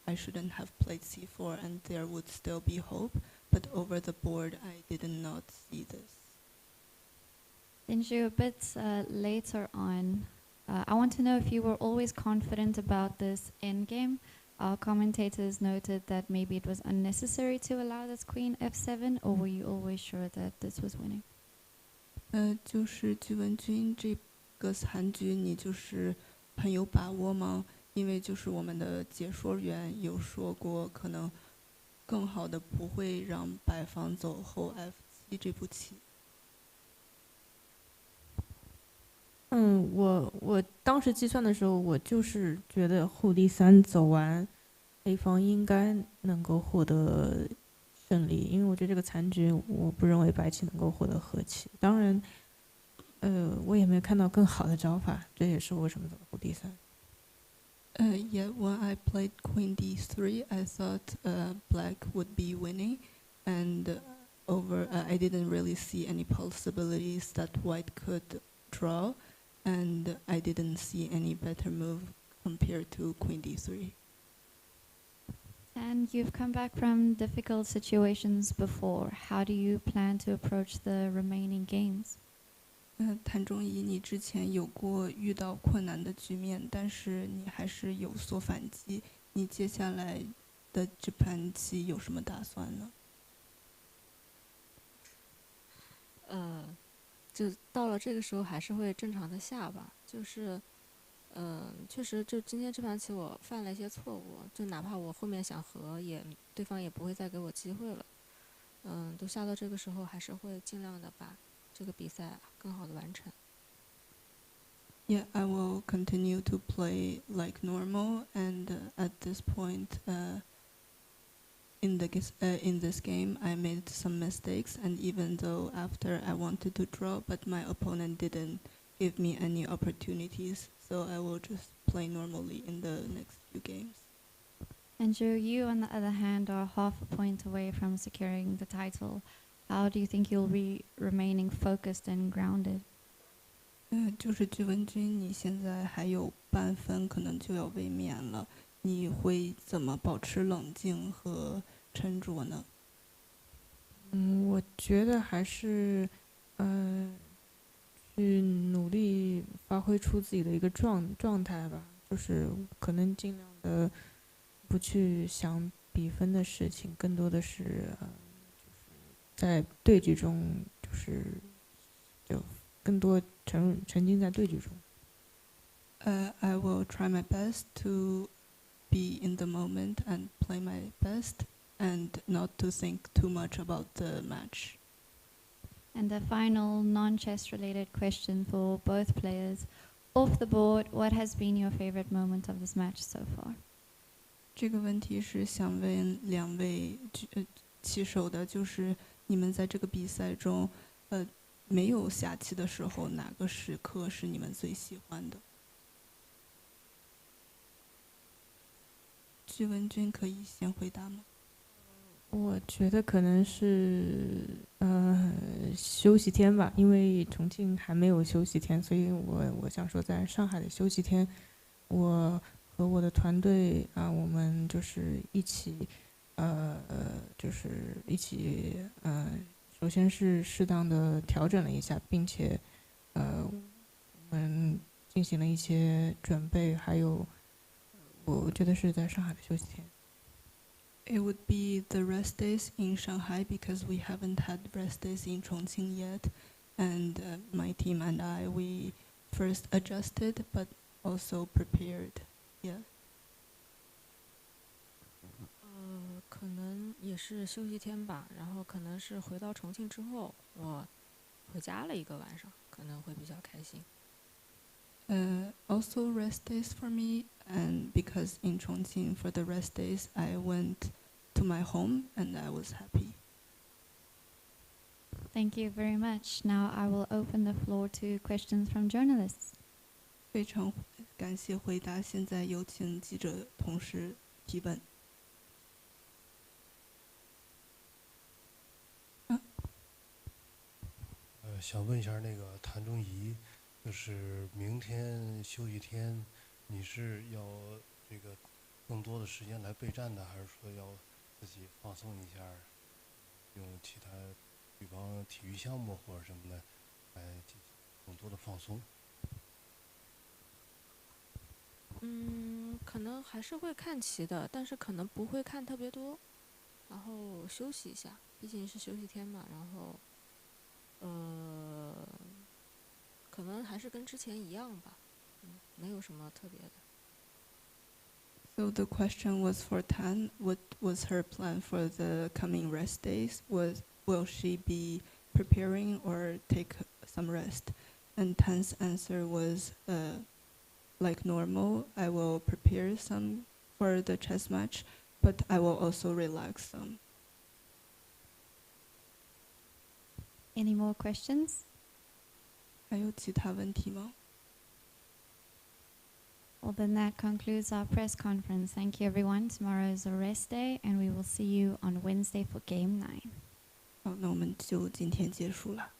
I shouldn't have played c4 and there would still be hope, but over the board I did not see this. Then Ju, a bit later on, I want to know if you were always confident about this endgame. Our commentators noted that maybe it was unnecessary to allow this queen f7, or were you always sure that this was winning? 就是具文君这个残局，你就是很有把握吗？因为就是我们的解说员有说过，可能更好的不会让白方走后 F7这步棋。我当时计算的时候，我就是觉得后d3走完，黑方应该能够获得胜利，因为我觉得这个残局，我不认为白棋能够获得和棋。当然，我也没有看到更好的招法，这也是我为什么走后d3。Yeah, when I played Queen d3, I thought Black would be winning, and I didn't really see any possibilities that White could draw, and I didn't see any better move compared to Queen d3. And you've come back from difficult situations before. How do you plan to approach the remaining games? 谭中仪，你之前有过遇到困难的局面，但是你还是有所反击。你接下来的这盘棋有什么打算呢？就到了这个时候还是会正常的下吧，就是确实就今天这盘棋我犯了一些错误，就哪怕我后面想和对方也不会再给我机会了。都下到这个时候还是会尽量的把这个比赛更好的完成。Yeah, I will continue to play like normal, and at this point, in this game, I made some mistakes, and even though after I wanted to draw, but my opponent didn't give me any opportunities, so I will just play normally in the next few games. And Ju, you on the other hand are half a point away from securing the title. How do you think you'll be remaining focused and grounded? 就是具文君，你现在还有半分，可能就要卫冕了。你会怎么保持冷静和沉着呢？我觉得还是，去努力发挥出自己的一个状态吧，就是可能尽量的不去想比分的事情，更多的是，在对局中，就更多沉浸在对局中。I will try my best to be in the moment and play my best, and not to think too much about the match. And the final non-chess related question for both players. Off the board, what has been your favorite moment of this match so far? 这个问题是想问两位棋手的，就是你们在这个比赛中，没有下棋的时候，哪个时刻是你们最喜欢的？具文君可以先回答吗？我觉得可能是休息天吧，因为重庆还没有休息天，所以我想说，在上海的休息天，我和我的团队啊，我们就是一起，就是一起，首先是适当的调整了一下，并且，我们进行了一些准备，还有，我觉得是在上海的休息天。It would be the rest days in Shanghai because we haven't had rest days in Chongqing yet, and my team and I we first adjusted but also prepared. Yeah. 可能也是休息天吧，然后可能是回到重庆之后，我回家了一个晚上，可能会比较开心。Also rest days for me, and because in Chongqing for the rest days I went to my home and I was happy. Thank you very much. Now I will open the floor to questions from journalists. 非常感谢回答，现在有请记者同时提问。想问一下那个谭中仪，就是明天休息天，你是要这个更多的时间来备战呢，还是说要自己放松一下，用其他，比方体育项目或者什么的，来进行更多的放松？可能还是会看棋的，但是可能不会看特别多，然后休息一下，毕竟是休息天嘛，然后。可能还是跟之前一样吧，没有什么特别的。So the question was for Tan. What was her plan for the coming rest days? Will she be preparing or take some rest? And Tan's answer was, like normal, I will prepare some for the chess match, but I will also relax some. Any more questions? 还有其他问题吗？ Well, then that concludes our press conference. Thank you, everyone. Tomorrow is a rest day, and we will see you on Wednesday for Game 9. 好，那我们就今天结束了。